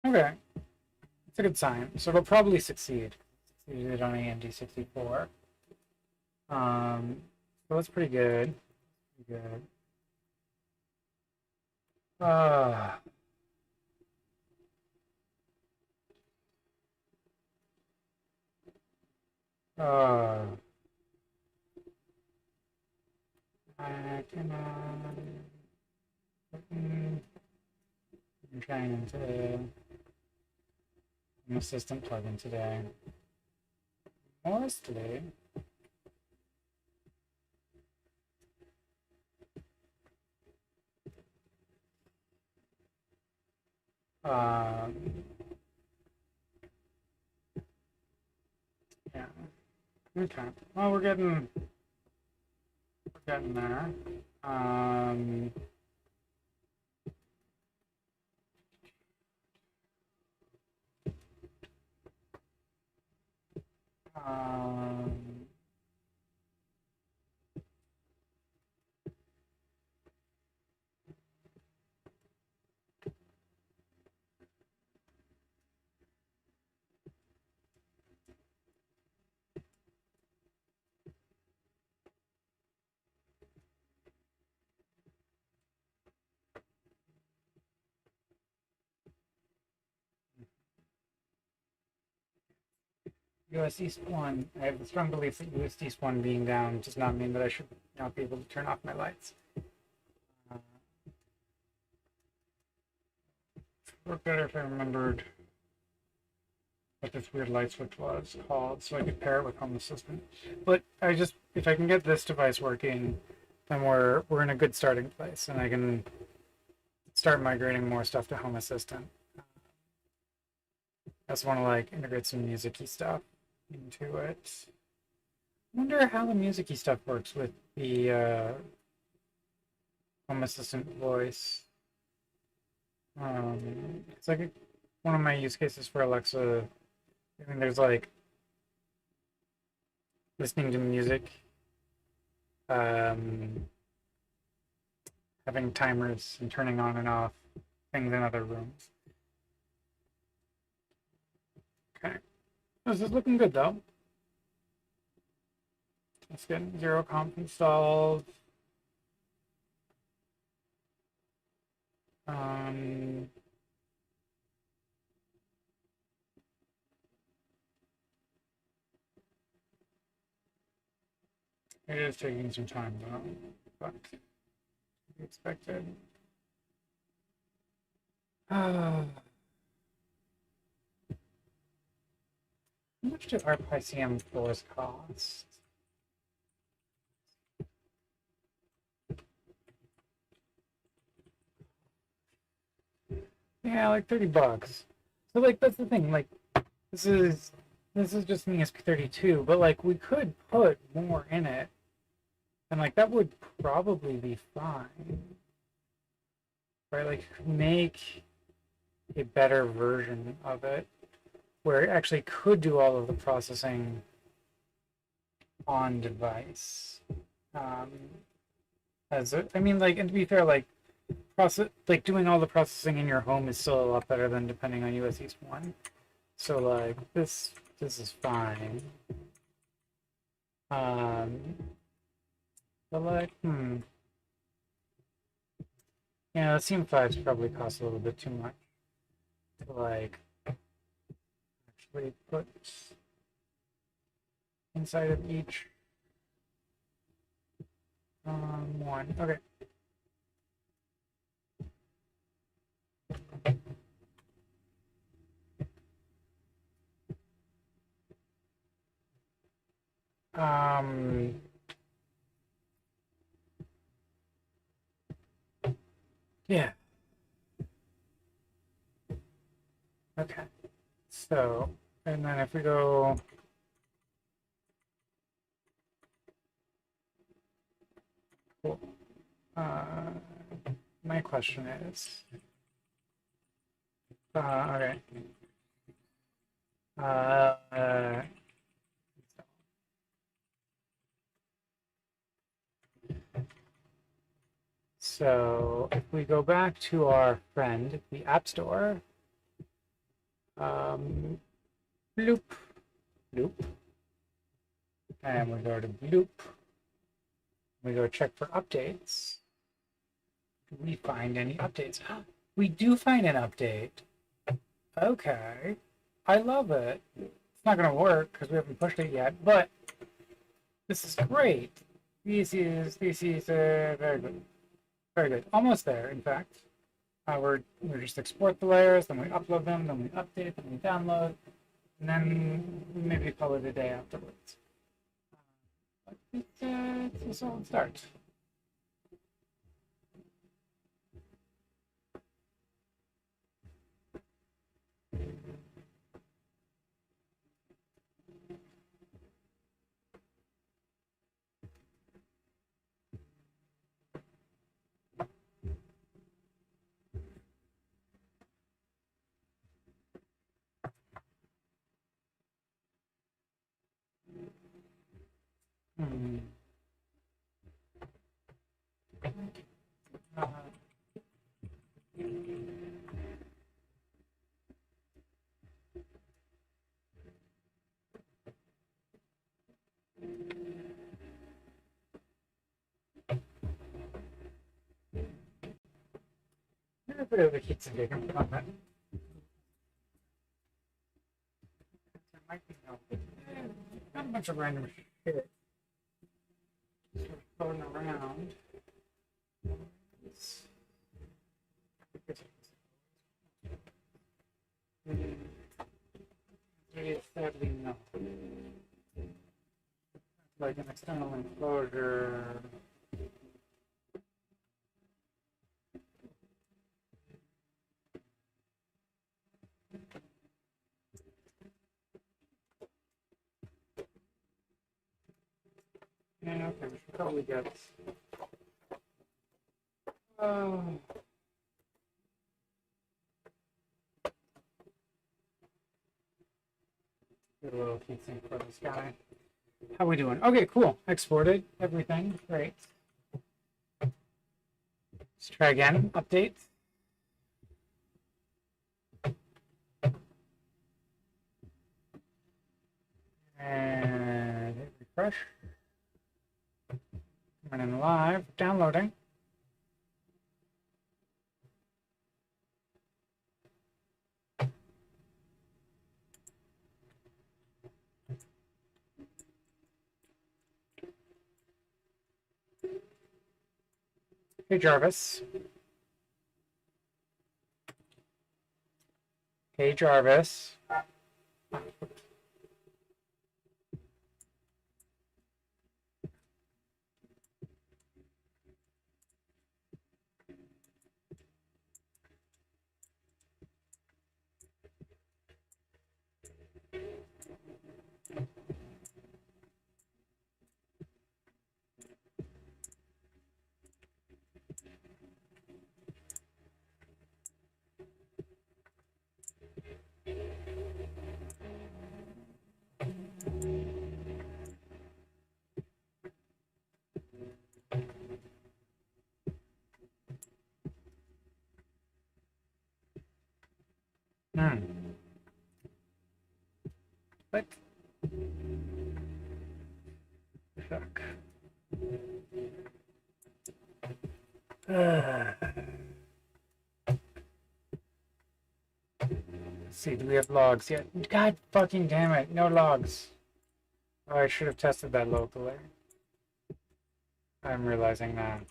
Okay. It's a good sign. So it'll probably succeed. Succeeded on AMD64. So that's pretty good. Pretty good. Uh, uh, come on. I'm trying to an assistant plugin today. Mostly. Um, yeah. Okay. Well, we're getting there. Um, um, US East 1, I have the strong belief that US East 1 being down does not mean that I should not be able to turn off my lights. Work better if I remembered what this weird light switch was called so I could pair it with Home Assistant. But if I can get this device working, then we're in a good starting place and I can start migrating more stuff to Home Assistant. I just want to like integrate some music-y stuff into it. I wonder how the music-y stuff works with the Home Assistant voice. It's like one of my use cases for Alexa. I mean, there's like listening to music, having timers and turning on and off things in other rooms. Okay, this is looking good though. Let's get zero comp installed. It is taking some time though, but expected. How much do RPyCM floors cost? Yeah, like $30. So like that's the thing. Like this is just an ESP32, but like we could put more in it, and like that would probably be fine, right? Like make a better version of it where it actually could do all of the processing on device. I mean, like, and to be fair, like doing all the processing in your home is still a lot better than depending on US East 1. So like this is fine. But like, yeah, the CM5s probably cost a little bit too much to like actually put inside of each one. Okay. Yeah. Okay. So, and then if we go cool. My question is okay. So if we go back to our friend, the App Store, Bloop, bloop. And we go to bloop. We go check for updates. Do we find any updates? We do find an update. Okay. I love it. It's not going to work because we haven't pushed it yet, but this is great. This is very good. Very good. Almost there, in fact. We just export the layers, then we upload them, then we update, then we download, and then maybe call it a day afterwards. But it's a solid start. Hmm. Uh, a bit of a heat sink I can put on that. There might be no. Not a bunch of random shit sort of floating around. It's, it's sadly no. Like an external enclosure. Yeah, okay, we should probably get. Oh. Get a little heatsink for this guy. How we doing? Okay, cool. Exported everything. Great. Let's try again. Update. And hit refresh. Running live. Downloading. Hey, Jarvis. Hey, Jarvis. What? Fuck. Let's see, do we have logs yet? God fucking damn it, no logs. Oh, I should have tested that locally. I'm realizing that.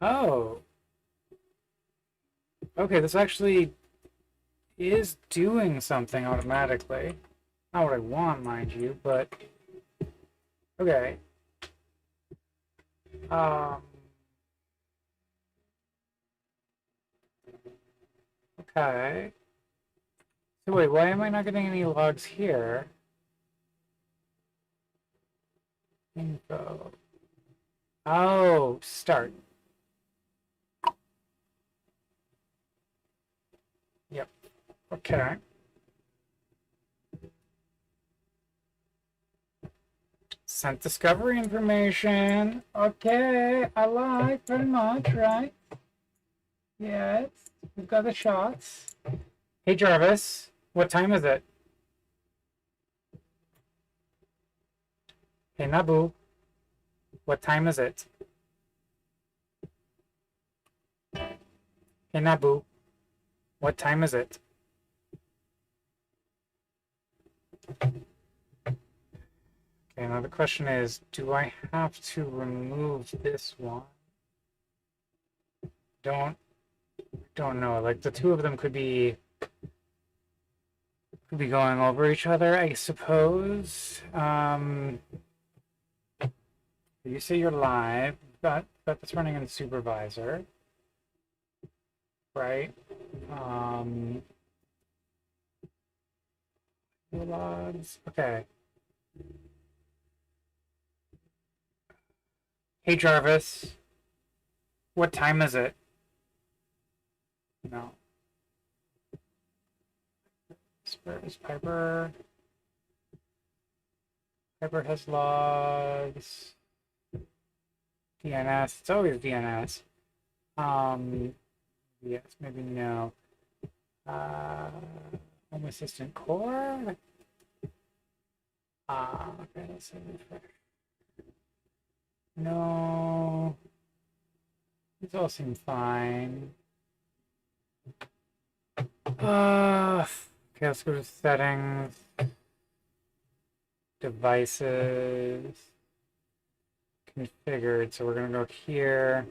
Oh, Okay, this actually is doing something automatically. Not what I want, mind you, but okay. Um, okay. So wait, why am I not getting any logs here? Info. Oh, start. Yep. Okay. Sent discovery information. Okay, I like very much, right? Yes, we've got the shots. Hey Jarvis, what time is it? Hey Nabu, what time is it? Hey Nabu, what time is it? Okay, now the question is, do I have to remove this one? Don't know. Like the two of them could be going over each other, I suppose. You say you're live, but that's running in supervisor, right? Logs. Okay. Hey Jarvis, what time is it? No. Where is Piper? Piper has logs. DNS. It's always DNS. Yes, maybe no. Home Assistant Core. Okay, let's see. No. These all seem fine. Okay, let's go to settings. Devices. Configured. So we're going to go here.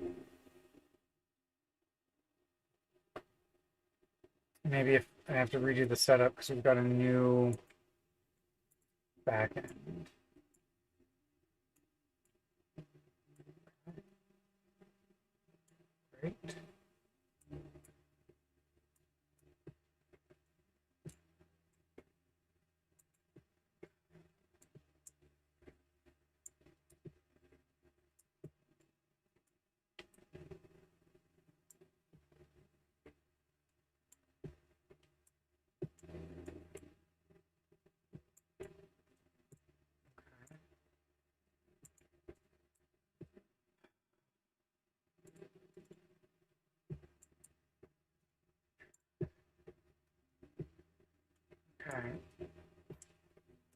Maybe if I have to redo the setup because we've got a new backend. Great. Okay.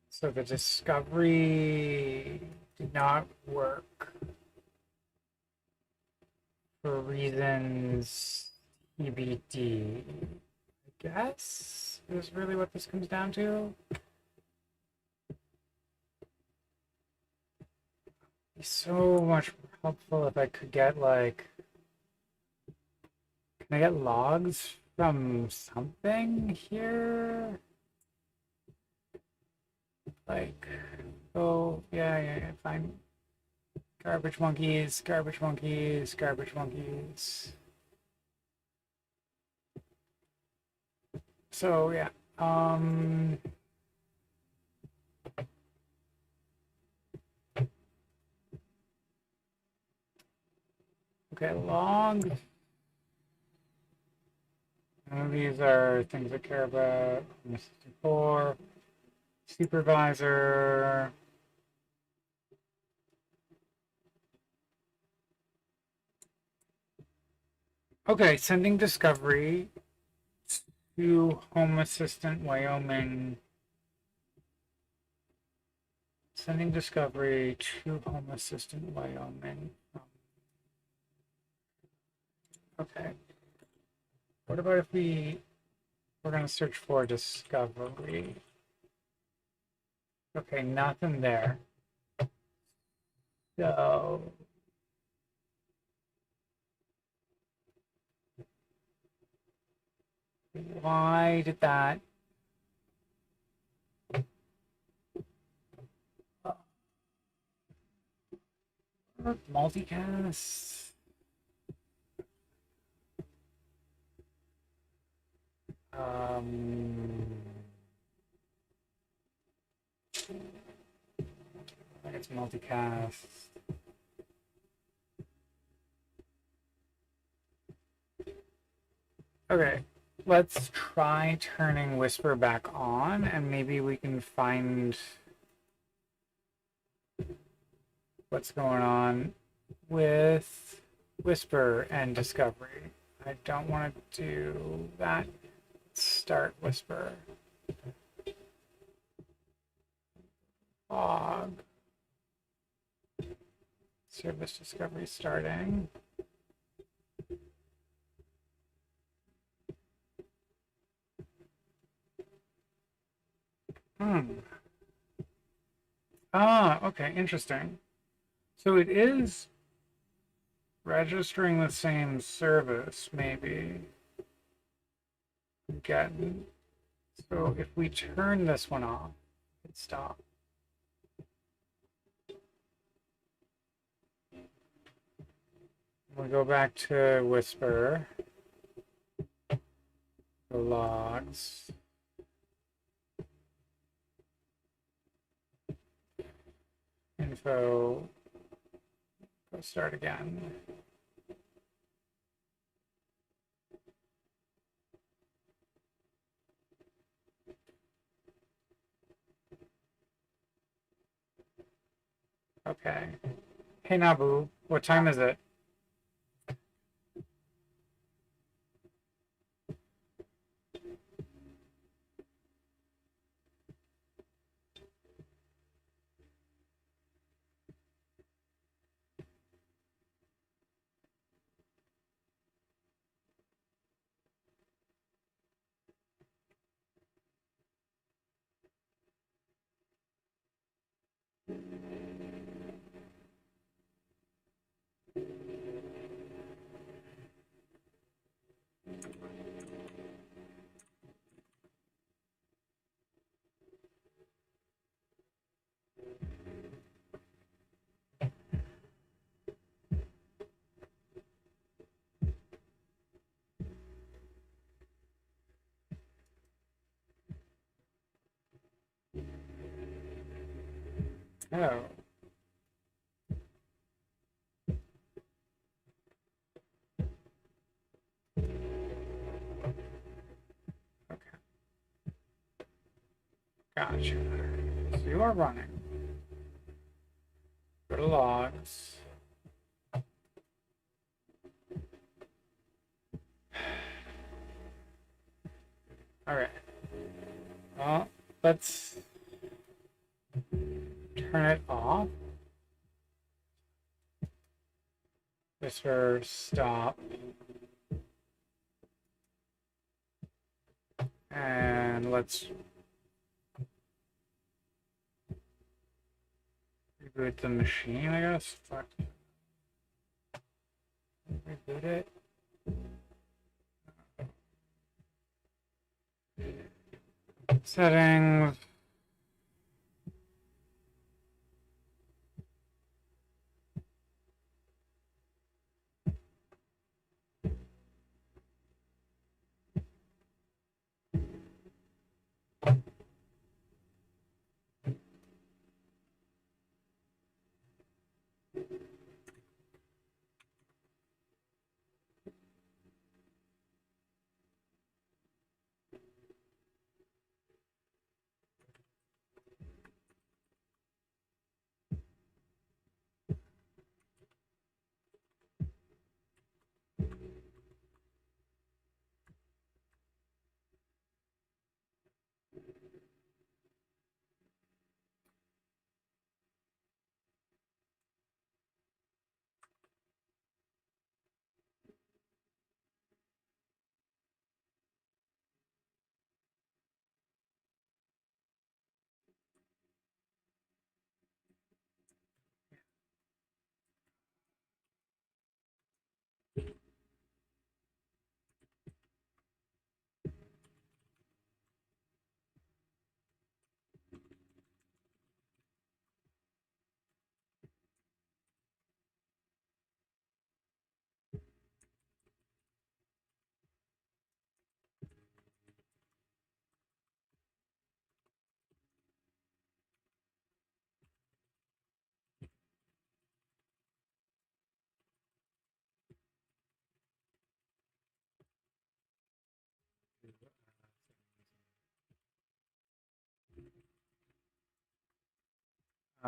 So the discovery did not work for reasons TBD. I guess is really what this comes down to. It'd be so much more helpful if I could get like, can I get logs from something here? Like, oh yeah, fine. Garbage monkeys, garbage monkeys, garbage monkeys. So yeah, okay, log. None of these are things I care about. 64, supervisor. Okay, sending discovery to Home Assistant Wyoming. Sending discovery to Home Assistant Wyoming. Okay. What about if we're going to search for discovery? Okay, nothing there. So Why did that? Multicast. I think it's multicast. Okay, let's try turning Whisper back on, and maybe we can find what's going on with Whisper and Discovery. I don't want to do that. Start Whisper. Log. Service Discovery starting. Ah, okay, interesting. So it is registering the same service, maybe. Again. So if we turn this one off, it stops. We go back to Whisper. The logs. Info. Go start again. Okay. Hey Nabu, what time is it? Oh. Okay. Gotcha. So you are running. Go to logs. All right. Well, let's turn it off. Whisper stop. And let's reboot the machine, I guess. Fuck. Reboot it. Settings.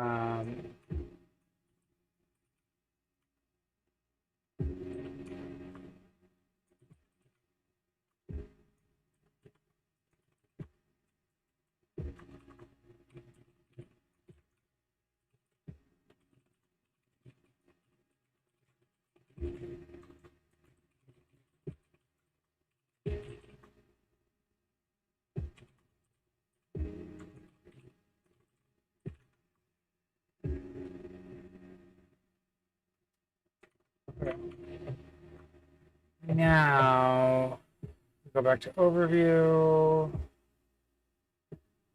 Um, okay. Now, go back to overview,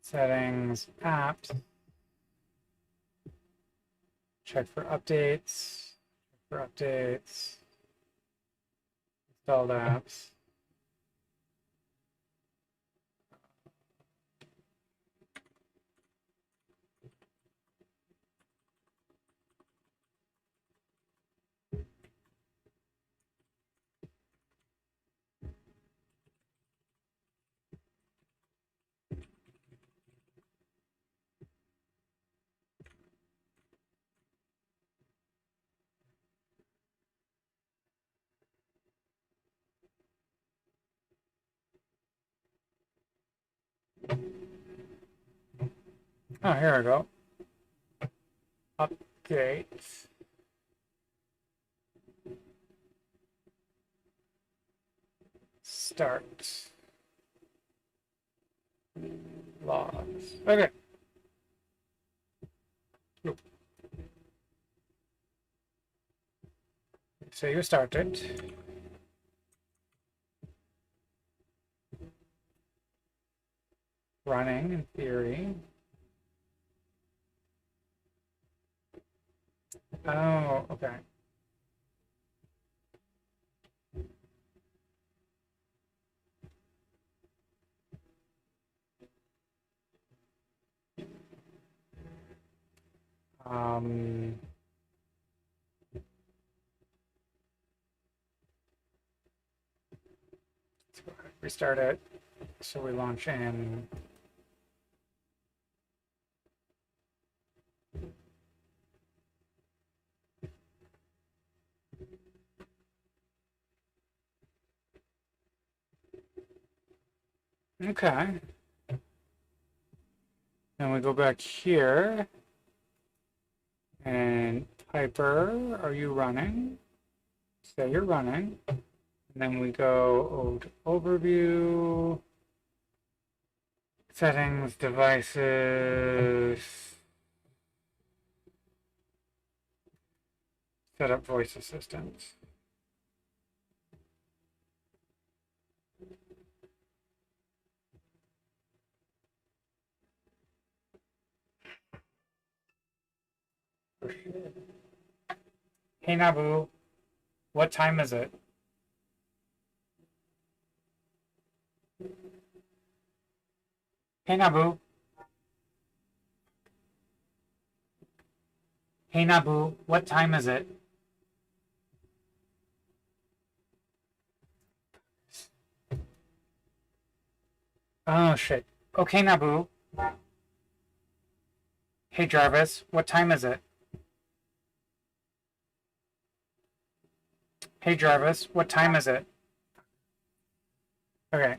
settings, apps, check for updates, installed apps. Oh, here we go. Updates. Start. Logs. Okay. So you started. Running in theory. Oh, okay. Um, let's go ahead, restart it. So we launch in. Okay. Then we go back here. And Piper, are you running? Say you're running. And then we go to overview, settings, devices, set up voice assistants. Hey Nabu, what time is it? Hey Nabu. Hey Nabu, what time is it? Oh shit. Okay Nabu. Hey Jarvis, what time is it? Hey Jarvis, what time is it? Okay.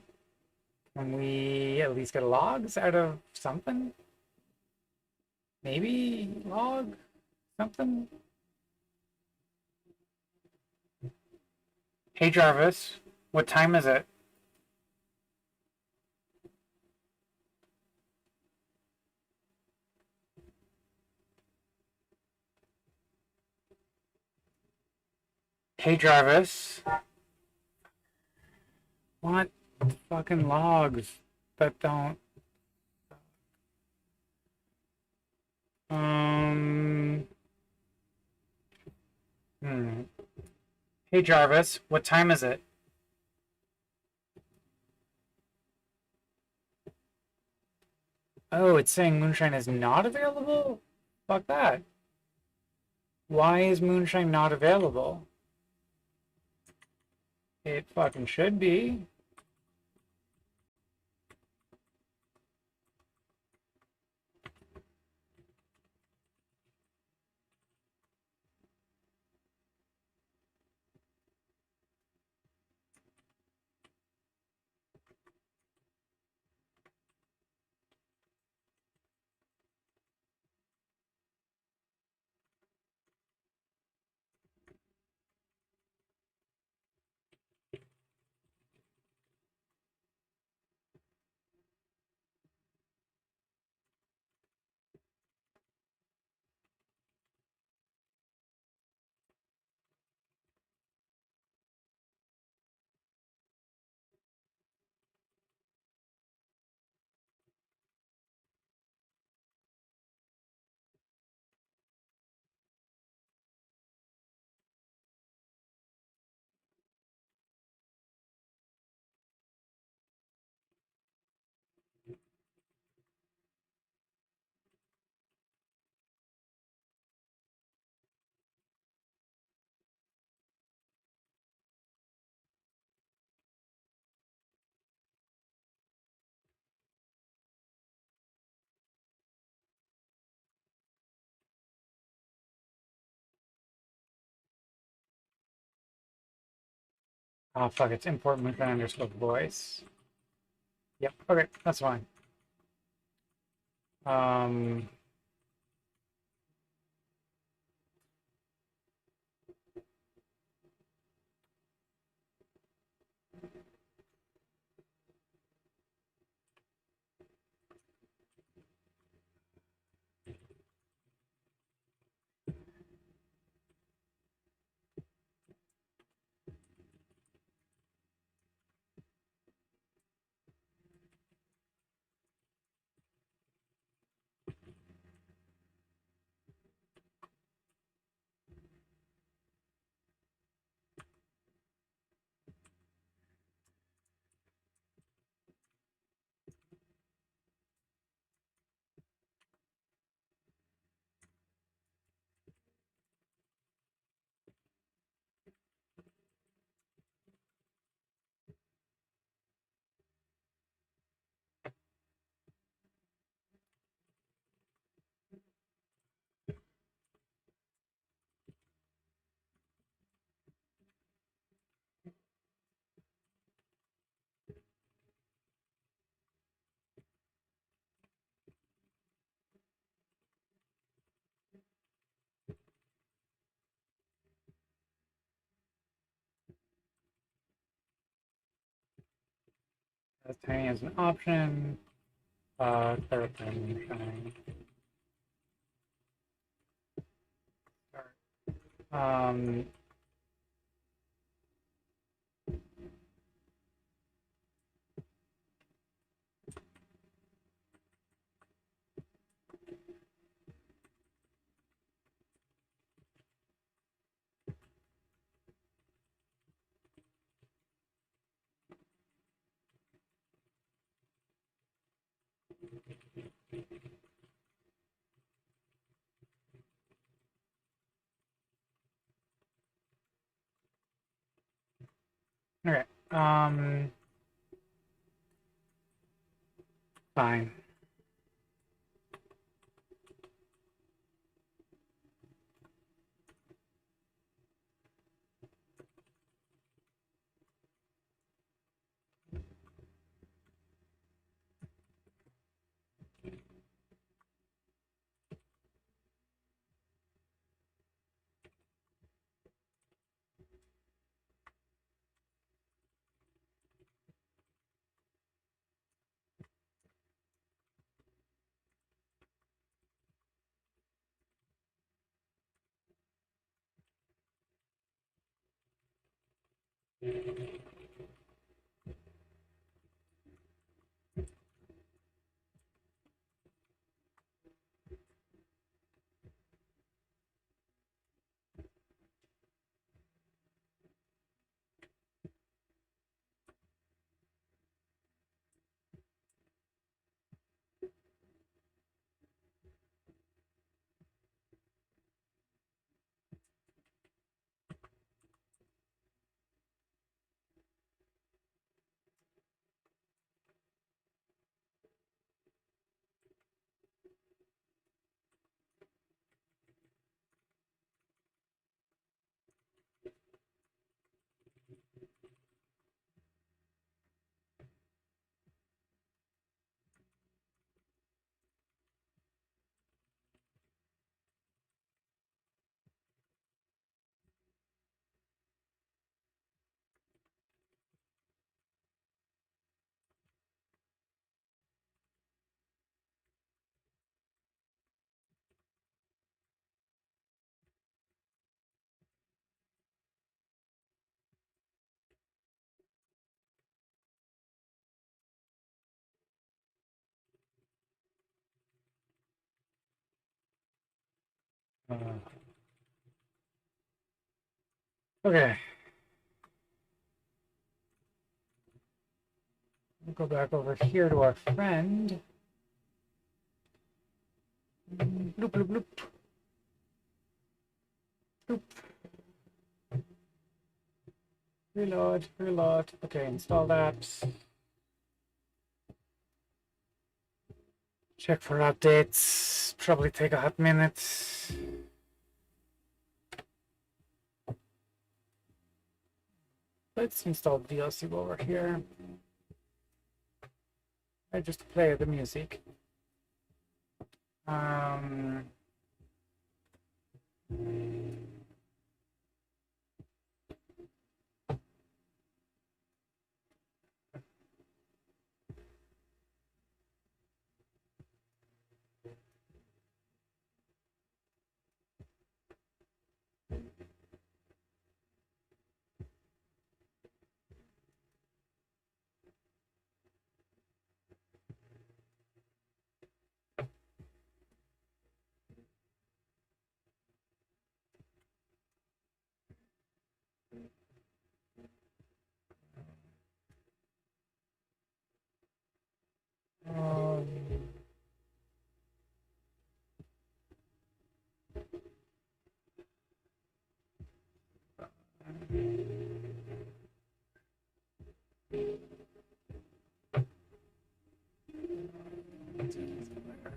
Can we at least get logs out of something? Maybe log something? Hey Jarvis, what time is it? Hey Jarvis. What fucking logs that don't um hmm. Hey Jarvis, what time is it? Oh, it's saying Moonshine is not available? Fuck that. Why is Moonshine not available? It fucking should be. Oh, fuck, it's import movement underscore voice. Yep, okay, that's fine. Um, that's tiny as an option. Clarify Moonshine. Um, okay. Fine. Uh, okay. We'll go back over here to our friend. Bloop, bloop, bloop. Bloop. Reload, reload. Okay, install that. Check for updates. Probably take a hot minute. Let's install VLC while we're here. I just play the music. Um,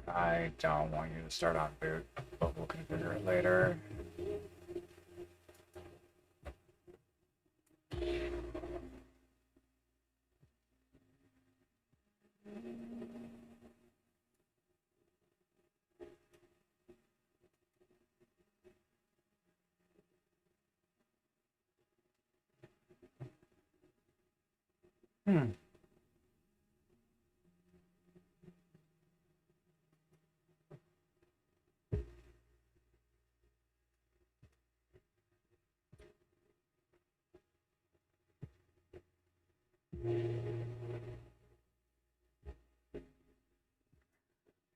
I don't want you to start on boot, but we'll configure it later. Hmm.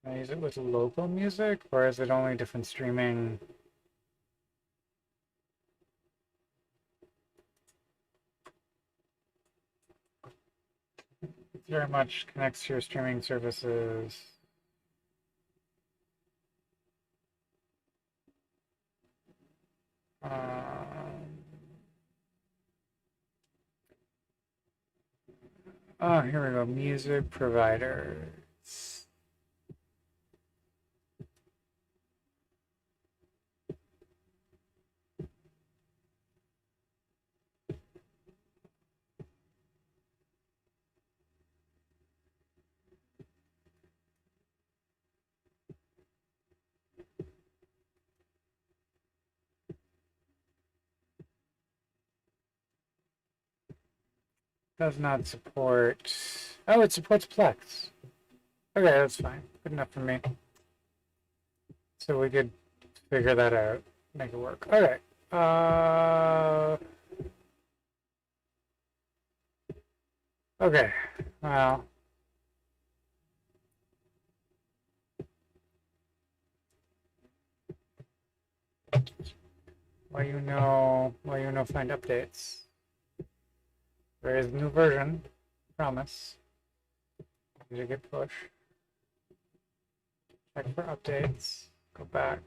Can I use it with local music, or is it only different streaming? It very much connects to your streaming services. Oh, here we go. Music providers. Does not support. Oh, it supports Plex. Okay, that's fine. Good enough for me. So we could figure that out, make it work. Okay. Okay. Well. Find updates. There is a new version. Promise. Did it get push? Check for updates. Go back.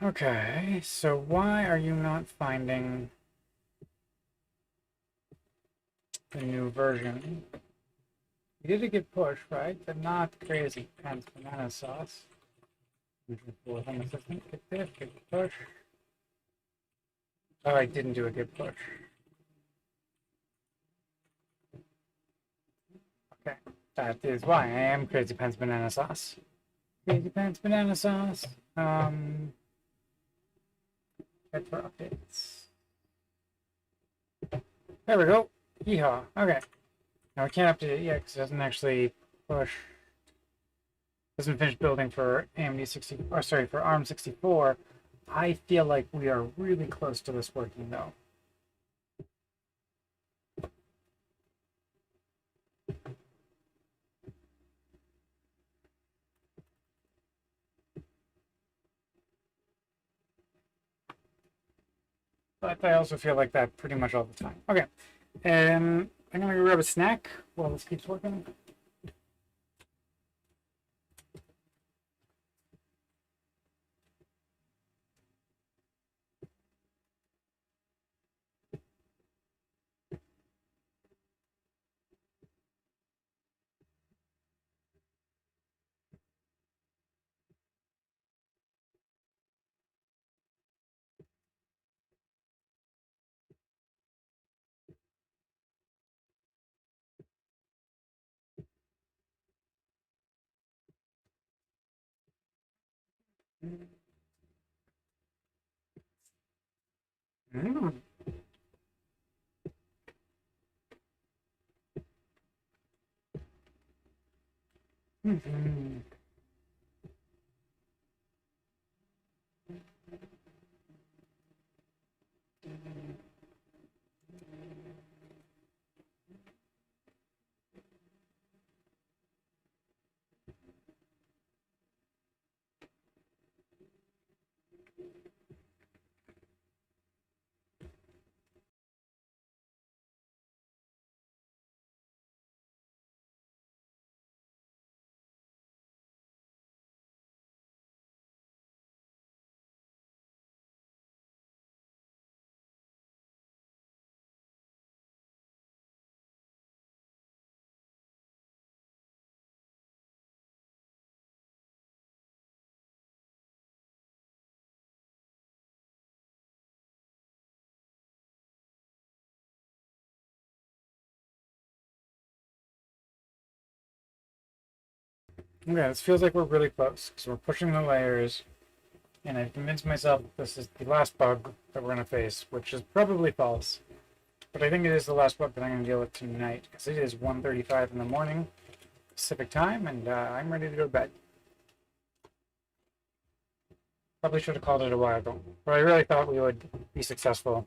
Okay, so why are you not finding the new version? You did a good push, right? But not crazy pants banana sauce. Home assistant, get this, get the push. Oh, I didn't do a good push. Okay, that is why I am crazy pants banana sauce. Crazy pants banana sauce. Head for updates. There we go. Yeehaw. Okay. Now we can't update it yet because it doesn't actually push. Doesn't finish building for AMD 60, or sorry, for ARM 64. I feel like we are really close to this working though. But I also feel like that pretty much all the time. Okay, I'm gonna go grab a snack while this keeps working. Mm. Mm-hmm. Okay, this feels like we're really close because we're pushing the layers, and I've convinced myself this is the last bug that we're going to face, which is probably false. But I think it is the last bug that I'm going to deal with tonight because it is 1:35 in the morning Pacific time, and I'm ready to go to bed. Probably should have called it a while ago, but I really thought we would be successful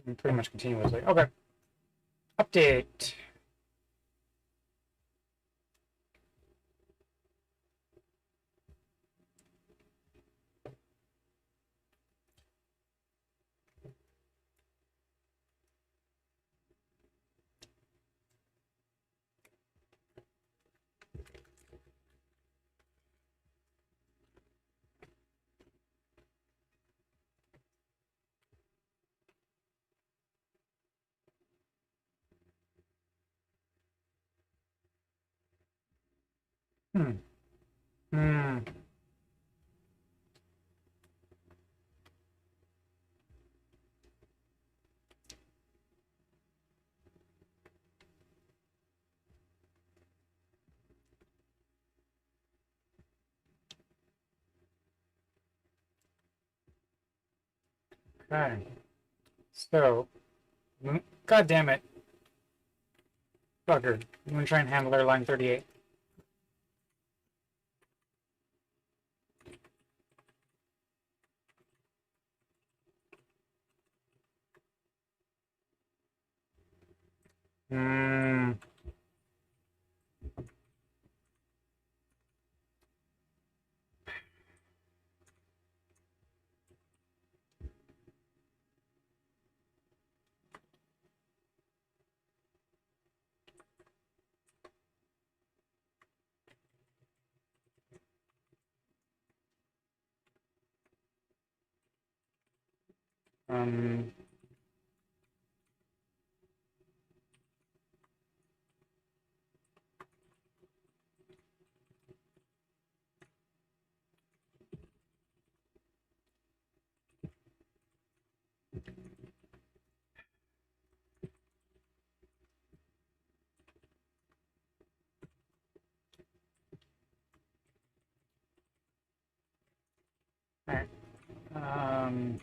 and pretty much continuously. Okay, update. Hmm. Hmm. Okay. So, God damn it, bugger. Moonshine handler line 38. Hmm. Um. All right. Um.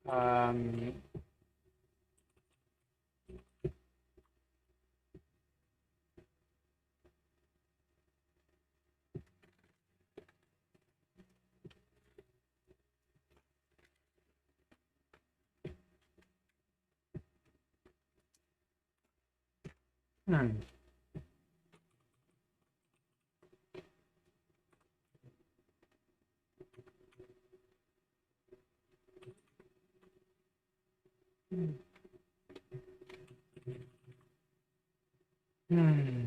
Um, hmm. Hmm.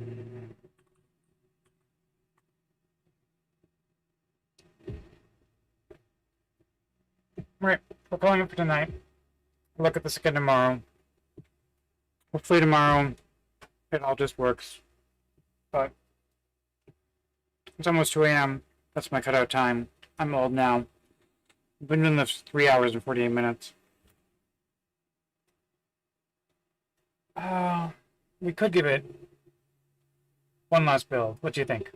Right, we're calling it for tonight. We'll look at this again tomorrow. Hopefully tomorrow it all just works. But it's almost 2 a.m. That's my cutout time. I'm old now. I've been doing this 3 hours and 48 minutes. We could give it one last build. What do you think?